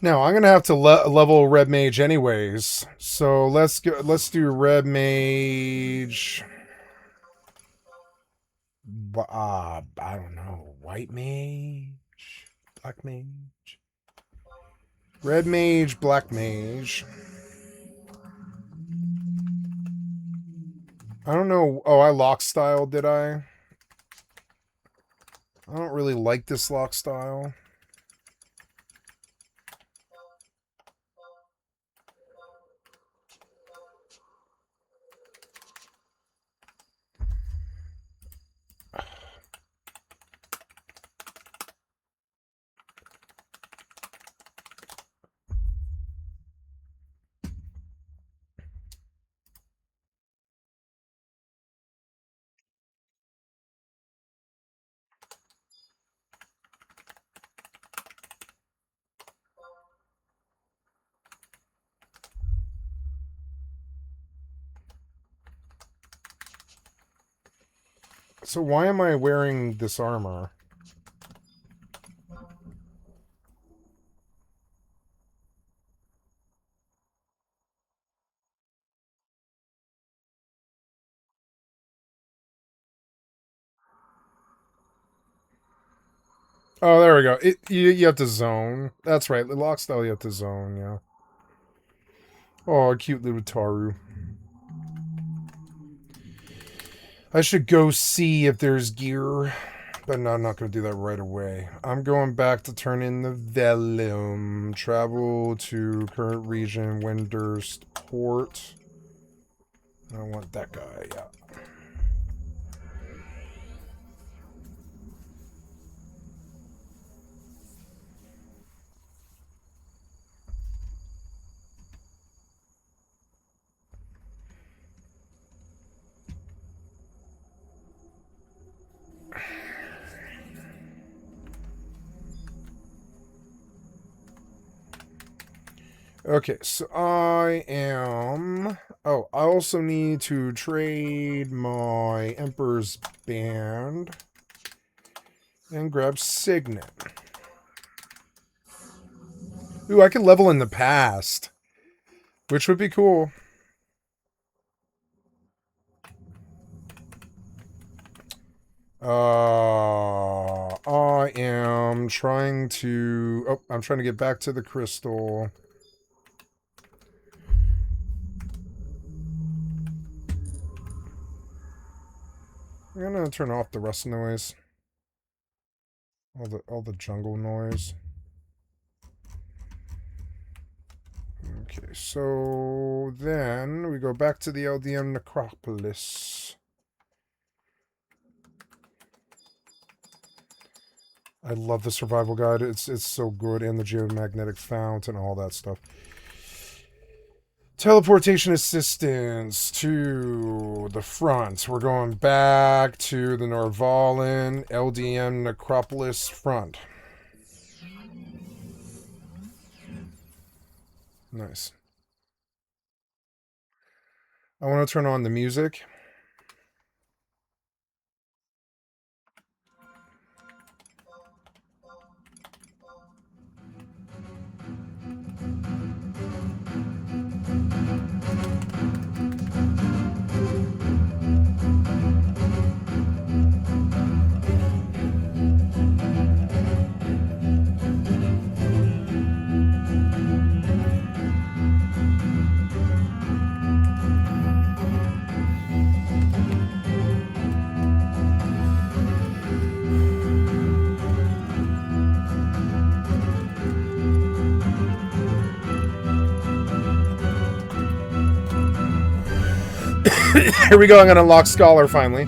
Now I'm gonna have to level red mage anyways. So let's go. Let's do red mage. I don't know. White mage, black mage, red mage, black mage. I don't know. Oh, I lock style, did I? I don't really like this lock style. So why am I wearing this armor? Oh, there we go. You have to zone. That's right. The lock style you have to zone, yeah. Oh, cute little Taru. I should go see if there's gear. But no, I'm not going to do that right away. I'm going back to turn in the Vellum. Travel to current region, Windurst Port. I want that guy, yeah. Okay, so I am... Oh, I also need to trade my Emperor's Band and grab Signet. Ooh, I can level in the past, which would be cool. I am trying to... Oh, I'm trying to get back to the crystal. I'm gonna turn off the rust noise. All the jungle noise. Okay, so then we go back to the LDM necropolis. I love the survival guide. It's so good, and the geomagnetic fount and all that stuff. Teleportation assistance to the front. We're going back to the Norvalin LDM necropolis front. Nice. I want to turn on the music. Here we go. I'm going to unlock Scholar finally.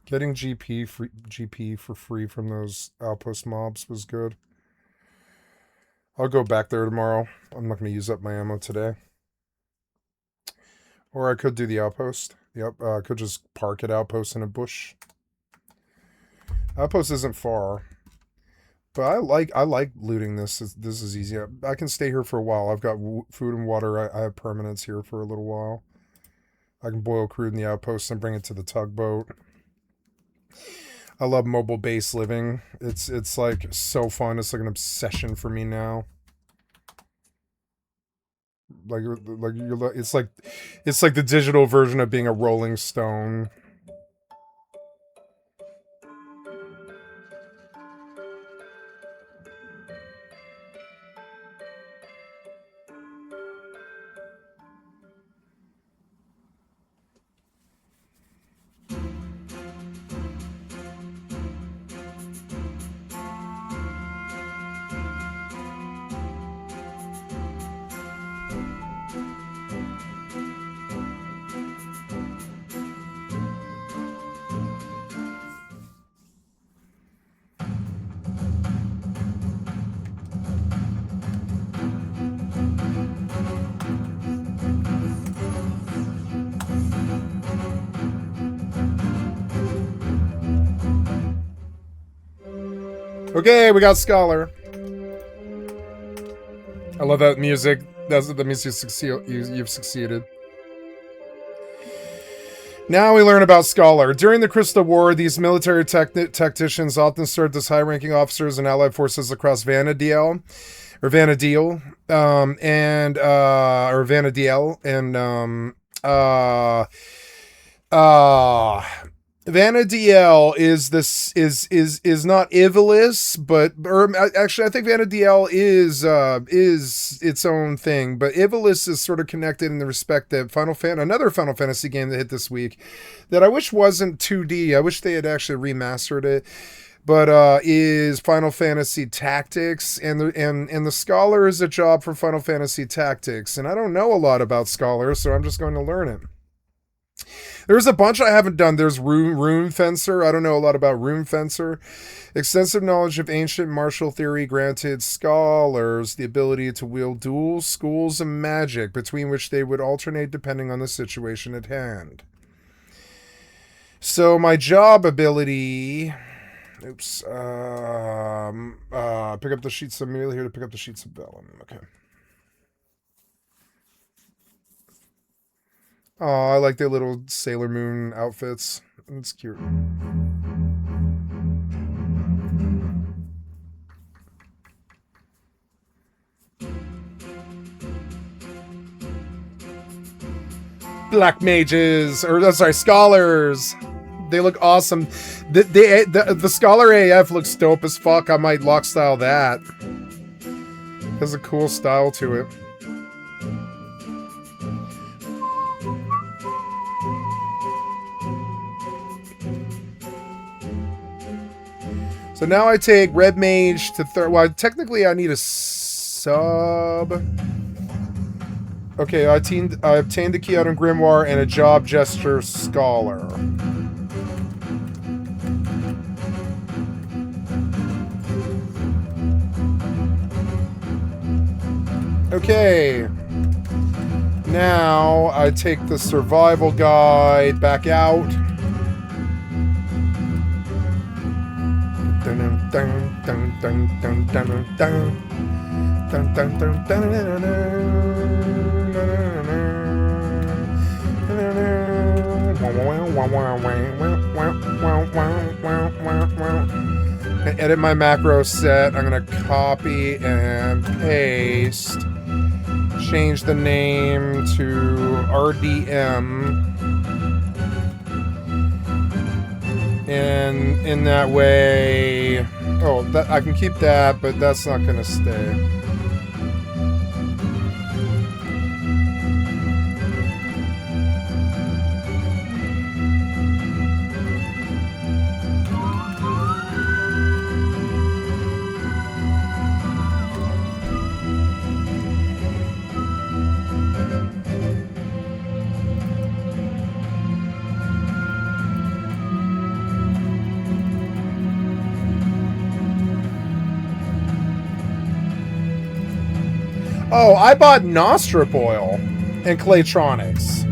Getting GP for free from those outpost mobs was good. I'll go back there tomorrow. I'm not going to use up my ammo today. Or I could do the outpost. Yep, I could just park at outpost in a bush. Outpost isn't far. But I like looting this. This is easy. I can stay here for a while. I've got food and water. I have permanence here for a little while. I can boil crude in the outpost and bring it to the tugboat. I love mobile base living. It's like so fun. It's like an obsession for me now. It's like the digital version of being a Rolling Stone. Okay, we got Scholar. I love that music. That means you've succeeded. Now we learn about Scholar. During the Crystal War, these military tacticians often served as high-ranking officers in Allied forces across Vanadiel, Vanadiel is not Ivalice, but actually I think Vanadiel is its own thing, but Ivalice is sort of connected in the respect that another Final Fantasy game that hit this week that I wish wasn't 2D. I wish they had actually remastered it. But is Final Fantasy Tactics, and the Scholar is a job for Final Fantasy Tactics, and I don't know a lot about Scholar, so I'm just going to learn it. There's a bunch I haven't done. There's Rune Fencer. I don't know a lot about Rune Fencer. Extensive knowledge of ancient martial theory granted scholars the ability to wield dual schools of magic, between which they would alternate depending on the situation at hand. So my job ability... Oops. Pick up the sheets of meal here to pick up the sheets of vellum. Okay. Oh, I like their little Sailor Moon outfits. It's cute. Black mages, or sorry, scholars. They look awesome. The Scholar AF looks dope as fuck. I might lock style that. It has a cool style to it. So now I take Red Mage to third. Well, technically I need a sub. Okay, I obtained a key out in Grimoire and a job gesture Scholar. Okay. Now I take the survival guide back out. Edit my macro set. I'm gonna copy and paste. Change the name to RDM. And in that way, that I can keep that, but that's not gonna stay. Oh, I bought Nostrip oil and Claytronics.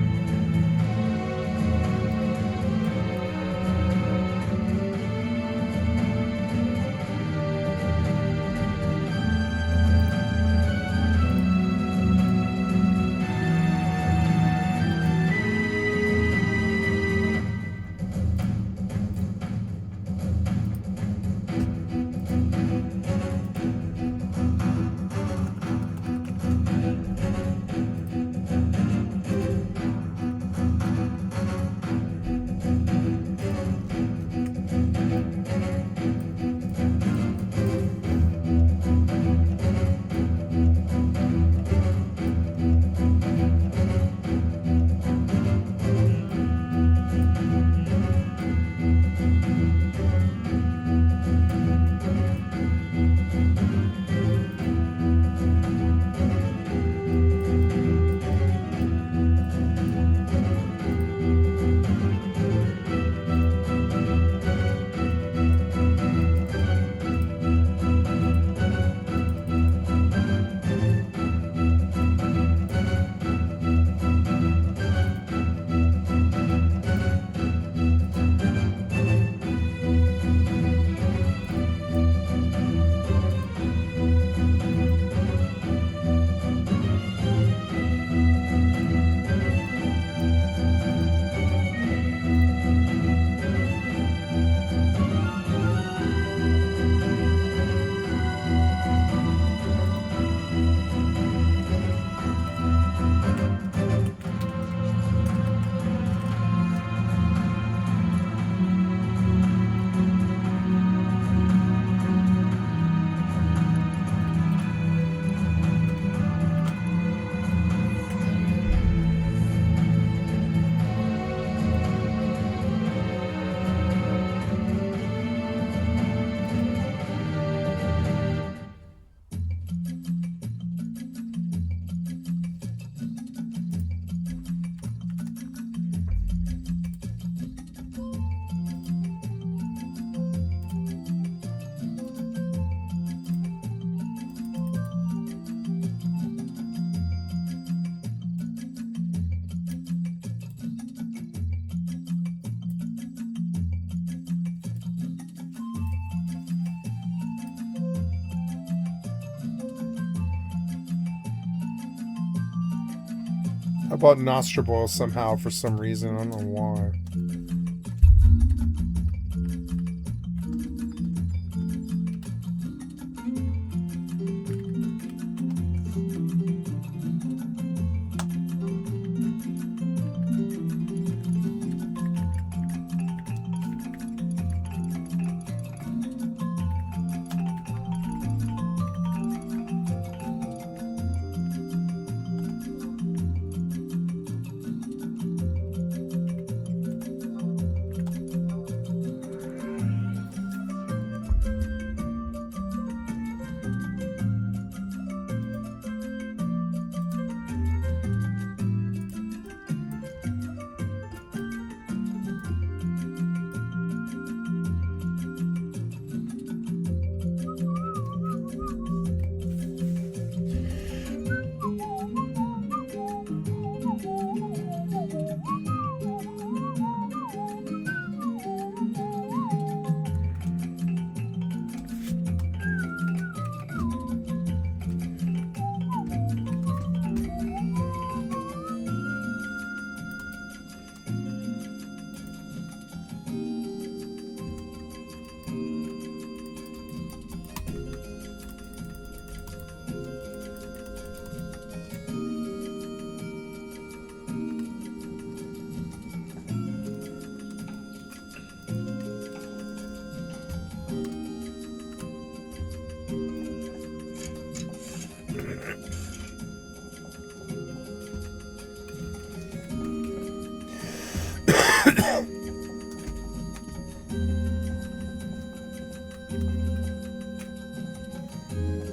I bought Nostrip oil somehow for some reason. I don't know why.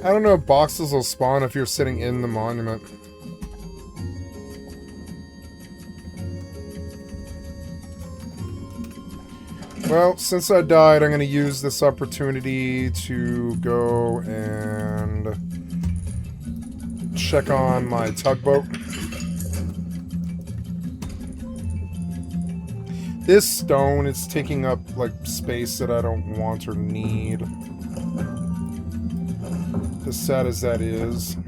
I don't know if boxes will spawn if you're sitting in the monument. Well, since I died, I'm going to use this opportunity to go and check on my tugboat. This stone is taking up, like, space that I don't want or need. As sad as that is.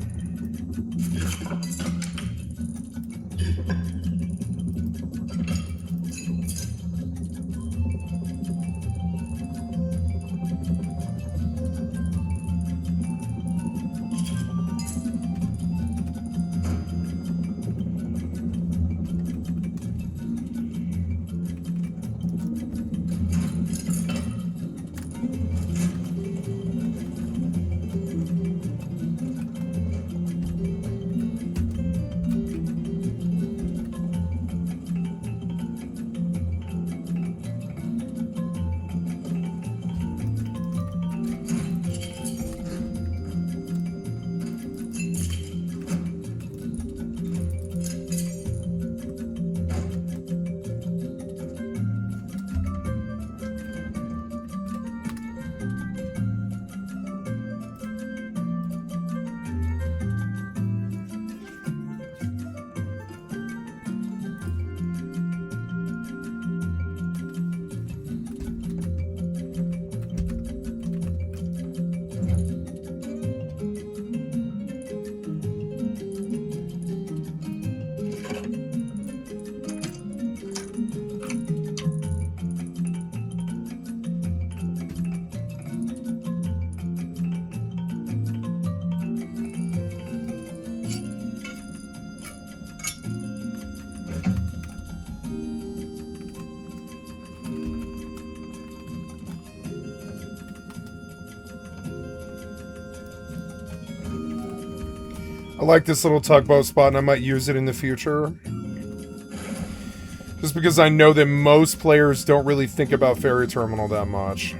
I like this little tugboat spot, and I might use it in the future. Just because I know that most players don't really think about Ferry Terminal that much.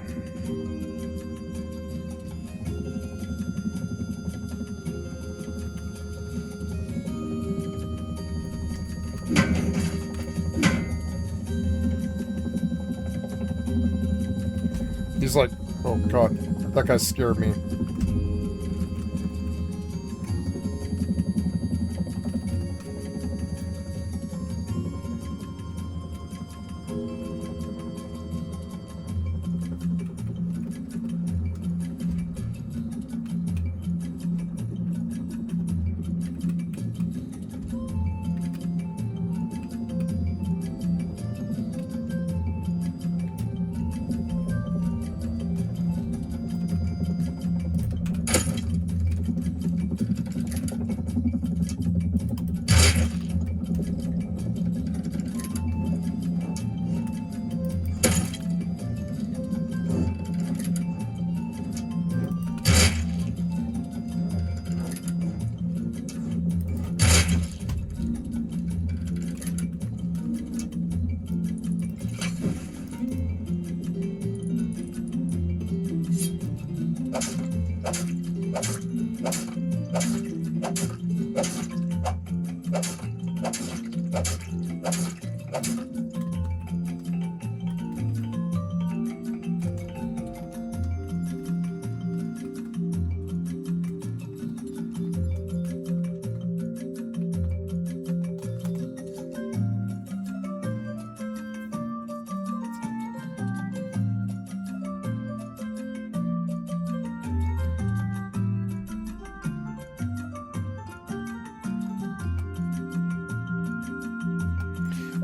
He's like, oh god, that guy scared me.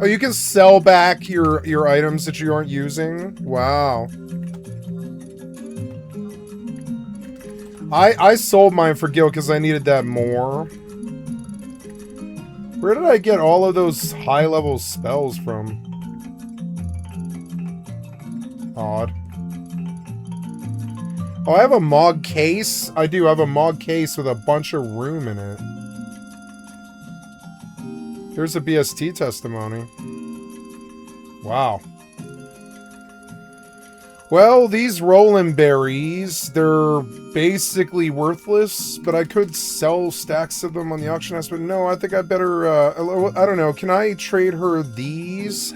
Oh, you can sell back your items that you aren't using? Wow. I sold mine for Gil because I needed that more. Where did I get all of those high-level spells from? Odd. Oh, I have a Mog case? I do. I have a Mog case with a bunch of room in it. Here's a BST testimony. Wow. Well, these rolling berries, they're basically worthless, but I could sell stacks of them on the auction house, but no, I think I better, I don't know, can I trade her these?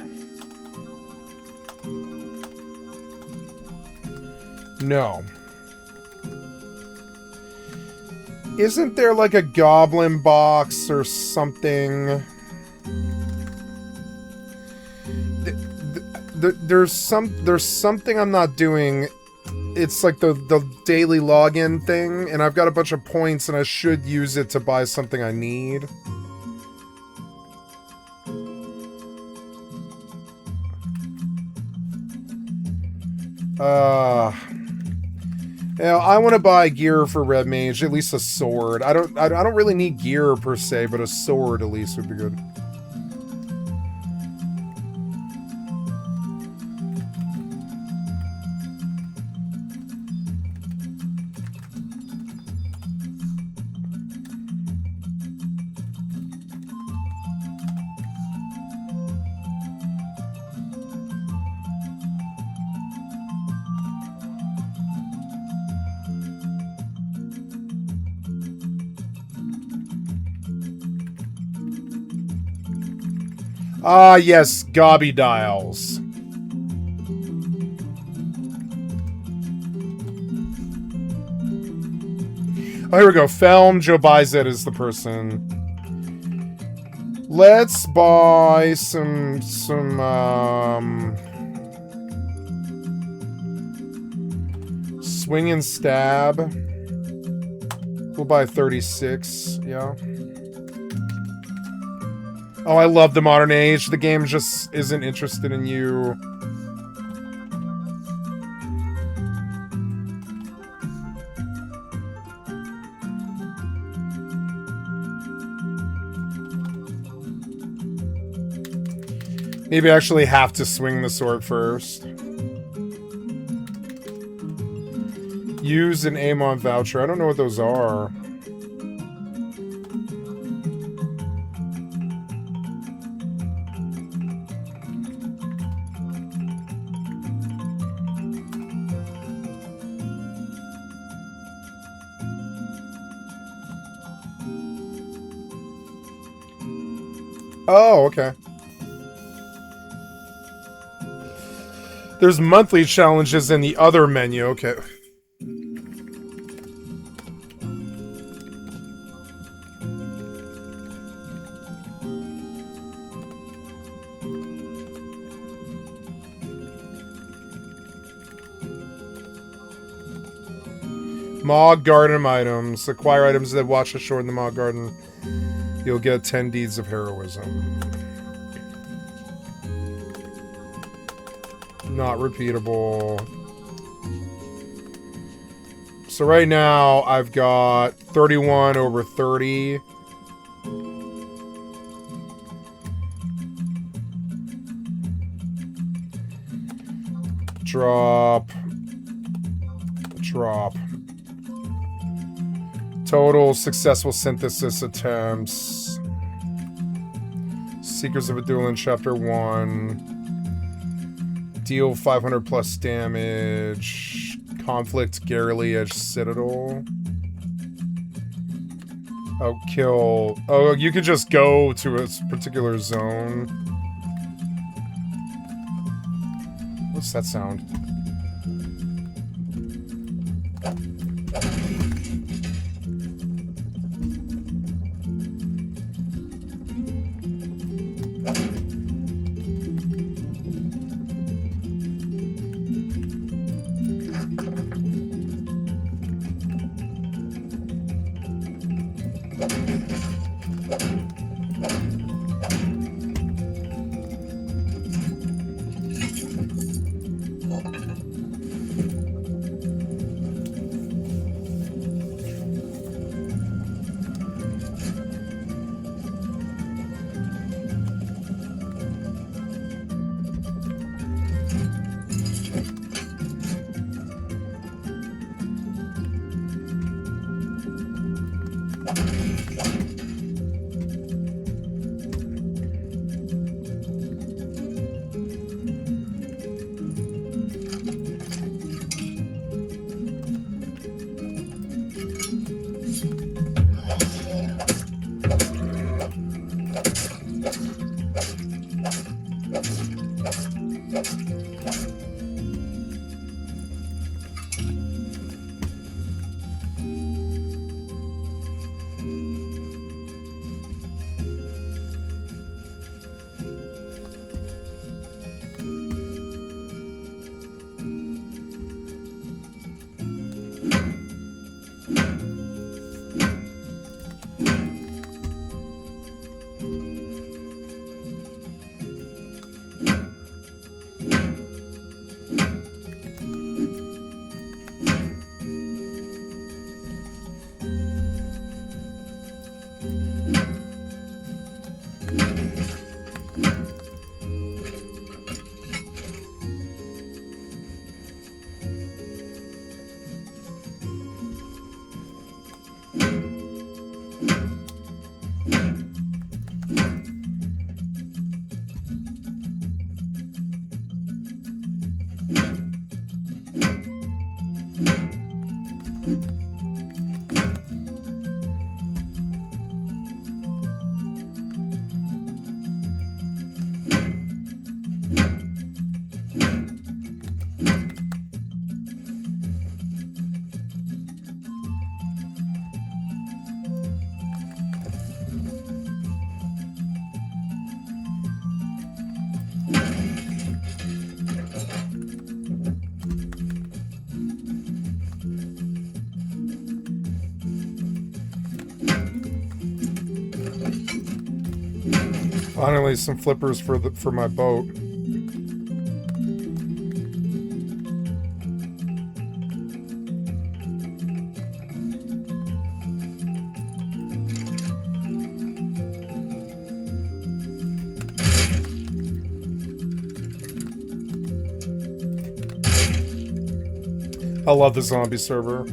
Isn't there like a goblin box or something? There's something I'm not doing. It's like the daily login thing, and I've got a bunch of points, and I should use it to buy something I need. Yeah, I want to buy gear for Red Mage, at least a sword. I don't really need gear per se, but a sword at least would be good. Ah, yes, Gobby Dials. Oh, here we go. Felm Joe Bizet is the person. Let's buy some swing and stab. We'll buy 36, yeah. Oh, I love the modern age. The game just isn't interested in you. Maybe I actually have to swing the sword first. Use an Amon voucher. I don't know what those are. Oh, okay. There's monthly challenges in the other menu. Okay. Mog Garden items. Acquire items that watch ashore in the Mog Garden. You'll get 10 deeds of heroism. Not repeatable. So right now, I've got 31 over 30. Drop. Total successful synthesis attempts. Seekers of Adulin, Chapter 1. Deal 500 plus damage. Conflict, Garrily Edge Citadel. Oh, kill. Oh, you could just go to a particular zone. What's that sound? Finally, some flippers for my boat. I love the zombie server.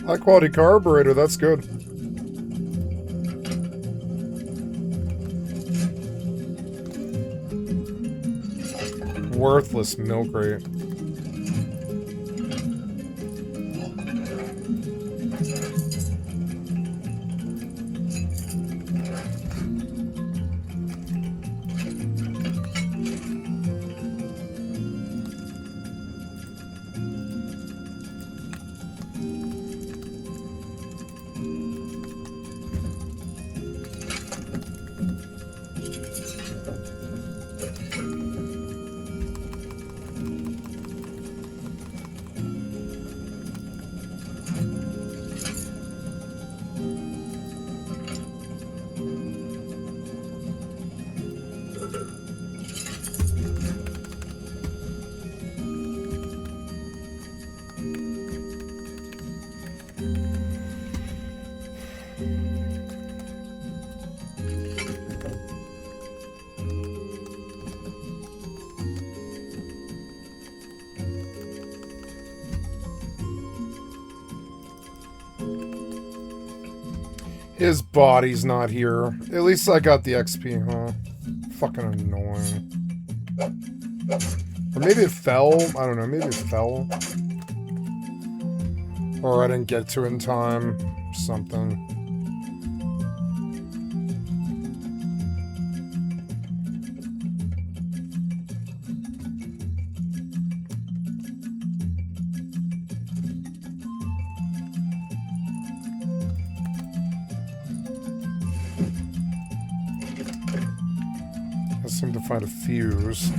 High quality carburetor, that's good. Worthless milk rate. His body's not here. At least I got the XP, huh? Fucking annoying. Or maybe it fell. I don't know. Maybe it fell. Or I didn't get to it in time. Something. seem to find a fuse.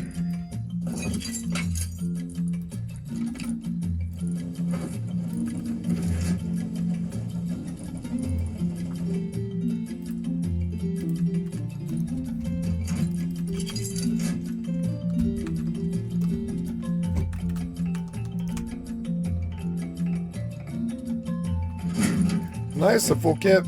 Nice, a full kit.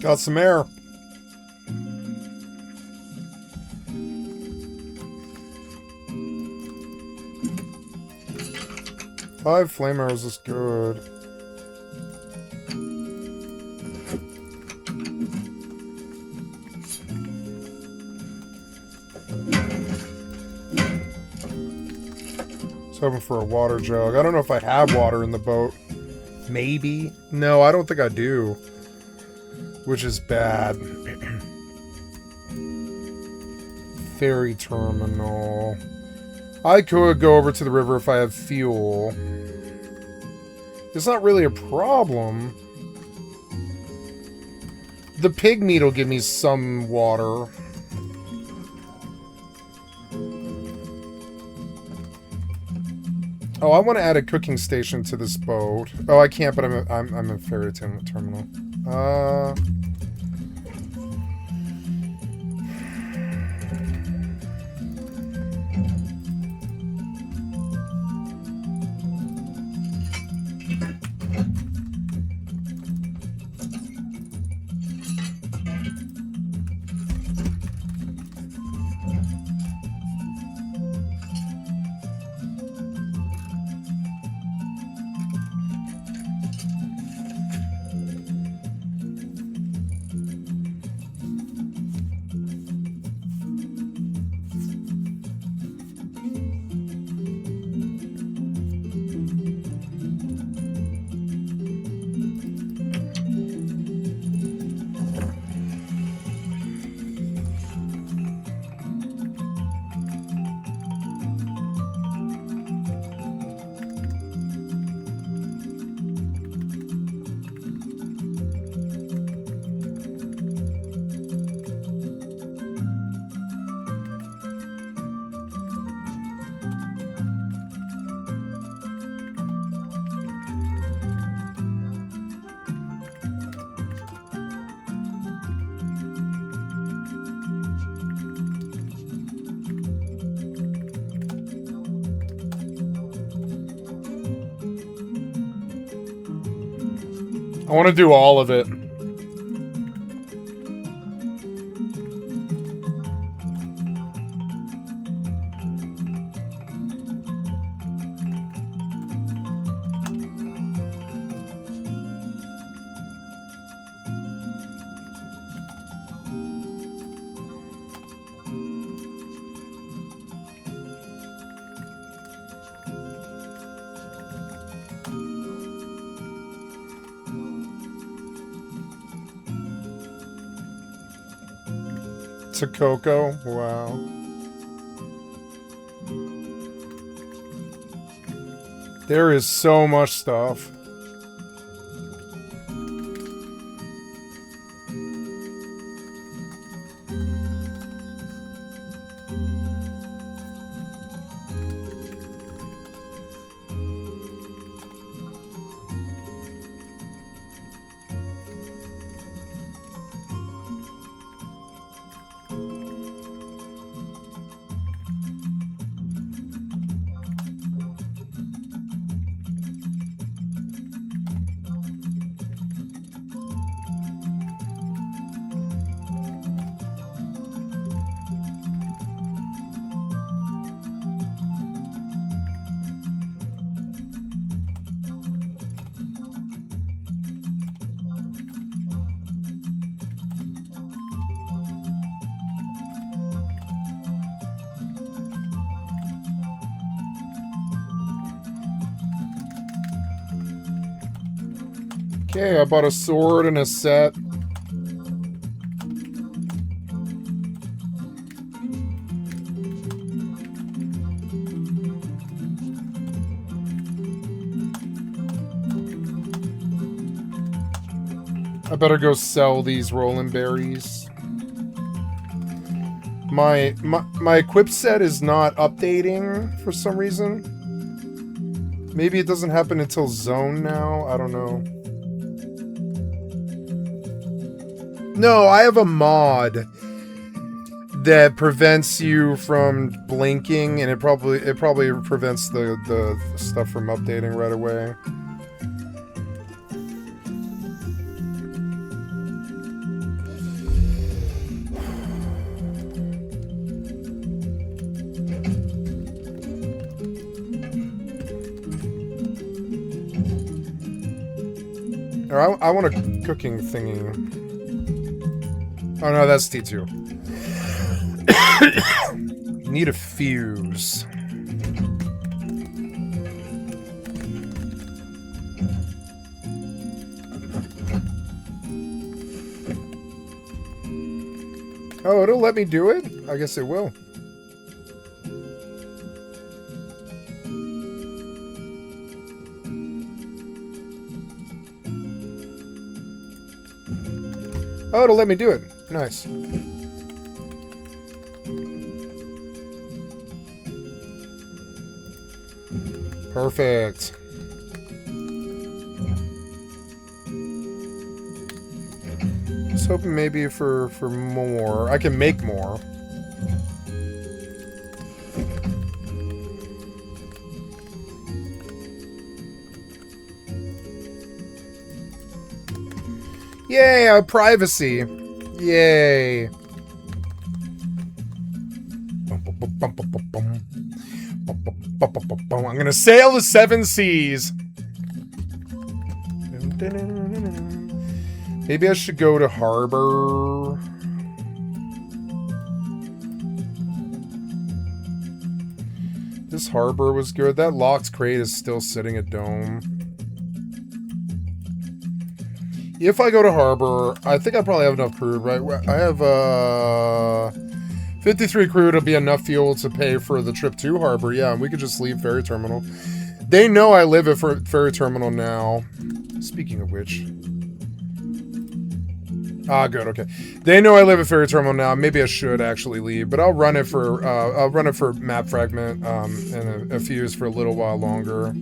Got some air. Five flame arrows is good. Hoping for a water jug. I don't know if I have water in the boat. Maybe. No, I don't think I do. Which is bad. Ferry terminal. I could go over to the river if I have fuel. It's not really a problem. The pig meat will give me some water. Oh, I want to add a cooking station to this boat. Oh, I can't, but I'm in ferry terminal. I want to do all of it. To Coco, wow. There is so much stuff. Okay, I bought a sword and a set. I better go sell these Roland berries. My equip set is not updating for some reason. Maybe it doesn't happen until zone now. I don't know. No, I have a mod that prevents you from blinking, and it probably prevents the stuff from updating right away. I want a cooking thingy. Oh no, that's T2. Need a fuse. Oh, it'll let me do it? I guess it will. Oh, it'll let me do it. Nice. Perfect. I was hoping maybe for more. I can make more. Yay, privacy. Yay. I'm gonna sail the 7 seas. Maybe I should go to harbor. This harbor was good. That locked crate is still sitting at Dome. If I go to harbor, I think I probably have enough crude, right? I have 53 crude will be enough fuel to pay for the trip to harbor. Yeah, and we could just leave ferry terminal. They know I live at ferry terminal now. Speaking of which. Ah, good, okay. They know I live at ferry terminal now. Maybe I should actually leave, but I'll run it for map fragment and a fuse for a little while longer.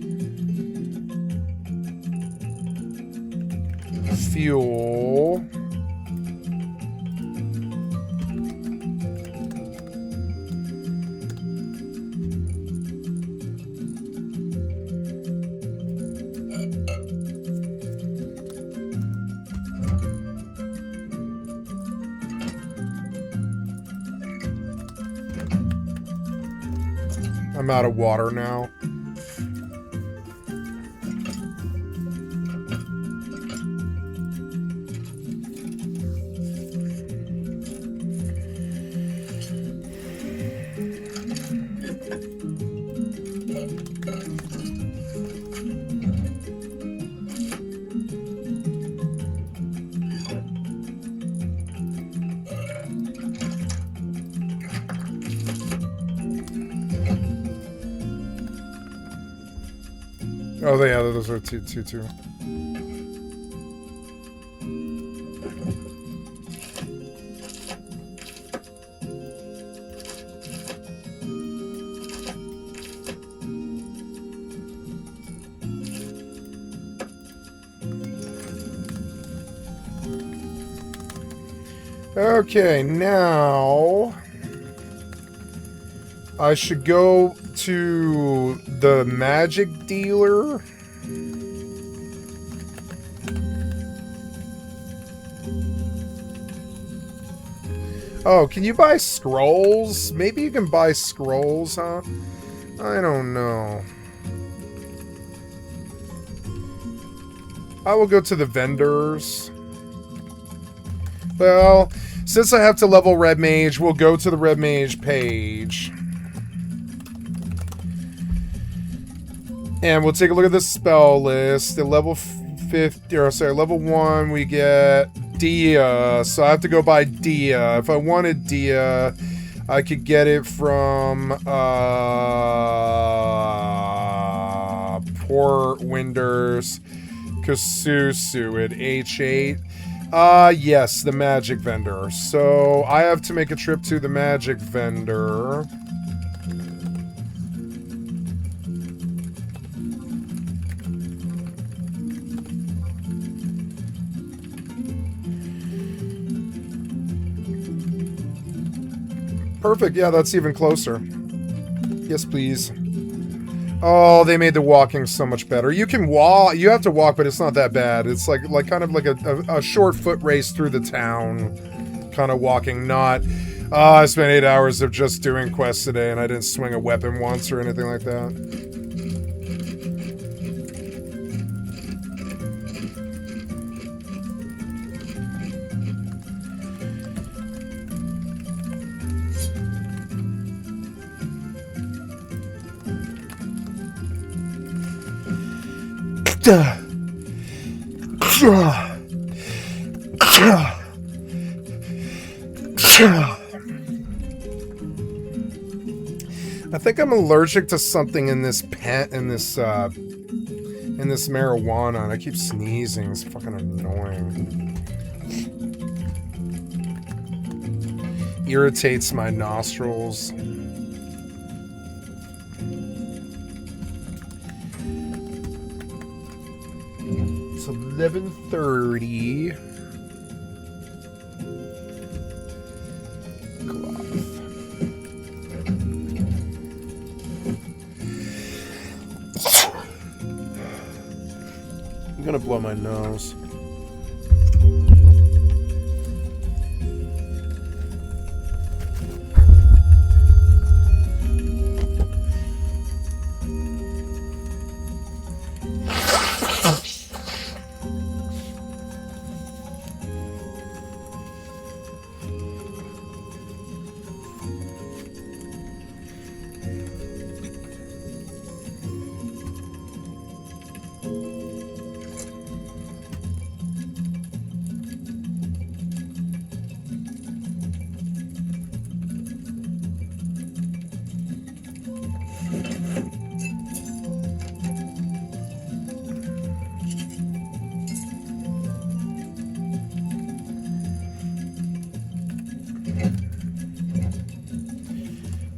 Fuel. I'm out of water now. Oh, yeah, those are two. Okay, now I should go to the magic dealer. Oh, can you buy scrolls? Maybe you can buy scrolls, huh? I don't know. I will go to the vendors. Well, since I have to level Red Mage, we'll go to the Red Mage page. And we'll take a look at the spell list. At level 50, or sorry, level 1, we get Dia. So I have to go buy Dia. If I wanted Dia, I could get it from Port Winders Kasusu at H8. Yes, the magic vendor. So I have to make a trip to the magic vendor. Perfect, yeah, that's even closer. Yes, please. Oh, they made the walking so much better. You can walk, you have to walk, but it's not that bad. It's like kind of like a short foot race through the town, kind of walking, not, I spent 8 hours of just doing quests today and I didn't swing a weapon once or anything like that. I think I'm allergic to something in this marijuana, and I keep sneezing. It's fucking annoying. Irritates my nostrils. It's 11:30. I'm gonna blow my nose.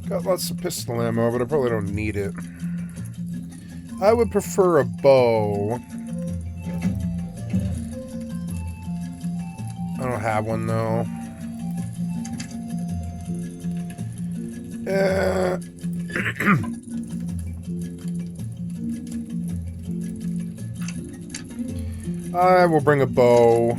Got lots of pistol ammo, but I probably don't need it. I would prefer a bow. I don't have one, though. I will bring a bow.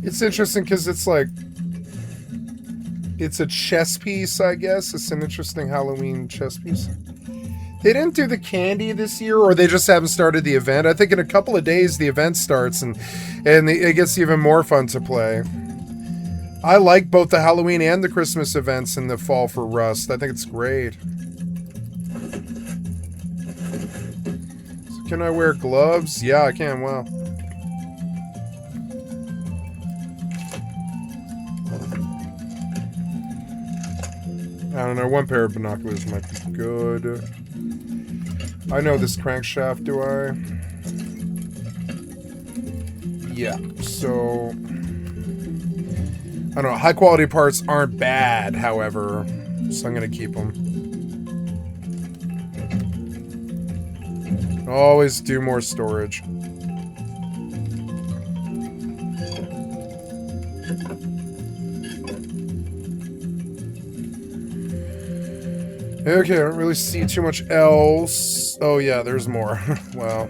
It's interesting because it's like, it's a chess piece, I guess. It's an interesting Halloween chess piece. They didn't do the candy this year, or they just haven't started the event. I think in a couple of days the event starts, and it gets even more fun to play. I like both the Halloween and the Christmas events in the fall for Rust. I think it's great. So can I wear gloves? Yeah, I can. Wow. I don't know. One pair of binoculars might be good. I know this crankshaft, do I? Yeah, so... I don't know, high quality parts aren't bad, however, so I'm gonna keep them. Always do more storage. Okay, I don't really see too much else. Oh yeah, there's more. Wow.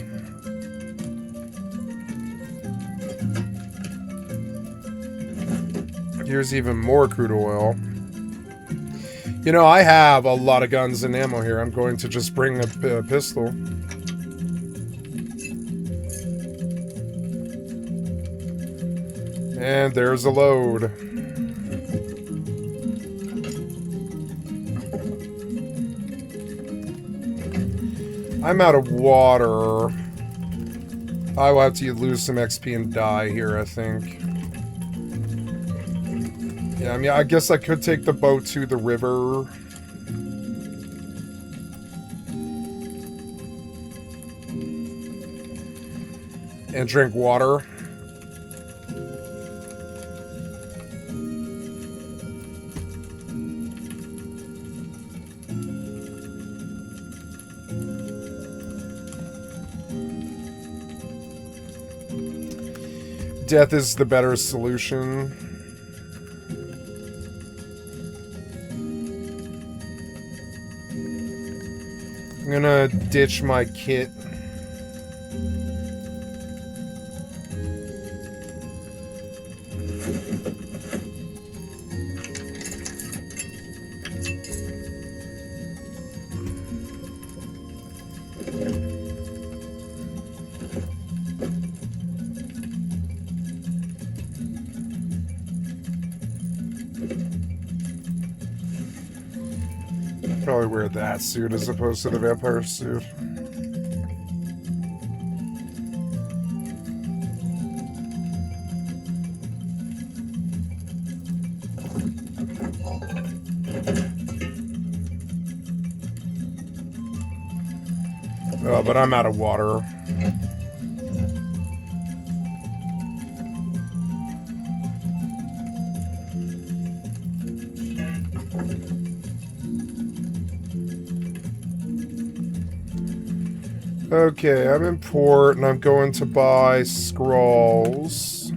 Here's even more crude oil. You know, I have a lot of guns and ammo here. I'm going to just bring a pistol. And there's a load. I'm out of water. I will have to lose some XP and die here, I think. Yeah, I mean, I guess I could take the boat to the river. And drink water. Death is the better solution. I'm gonna ditch my kit. Probably wear that suit as opposed to the vampire suit. Oh, but I'm out of water. Okay, I'm in port and I'm going to buy scrolls.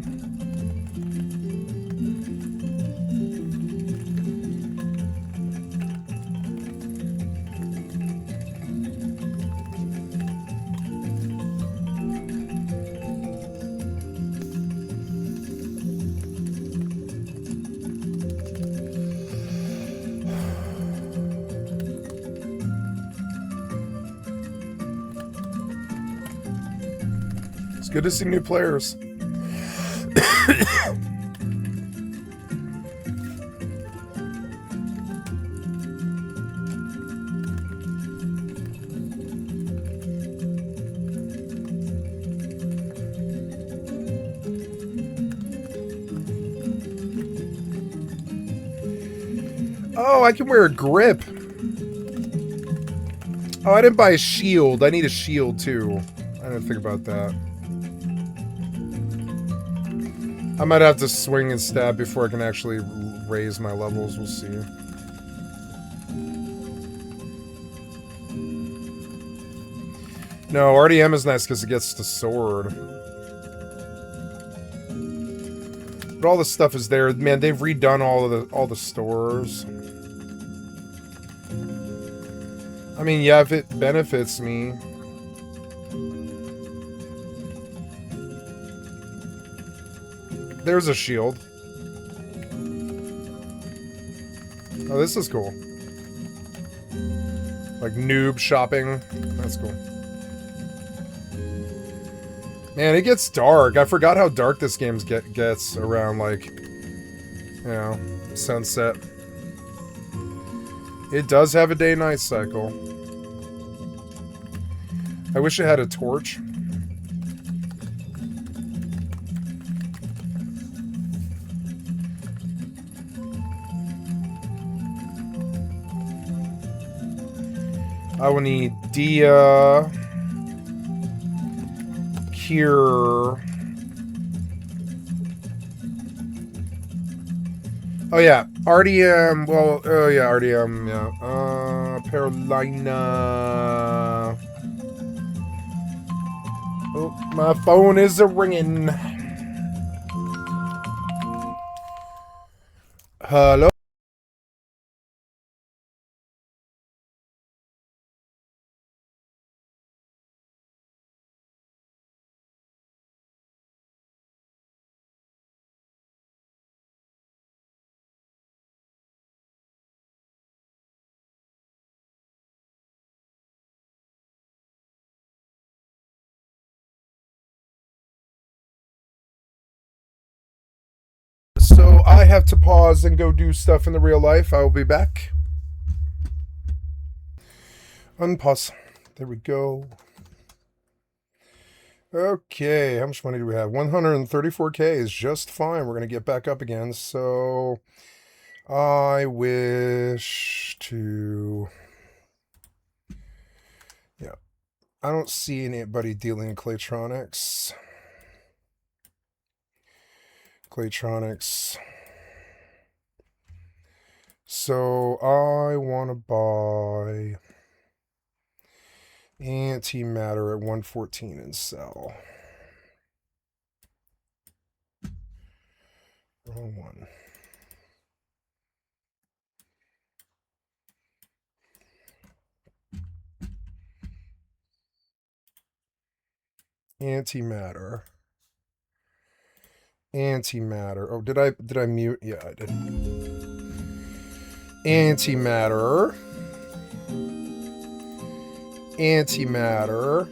It's good to see new players. Oh, I can wear a grip. Oh, I didn't buy a shield. I need a shield too. I didn't think about that. I might have to swing and stab before I can actually raise my levels. We'll see. No, RDM is nice because it gets the sword. But all the stuff is there. Man, they've redone all the stores. I mean, yeah, if it benefits me. There's a shield. Oh, this is cool. Like noob shopping. That's cool. Man, it gets dark. I forgot how dark this game gets around, like, you know, sunset. It does have a day-night cycle. I wish it had a torch. I will need Dia, Cure. Oh yeah, RDM. Well, oh yeah, RDM. Yeah. Carolina. Oh, my phone is ringing. Hello. So I have to pause and go do stuff in the real life. I will be back. Unpause. There we go. Okay, how much money do we have? 134k is just fine. We're going to get back up again. So I wish to... Yeah. I don't see anybody dealing in Claytronics. So I want to buy antimatter at 114 and sell. Wrong one. Antimatter. Oh, did I mute? Yeah, I did. Antimatter. Antimatter.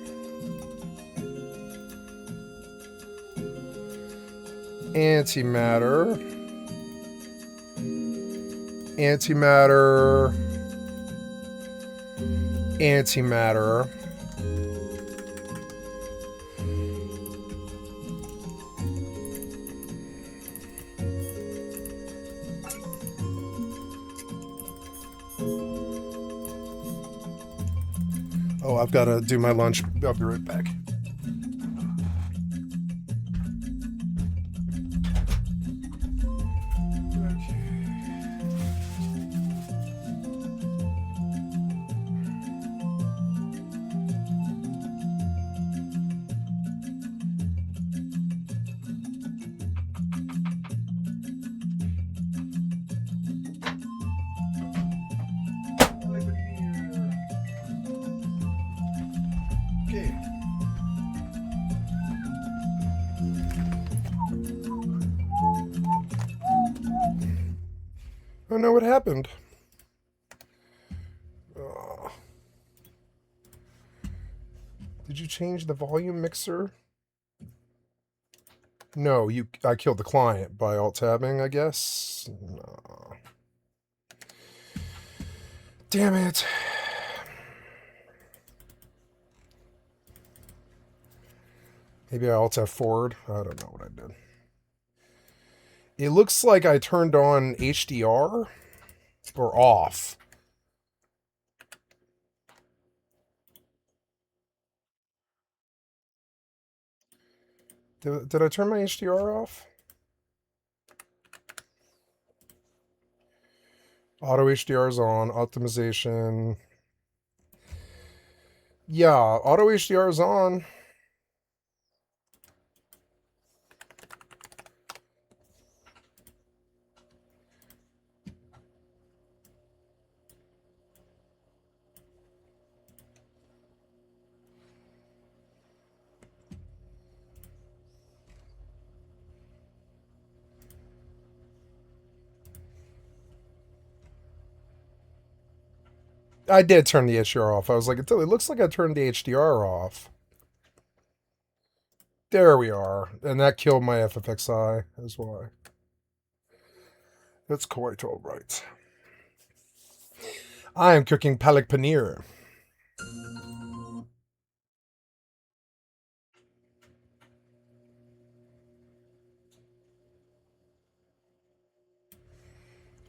Antimatter. Oh, I've got to do my lunch. I'll be right back. Oh no, what happened? Oh. Did you change the volume mixer? No, I killed the client by alt-tabbing, I guess. No. Damn it. Maybe I alt-tab forward. I don't know what I did. It looks like I turned on HDR or off. Did I turn my HDR off? Auto HDR is on. Optimization. Yeah, auto HDR is on. I did turn the HDR off. I was like, it looks like I turned the HDR off. There we are. And that killed my FFXI as well. That's quite all right. I am cooking palak paneer.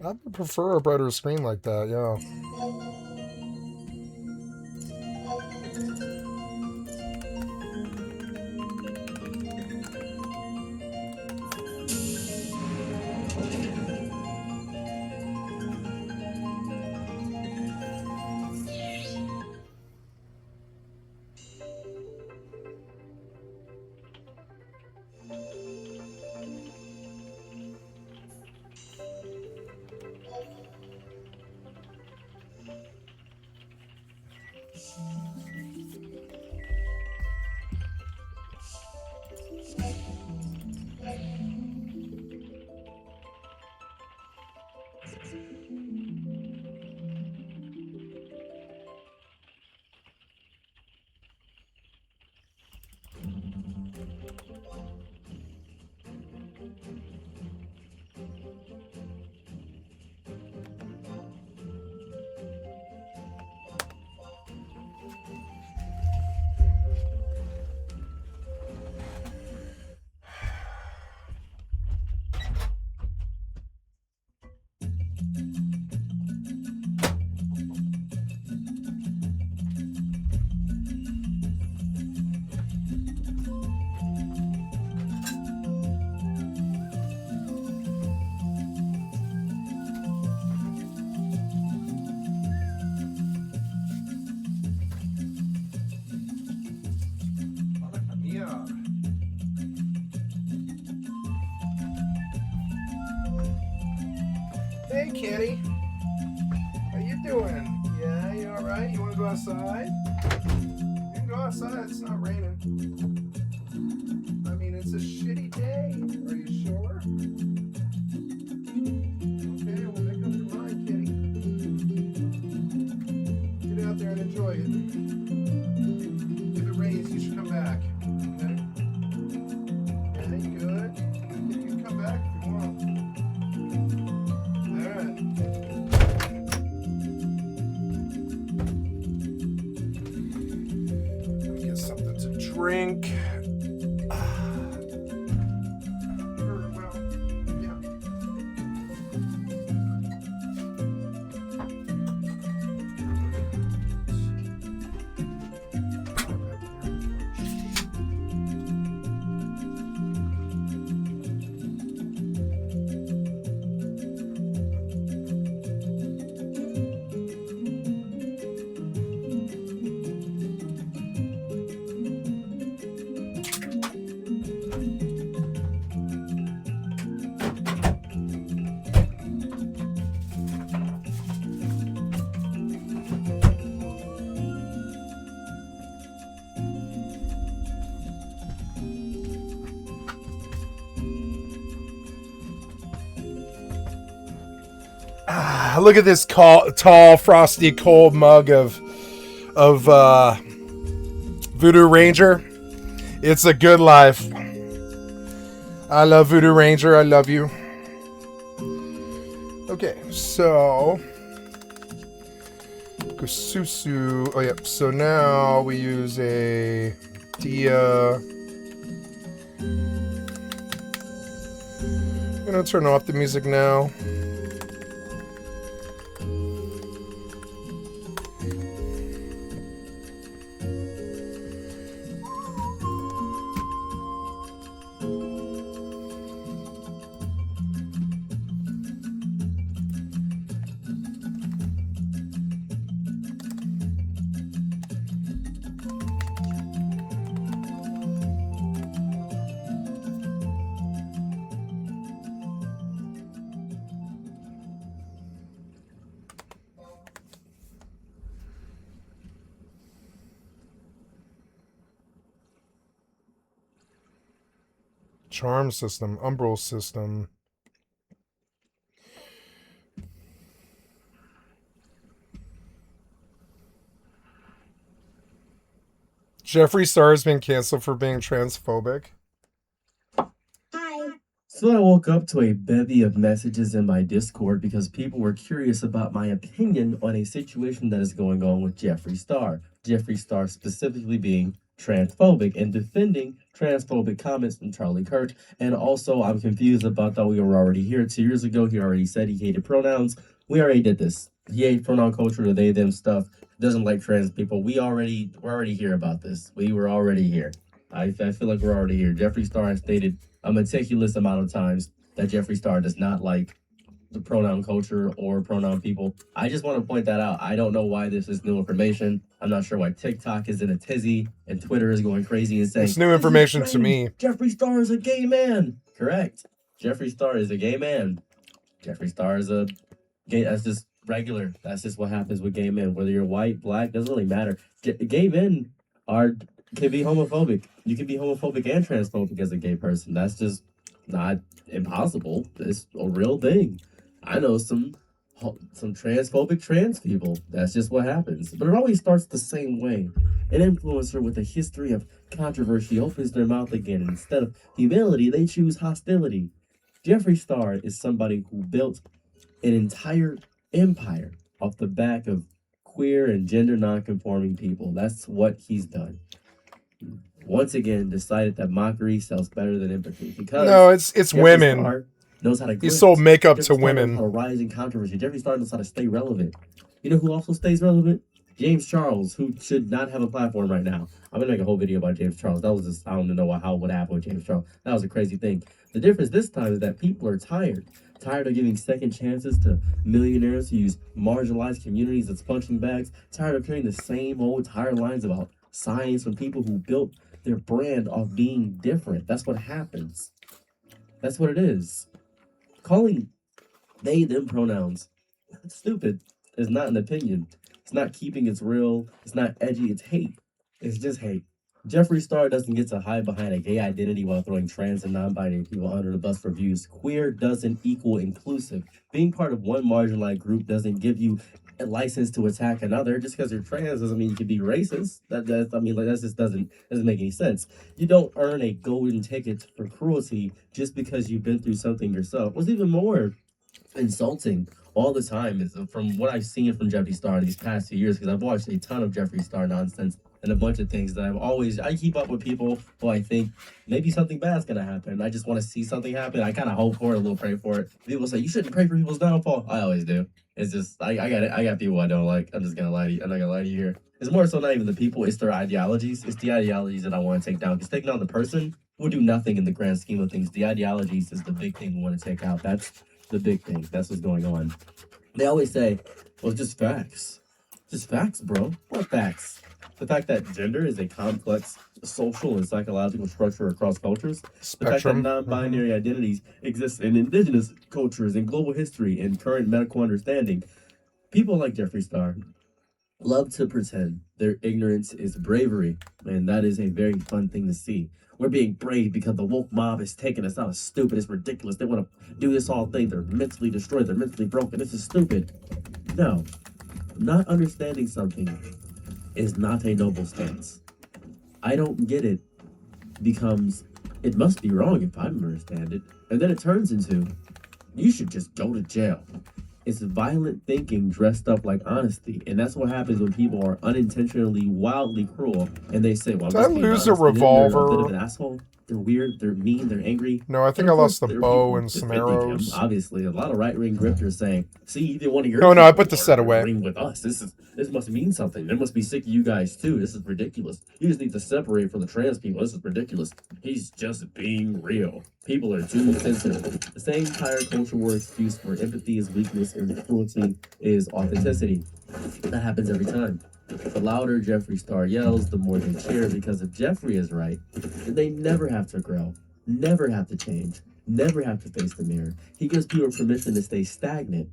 I would prefer a brighter screen like that, yeah. Hey, kitty. How you doing? Yeah, you all right? You want to go outside? You can go outside. It's not raining. I mean, it's a shitty day. Are you sure? Okay, well, make up your mind, kitty. Get out there and enjoy it. If it rains, you should come back. Okay? Yeah, you good? You can come back if you want. Get something to drink. Look at this tall, frosty, cold mug of Voodoo Ranger. It's a good life. I love Voodoo Ranger. I love you. Okay, so Gosusu. Oh, yep. So now we use a Dia. I'm gonna turn off the music now. Charm system, umbral system. Jeffree Star has been canceled for being transphobic. So I woke up to a bevy of messages in my Discord because people were curious about my opinion on a situation that is going on with Jeffree Star. Jeffree Star specifically being transphobic and defending transphobic comments from Charlie Kirk. And also, I'm confused about that. We were already here 2 years ago. He already said he hated pronouns. We already did this. He hates pronoun culture, the they, them stuff. Doesn't like trans people. We're already here about this. We were already here. I feel like we're already here. Jeffree Star has stated a meticulous amount of times that Jeffree Star does not like the pronoun culture or pronoun people. I just want to point that out. I don't know why this is new information. I'm not sure why TikTok is in a tizzy and Twitter is going crazy and saying It's new information to me. Jeffree Star is a gay man. Correct. Jeffree Star is a gay man. Jeffree Star is a gay. That's just regular. That's just what happens with gay men. Whether you're white, black, doesn't really matter. Gay men can be homophobic. You can be homophobic and transphobic as a gay person. That's just not impossible. It's a real thing. I know some transphobic trans people. That's just what happens. But it always starts the same way. An influencer with a history of controversy opens their mouth again, and instead of humility, they choose hostility. Jeffree Star is somebody who built an entire empire off the back of queer and gender non-conforming people. That's what he's done. Once again, decided that mockery sells better than empathy because No, it's Jeffree women. Star knows how to. He sold makeup to Jeffree Star knows women. how to rise in controversy. Jeffree Star knows how to stay relevant. You know who also stays relevant? James Charles, who should not have a platform right now. I'm gonna make a whole video about James Charles. That was just, I don't know what happened with James Charles. That was a crazy thing. The difference this time is that people are tired of giving second chances to millionaires who use marginalized communities as punching bags, tired of hearing the same old tired lines about science from people who built their brand off being different. That's what happens. That's what it is. Calling they, them pronouns stupid is not an opinion. It's not keeping it's real. It's not edgy. It's hate. It's just hate. Jeffree Star doesn't get to hide behind a gay identity while throwing trans and non-binary people under the bus for views. Queer doesn't equal inclusive. Being part of one marginalized group doesn't give you a license to attack another. Just because you're trans doesn't mean you can be racist. That just doesn't make any sense. You don't earn a golden ticket for cruelty just because you've been through something yourself. What's even more insulting all the time is from what I've seen from Jeffree Star these past 2 years, because I've watched a ton of Jeffree Star nonsense and a bunch of things that I keep up with people who I think maybe something bad's gonna happen. I just want to see something happen. I kind of hope for it, a little pray for it. People say you shouldn't pray for people's downfall. I always do. It's just I got people I don't like. I'm just gonna lie to you. I'm not gonna lie to you here. It's more so not even the people, it's their ideologies. It's the ideologies that I want to take down. Because taking down the person will do nothing in the grand scheme of things. The ideologies is the big thing we want to take out. That's the big thing. That's what's going on. They always say, well, it's just facts. Just facts, bro. What facts? The fact that gender is a complex social and psychological structure across cultures. The fact that Spectrum. non-binary identities exist in indigenous cultures and global history and current medical understanding. People like Jeffree Star love to pretend their ignorance is bravery, and that is a very fun thing to see. We're being brave because the woke mob is taking us out. It's stupid. It's ridiculous. They want to do this all thing. They're mentally destroyed. They're mentally broken. This is stupid. No, not understanding something is not a noble stance. I don't get it becomes it must be wrong if I understand it, and then it turns into you should just go to jail. It's violent thinking dressed up like honesty, and that's what happens when people are unintentionally wildly cruel, and they say, "Well, I'm Did I just being lose a honest," and then they're a bit revolver? of an asshole. They're weird. They're mean. They're angry. No, I think And I of lost course, the there are bow people and some defending him. arrows. Obviously, a lot of right-wing grifters saying, "See, either one of your No, I people put the set are away. agreeing with us. This must mean something. They must be sick of you guys too. This is ridiculous. You just need to separate from the trans people. This is ridiculous. He's just being real. People are too sensitive." The same entire culture war excuse for empathy is weakness and cruelty is authenticity. That happens every time. The louder Jeffree Star yells, the more they cheer, because if Jeffree is right, then they never have to grow, never have to change, never have to face the mirror. He gives people permission to stay stagnant.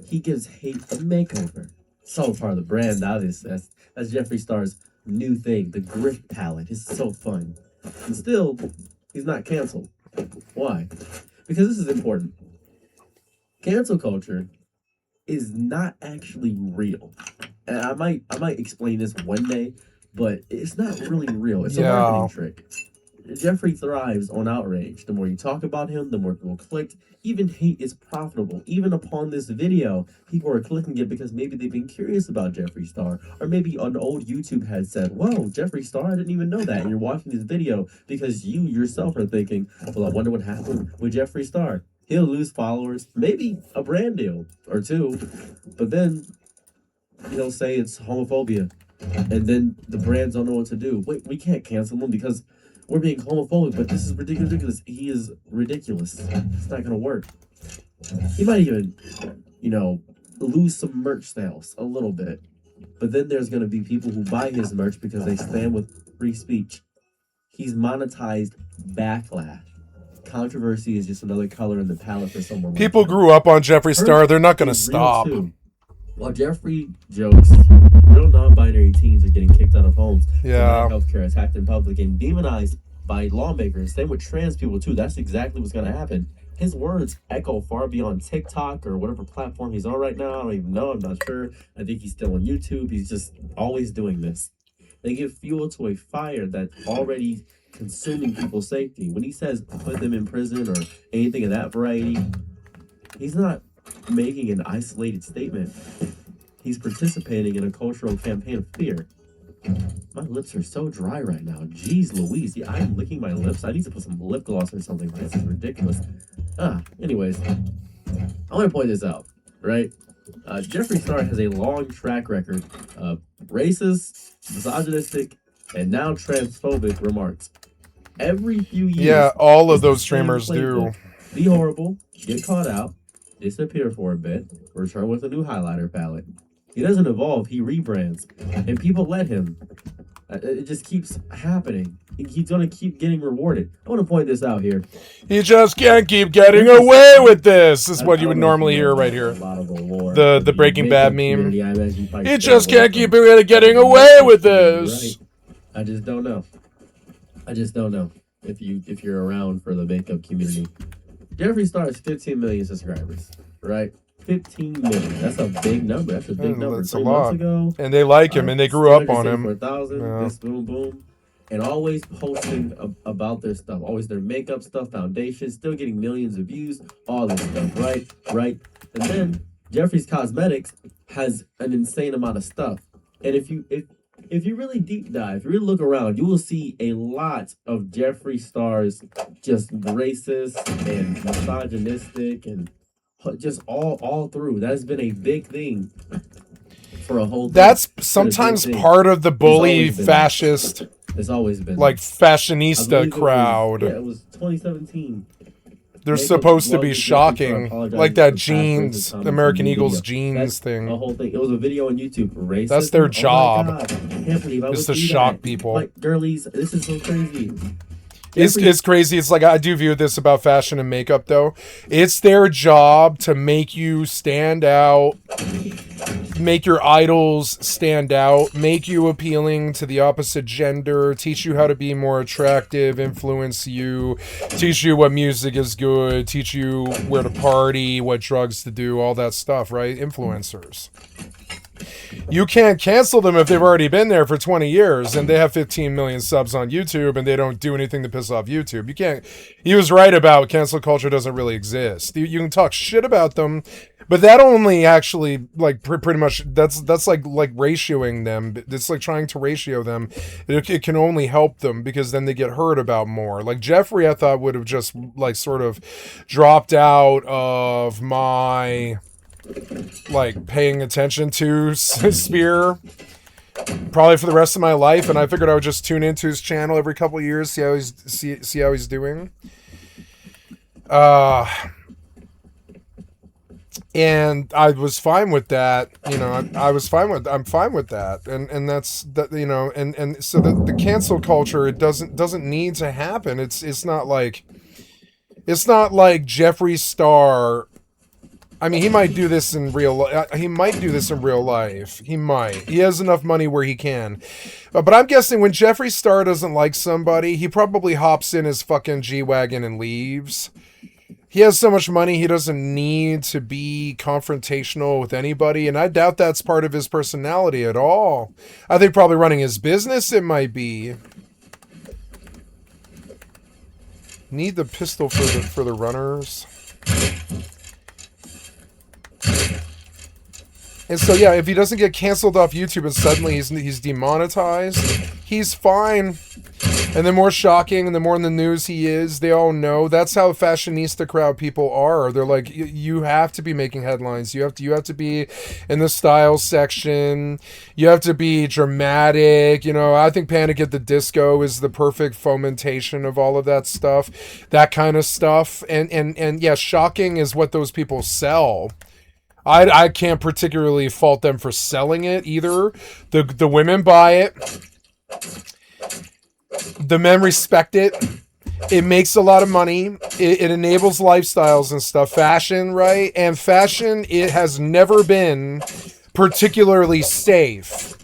He gives hate a makeover. It's all part of the brand, obviously. That's Jeffree Star's new thing, the grift palette. It's so fun. And still, he's not canceled. Why? Because this is important. Cancel culture is not actually real. And I might explain this one day, but it's not really real. It's a Yeah. marketing trick. Jeffrey thrives on outrage. The more you talk about him, the more people click. Even hate is profitable. Even upon this video, people are clicking it because maybe they've been curious about Jeffree Star. Or maybe an old YouTube had said, whoa, Jeffree Star, I didn't even know that. And you're watching this video because you yourself are thinking, well, I wonder what happened with Jeffree Star. He'll lose followers, maybe a brand deal or two, but then he'll say it's homophobia. And then the brands don't know what to do. Wait, we can't cancel him because we're being homophobic, but this is ridiculous. He is ridiculous. It's not gonna work. He might even, lose some merch sales a little bit. But then there's gonna be people who buy his merch because they stand with free speech. He's monetized backlash. Controversy is just another color in the palette for someone. People grew up on Jeffree Star. They're not going to stop. While Jeffrey jokes, real non-binary teens are getting kicked out of homes. Yeah. Healthcare attacked in public and demonized by lawmakers. Same with trans people too. That's exactly what's going to happen. His words echo far beyond TikTok or whatever platform he's on right now. I don't even know. I'm not sure. I think he's still on YouTube. He's just always doing this. They give fuel to a fire that's already consuming people's safety. When he says put them in prison or anything of that variety, he's not making an isolated statement. He's participating in a cultural campaign of fear. My lips are so dry right now. Jeez Louise. Yeah, I'm licking my lips. I need to put some lip gloss or something. This is ridiculous. Anyways, I want to point this out, right? Jeffree Star has a long track record of racist, misogynistic, and now transphobic remarks. Every few years. Yeah, all of those streamers do. Be horrible, get caught out, disappear for a bit, return with a new highlighter palette. He doesn't evolve, he rebrands. And people let him. It just keeps happening. He's going to keep getting rewarded. I want to point this out here. He just can't keep getting away with this. This is what you would normally hear right here. The Breaking Bad meme. He just can't keep getting away with this. I just don't know. If you're around for the makeup community. Jeffree Star has 15 million subscribers, right? 15 million. That's a big number. That's a big number. That's a 3 lot. months ago, And they like him, and they grew up on him. 1,000, Yeah. this boom boom, and always posting about their stuff, always their makeup stuff, foundation, still getting millions of views, all this stuff, right? And then Jeffree's Cosmetics has an insane amount of stuff, and if you really deep dive, if you really look around, you will see a lot of Jeffree Star's just racist and misogynistic and just all through. That has been a big thing for a whole. That's sometimes part of the bully fascist. It's always been like fashionista crowd. It was 2017. They're supposed to be shocking, like that jeans, American Eagles jeans thing. The whole thing. It was a video on YouTube. Racist. That's their job. Oh my God. I can't believe I is would to do shock that. people. Like, girlies, this is so crazy. It's crazy. It's like, I do view this about fashion and makeup, though. It's their job to make you stand out, make your idols stand out, make you appealing to the opposite gender, teach you how to be more attractive, influence you, teach you what music is good, teach you where to party, what drugs to do, all that stuff, right? Influencers. You can't cancel them if they've already been there for 20 years and they have 15 million subs on YouTube and they don't do anything to piss off YouTube. You can't. He was right about cancel culture doesn't really exist. You can talk shit about them, but that only actually like pretty much that's like ratioing them. It's like trying to ratio them. It can only help them because then they get heard about more. Like Jeffree, I thought would have just like sort of dropped out of my like paying attention to sphere probably for the rest of my life, and I figured I would just tune into his channel every couple of years, see how he's doing. And I was fine with that, I'm fine with that, and that's that, and so the cancel culture, it doesn't need to happen. It's not like Jeffree Star. I mean, he might do this in real life. He might. He has enough money where he can. But I'm guessing when Jeffree Star doesn't like somebody, he probably hops in his fucking G-Wagon and leaves. He has so much money, he doesn't need to be confrontational with anybody, and I doubt that's part of his personality at all. I think probably running his business it might be. Need the pistol for the runners. And so yeah, if he doesn't get canceled off YouTube and suddenly he's demonetized, he's fine. And the more shocking and the more in the news he is, they all know that's how fashionista crowd people are. They're like, you have to be making headlines. You have to be in the style section. You have to be dramatic. You know, I think Panic at the Disco is the perfect fomentation of all of that stuff, that kind of stuff. And yeah, shocking is what those people sell. I can't particularly fault them for selling it either. The women buy it. The men respect it. It makes a lot of money. It enables lifestyles and stuff. Fashion, right? And fashion, it has never been particularly safe.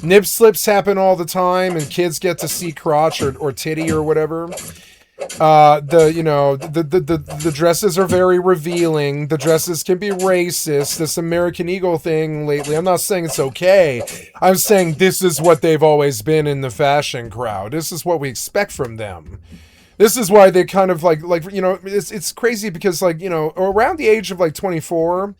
Nip slips happen all the time, and kids get to see crotch or titty or whatever. The dresses are very revealing. The dresses can be racist. This American Eagle thing lately, I'm not saying it's okay. I'm saying this is what they've always been in the fashion crowd. This is what we expect from them. This is why they kind of like it's crazy because around the age of 24,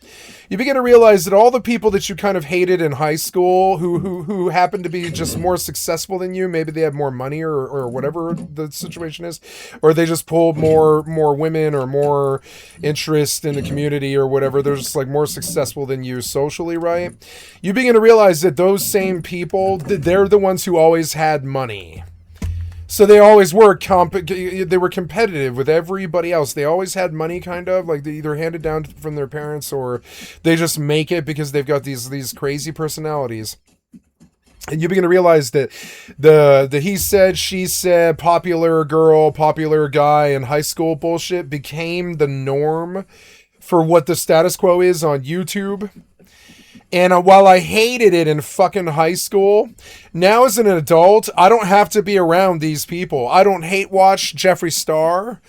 you begin to realize that all the people that you kind of hated in high school who happen to be just more successful than you, maybe they have more money or whatever the situation is, or they just pulled more women or more interest in the community or whatever, they're just more successful than you socially, right? You begin to realize that those same people, they're the ones who always had money. So they always were they were competitive with everybody else. They always had money, kind of they either handed down from their parents or they just make it because they've got these crazy personalities. And you begin to realize that the he said, she said, popular girl, popular guy in high school bullshit became the norm for what the status quo is on YouTube. And while I hated it in fucking high school, now as an adult, I don't have to be around these people. I don't hate watch Jeffree Star.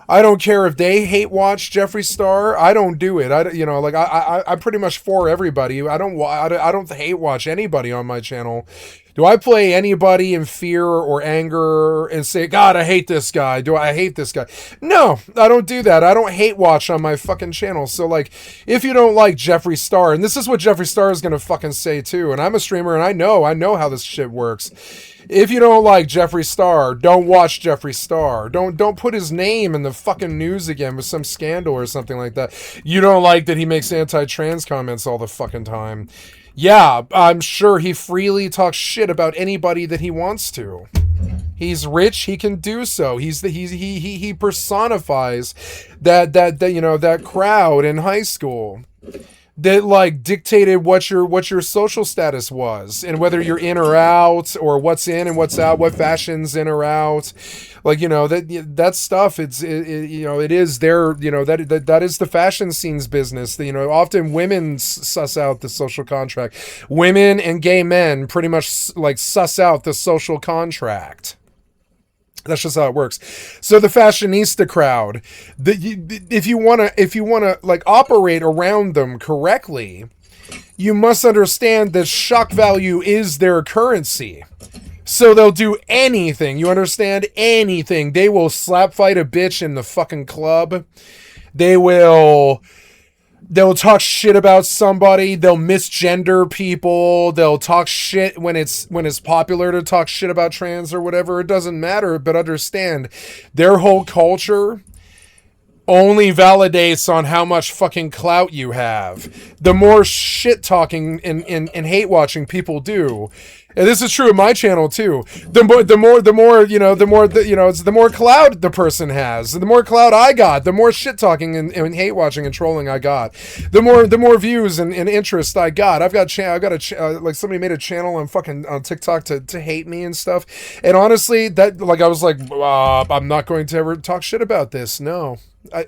I don't care if they hate watch Jeffree Star. I don't do it. I'm pretty much for everybody. I don't hate watch anybody on my channel. Do I play anybody in fear or anger and say, God, I hate this guy? Do I hate this guy? No, I don't do that. I don't hate watch on my fucking channel. So if you don't like Jeffree Star, and this is what Jeffree Star is going to fucking say too, and I'm a streamer and I know how this shit works. If you don't like Jeffree Star, don't watch Jeffree Star. Don't put his name in the fucking news again with some scandal or something like that. You don't like that he makes anti-trans comments all the fucking time. Yeah, I'm sure he freely talks shit about anybody that he wants to. He's rich, he can do so. He personifies that crowd in high school that dictated what your social status was and whether you're in or out or what's in and what's out, what fashion's in or out. That stuff, it is their, that is the fashion scene's business. Often women suss out the social contract. Women and gay men pretty much suss out the social contract. That's just how it works. So the fashionista crowd, if you want to operate around them correctly, you must understand that shock value is their currency. So they'll do anything. You understand? Anything. They will slap fight a bitch in the fucking club. They'll talk shit about somebody. They'll misgender people. They'll talk shit when it's popular to talk shit about trans or whatever. It doesn't matter, but understand, their whole culture only validates on how much fucking clout you have. The more shit talking and hate watching people do, and this is true of my channel too. The more clout the person has, the more clout I got, the more shit talking and hate watching and trolling I got, the more views and interest I got. Somebody made a channel on TikTok to hate me and stuff. And honestly, that I was I'm not going to ever talk shit about this. No.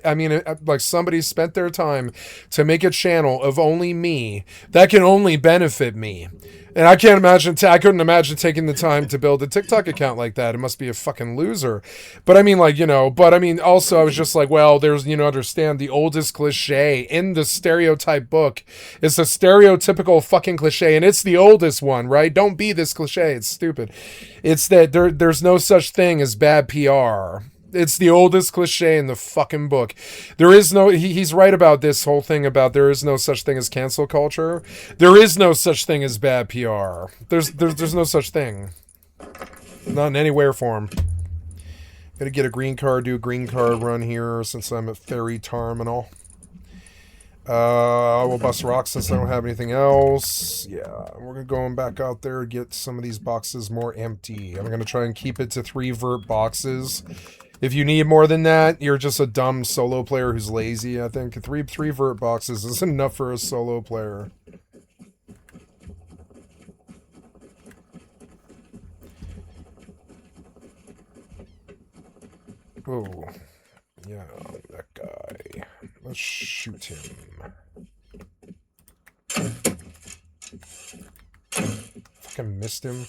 I mean, like somebody spent their time to make a channel of only me that can only benefit me. And I can't imagine, I couldn't imagine taking the time to build a TikTok account like that. It must be a fucking loser. But I mean, like, you know, but I mean, also I was just like, well, there's, you know, understand the oldest cliche in the stereotype book is the stereotypical fucking cliche. And it's the oldest one, right? Don't be this cliche. It's stupid. It's that there's no such thing as bad PR. It's the oldest cliche in the fucking book. There is no, he's right about this whole thing about there is no such thing as cancel culture. There is no such thing as bad PR. There's no such thing. Not in any way or form. Gotta get a green card, do a green card run here since I'm at Ferry Terminal. I will bust rocks since I don't have anything else. Yeah, we're going back out there and get some of these boxes more empty. I'm gonna try and keep it to 3 vert boxes. If you need more than that, you're just a dumb solo player who's lazy. I think three vert boxes is enough for a solo player. Oh, yeah, that guy. Let's shoot him. Fucking missed him.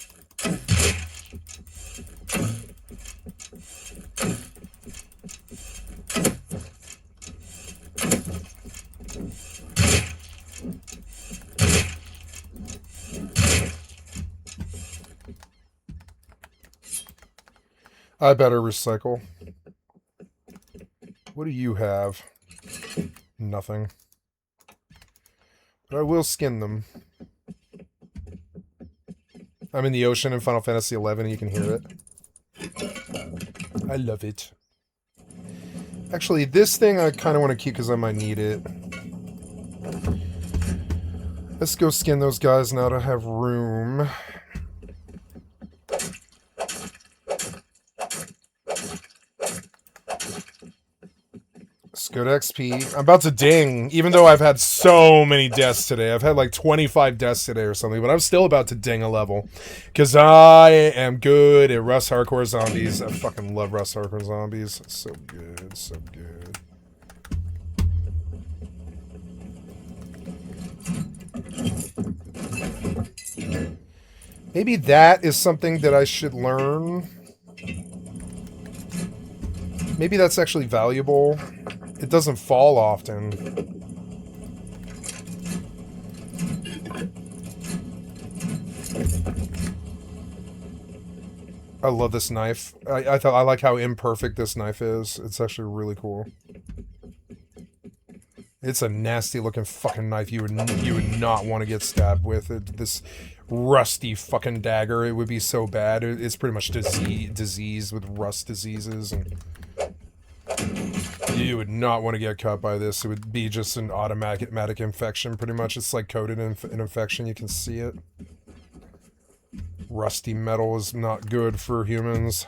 I better recycle. What do you have? Nothing. But I will skin them. I'm in the ocean in Final Fantasy XI and you can hear it. I love it. Actually, this thing I kind of want to keep because I might need it. Let's go skin those guys now to have room. Let's go to XP. I'm about to ding, even though I've had so many deaths today. I've had like 25 deaths today or something, but I'm still about to ding a level. Because I am good at Rust Hardcore Zombies. I fucking love Rust Hardcore Zombies. It's so good, so good. Maybe that is something that I should learn. Maybe that's actually valuable. It doesn't fall often. I love this knife. I like how imperfect this knife is. It's actually really cool. It's a nasty looking fucking knife. You would not want to get stabbed with it. This rusty fucking dagger. It would be so bad. It's pretty much diseased with rust diseases and. You would not want to get cut by this. It would be just an automatic infection, pretty much. It's like coated in infection. You can see it. Rusty metal is not good for humans.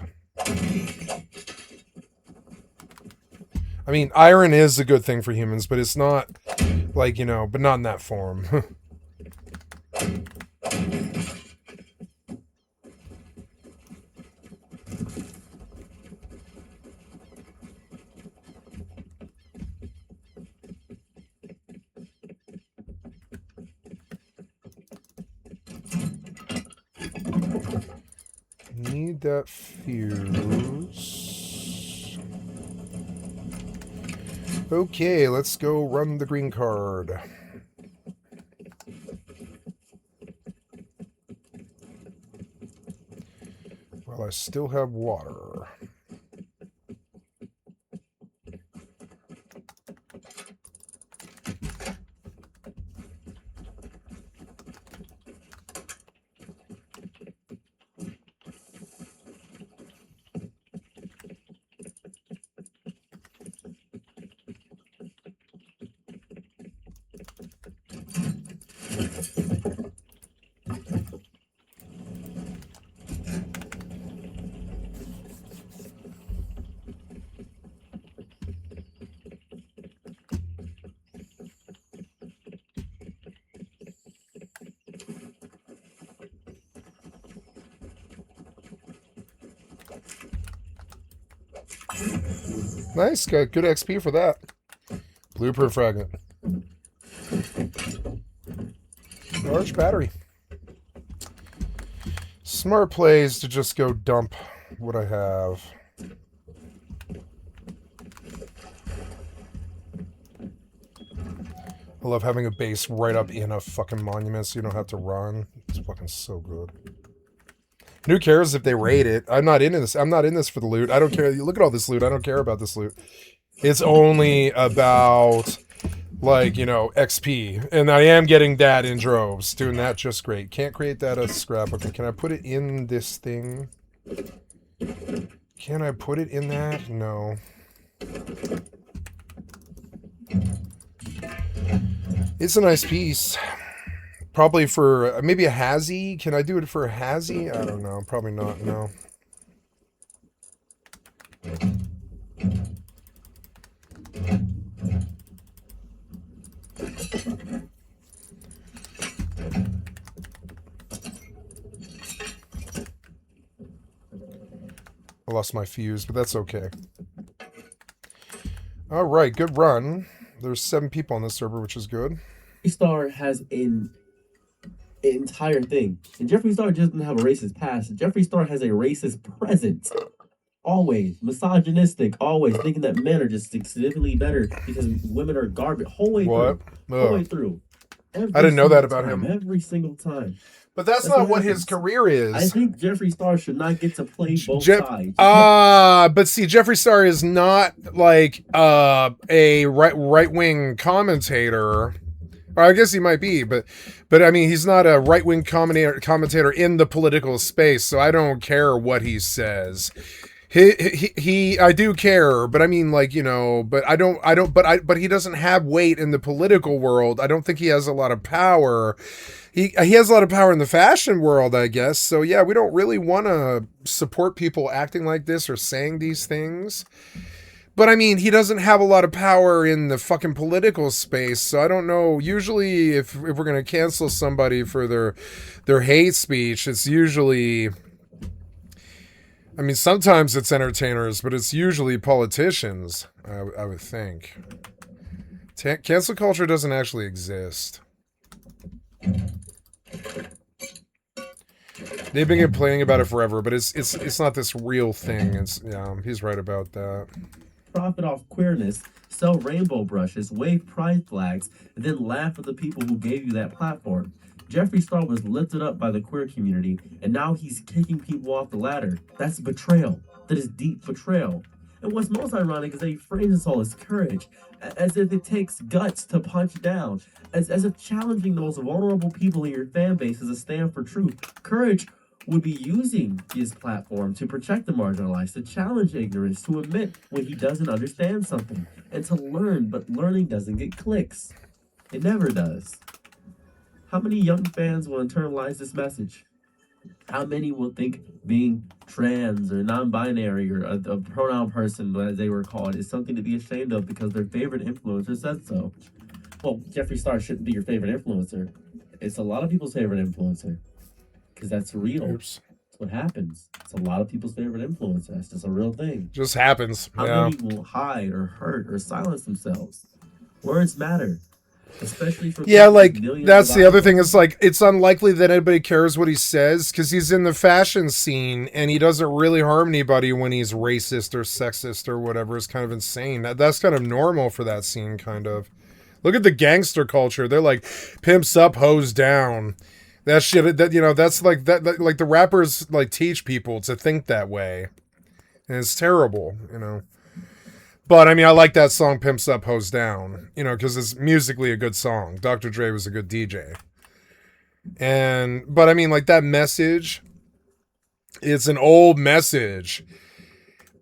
I mean, iron is a good thing for humans, but it's not, like, you know, but not in that form. Need that fuse. Okay, let's go run the green card. While I still have water. Nice, got good XP for that. Blueprint fragment. Large battery. Smart plays to just go dump what I have. I love having a base right up in a fucking monument so you don't have to run. It's fucking so good. And who cares if they raid it? I'm not into this. I'm not in this for the loot. I don't care. Look at all this loot. I don't care about this loot. It's only about, like, you know, XP. And I am getting that in droves. Doing that just great. Can't create that as scrap. Okay, can I put it in this thing? Can I put it in that? No. It's a nice piece. Probably for maybe a hazy. Can I do it for a hazy? I don't know. Probably not. No. I lost my fuse, but that's okay. All right, good run. There's 7 people on this server, which is good. Jeffree Star has an entire thing. And Jeffree Star doesn't have a racist past. Jeffree Star has a racist present. Always. Misogynistic. Always. Thinking that men are just significantly better because women are garbage. Whole way What? through. Whole way through. I didn't know that about him. him. Every single time. But that's not what his career is. I think Jeffree Star should not get to play both sides. But see, Jeffree Star is not like a right-wing commentator. Or I guess he might be, but I mean, he's not a right-wing commentator in the political space, so I don't care what he says. I do care, but I mean, like, you know, but he doesn't have weight in the political world. I don't think he has a lot of power. He has a lot of power in the fashion world, I guess. So yeah, we don't really want to support people acting like this or saying these things. But I mean, he doesn't have a lot of power in the fucking political space. So I don't know. Usually if we're going to cancel somebody for their hate speech, it's usually, I mean, sometimes it's entertainers, but it's usually politicians, I would think. Cancel culture doesn't actually exist. They've been complaining about it forever, but it's not this real thing. It's, yeah, he's right about that. Profit off queerness, sell rainbow brushes, wave pride flags, and then laugh at the people who gave you that platform. Jeffree Star was lifted up by the queer community, and now he's kicking people off the ladder. That's betrayal. That is deep betrayal. And what's most ironic is that he frames this all as courage, as if it takes guts to punch down, as if challenging the most vulnerable people in your fan base is a stand for truth. Courage would be using his platform to protect the marginalized, to challenge ignorance, to admit when he doesn't understand something, and to learn, but learning doesn't get clicks. It never does. How many young fans will internalize this message? How many will think being trans or non-binary or a pronoun person, as they were called, is something to be ashamed of because their favorite influencer said so? Well, Jeffree Star shouldn't be your favorite influencer. It's a lot of people's favorite influencer. Because that's real. Oops. That's what happens. It's a lot of people's favorite influencer. That's just a real thing. Just happens. How many will hide or hurt or silence themselves? Words matter. Especially for that's the other thing. It's like, it's unlikely that anybody cares what he says because he's in the fashion scene and he doesn't really harm anybody when he's racist or sexist or whatever. It's kind of insane. That's kind of normal for that scene, kind of. Look at the gangster culture. They're like pimps up, hoes down. That shit, that, you know, that's like that, like the rappers like teach people to think that way, and it's terrible, you know. But I mean, I like that song "Pimps Up, Hoes Down," you know, because it's musically a good song. Dr. Dre was a good DJ, but I mean, like that message, it's an old message,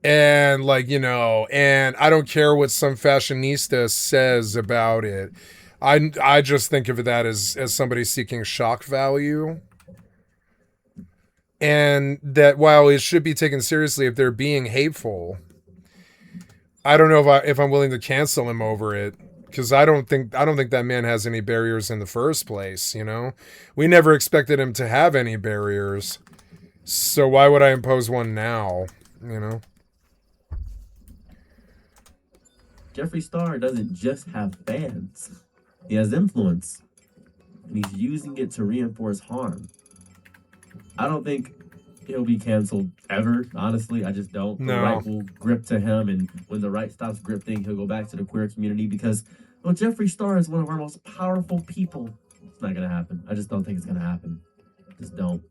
and like, you know, and I don't care what some fashionista says about it. I just think of that as somebody seeking shock value, and that while it should be taken seriously if they're being hateful, I don't know if I'm willing to cancel him over it, because I don't think that man has any barriers in the first place. You know, we never expected him to have any barriers, so why would I impose one now? You know. Jeffree Star doesn't just have fans. He has influence. And he's using it to reinforce harm. I don't think he'll be canceled ever, honestly. I just don't. No. The right will grip to him, and when the right stops griping, he'll go back to the queer community because, well, Jeffree Star is one of our most powerful people. It's not going to happen. I just don't think it's going to happen. Just don't.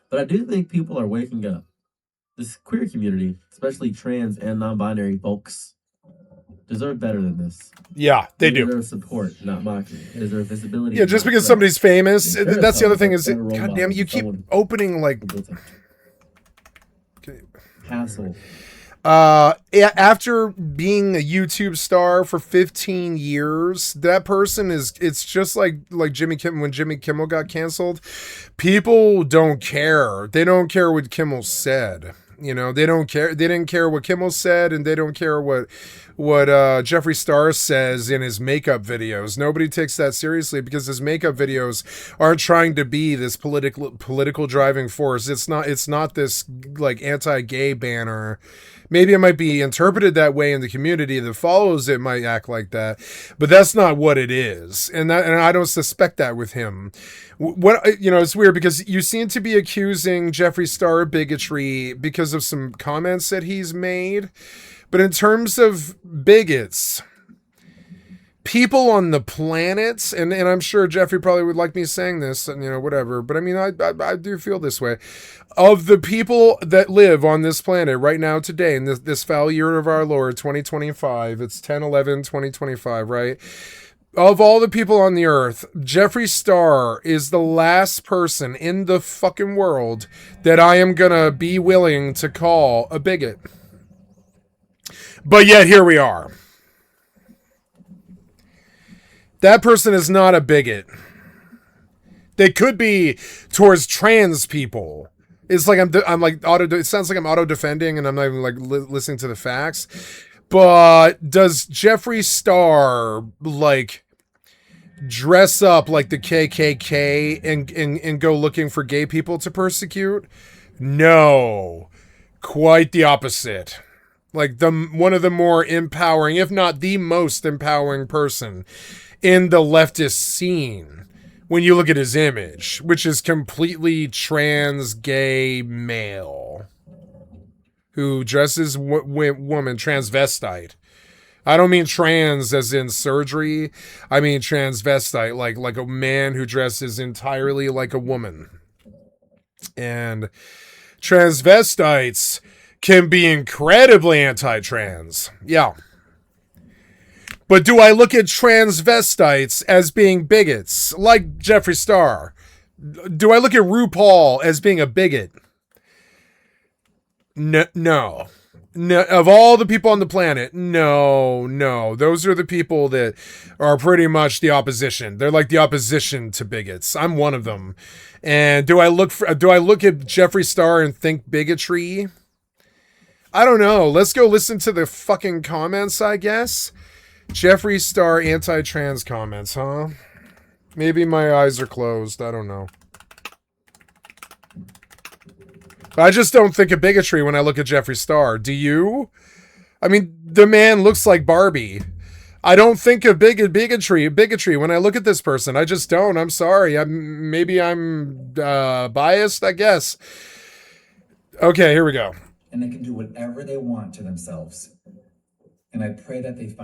But I do think people are waking up. This queer community, especially trans and non-binary folks, deserve better than this. Yeah, they do. Deserve support, not mocking. They deserve visibility. Yeah, just not because threat. somebody's famous, They care that's the other about thing is, better role God damn it, you models, keep someone opening like... who built a castle. After being a YouTube star for 15 years, that person is, it's just like Jimmy Kimmel, when Jimmy Kimmel got canceled, people don't care. They don't care what Kimmel said. You know, they don't care. They didn't care what Kimmel said, and they don't care what Jeffree Star says in his makeup videos. Nobody takes that seriously because his makeup videos aren't trying to be this political driving force. It's not this like anti-gay banner. Maybe it might be interpreted that way in the community that follows it might act like that, but that's not what it is. And I don't suspect that with him. What, you know, it's weird because you seem to be accusing Jeffree Star of bigotry because of some comments that he's made. But in terms of bigots, people on the planet, and I'm sure Jeffrey probably would like me saying this, and you know, whatever, but I mean, I do feel this way. Of the people that live on this planet right now today, in this foul year of our Lord, 2025, it's 10/11/2025, right? Of all the people on the earth, Jeffree Star is the last person in the fucking world that I am gonna be willing to call a bigot. But yet here we are. That person is not a bigot. They could be towards trans people. It's like I'm like it sounds like I'm auto defending and I'm not even like listening to the facts. But does Jeffree Star like dress up like the KKK and go looking for gay people to persecute? No, quite the opposite. Like one of the more empowering, if not the most empowering person in the leftist scene. When you look at his image, which is completely trans gay male who dresses woman, transvestite. I don't mean trans as in surgery. I mean transvestite, like a man who dresses entirely like a woman. And transvestites can be incredibly anti-trans. Yeah. But do I look at transvestites as being bigots, like Jeffree Star? Do I look at RuPaul as being a bigot? No. Of all the people on the planet, no. Those are the people that are pretty much the opposition. They're like the opposition to bigots. I'm one of them. And do I look at Jeffree Star and think bigotry? I don't know. Let's go listen to the fucking comments, I guess. Jeffree Star anti-trans comments, huh? Maybe my eyes are closed. I don't know. I just don't think of bigotry when I look at Jeffree Star. Do you? I mean, the man looks like Barbie. I don't think of bigotry when I look at this person. I just don't. I'm sorry. Maybe I'm biased, I guess. Okay, here we go. And they can do whatever they want to themselves. And I pray that they find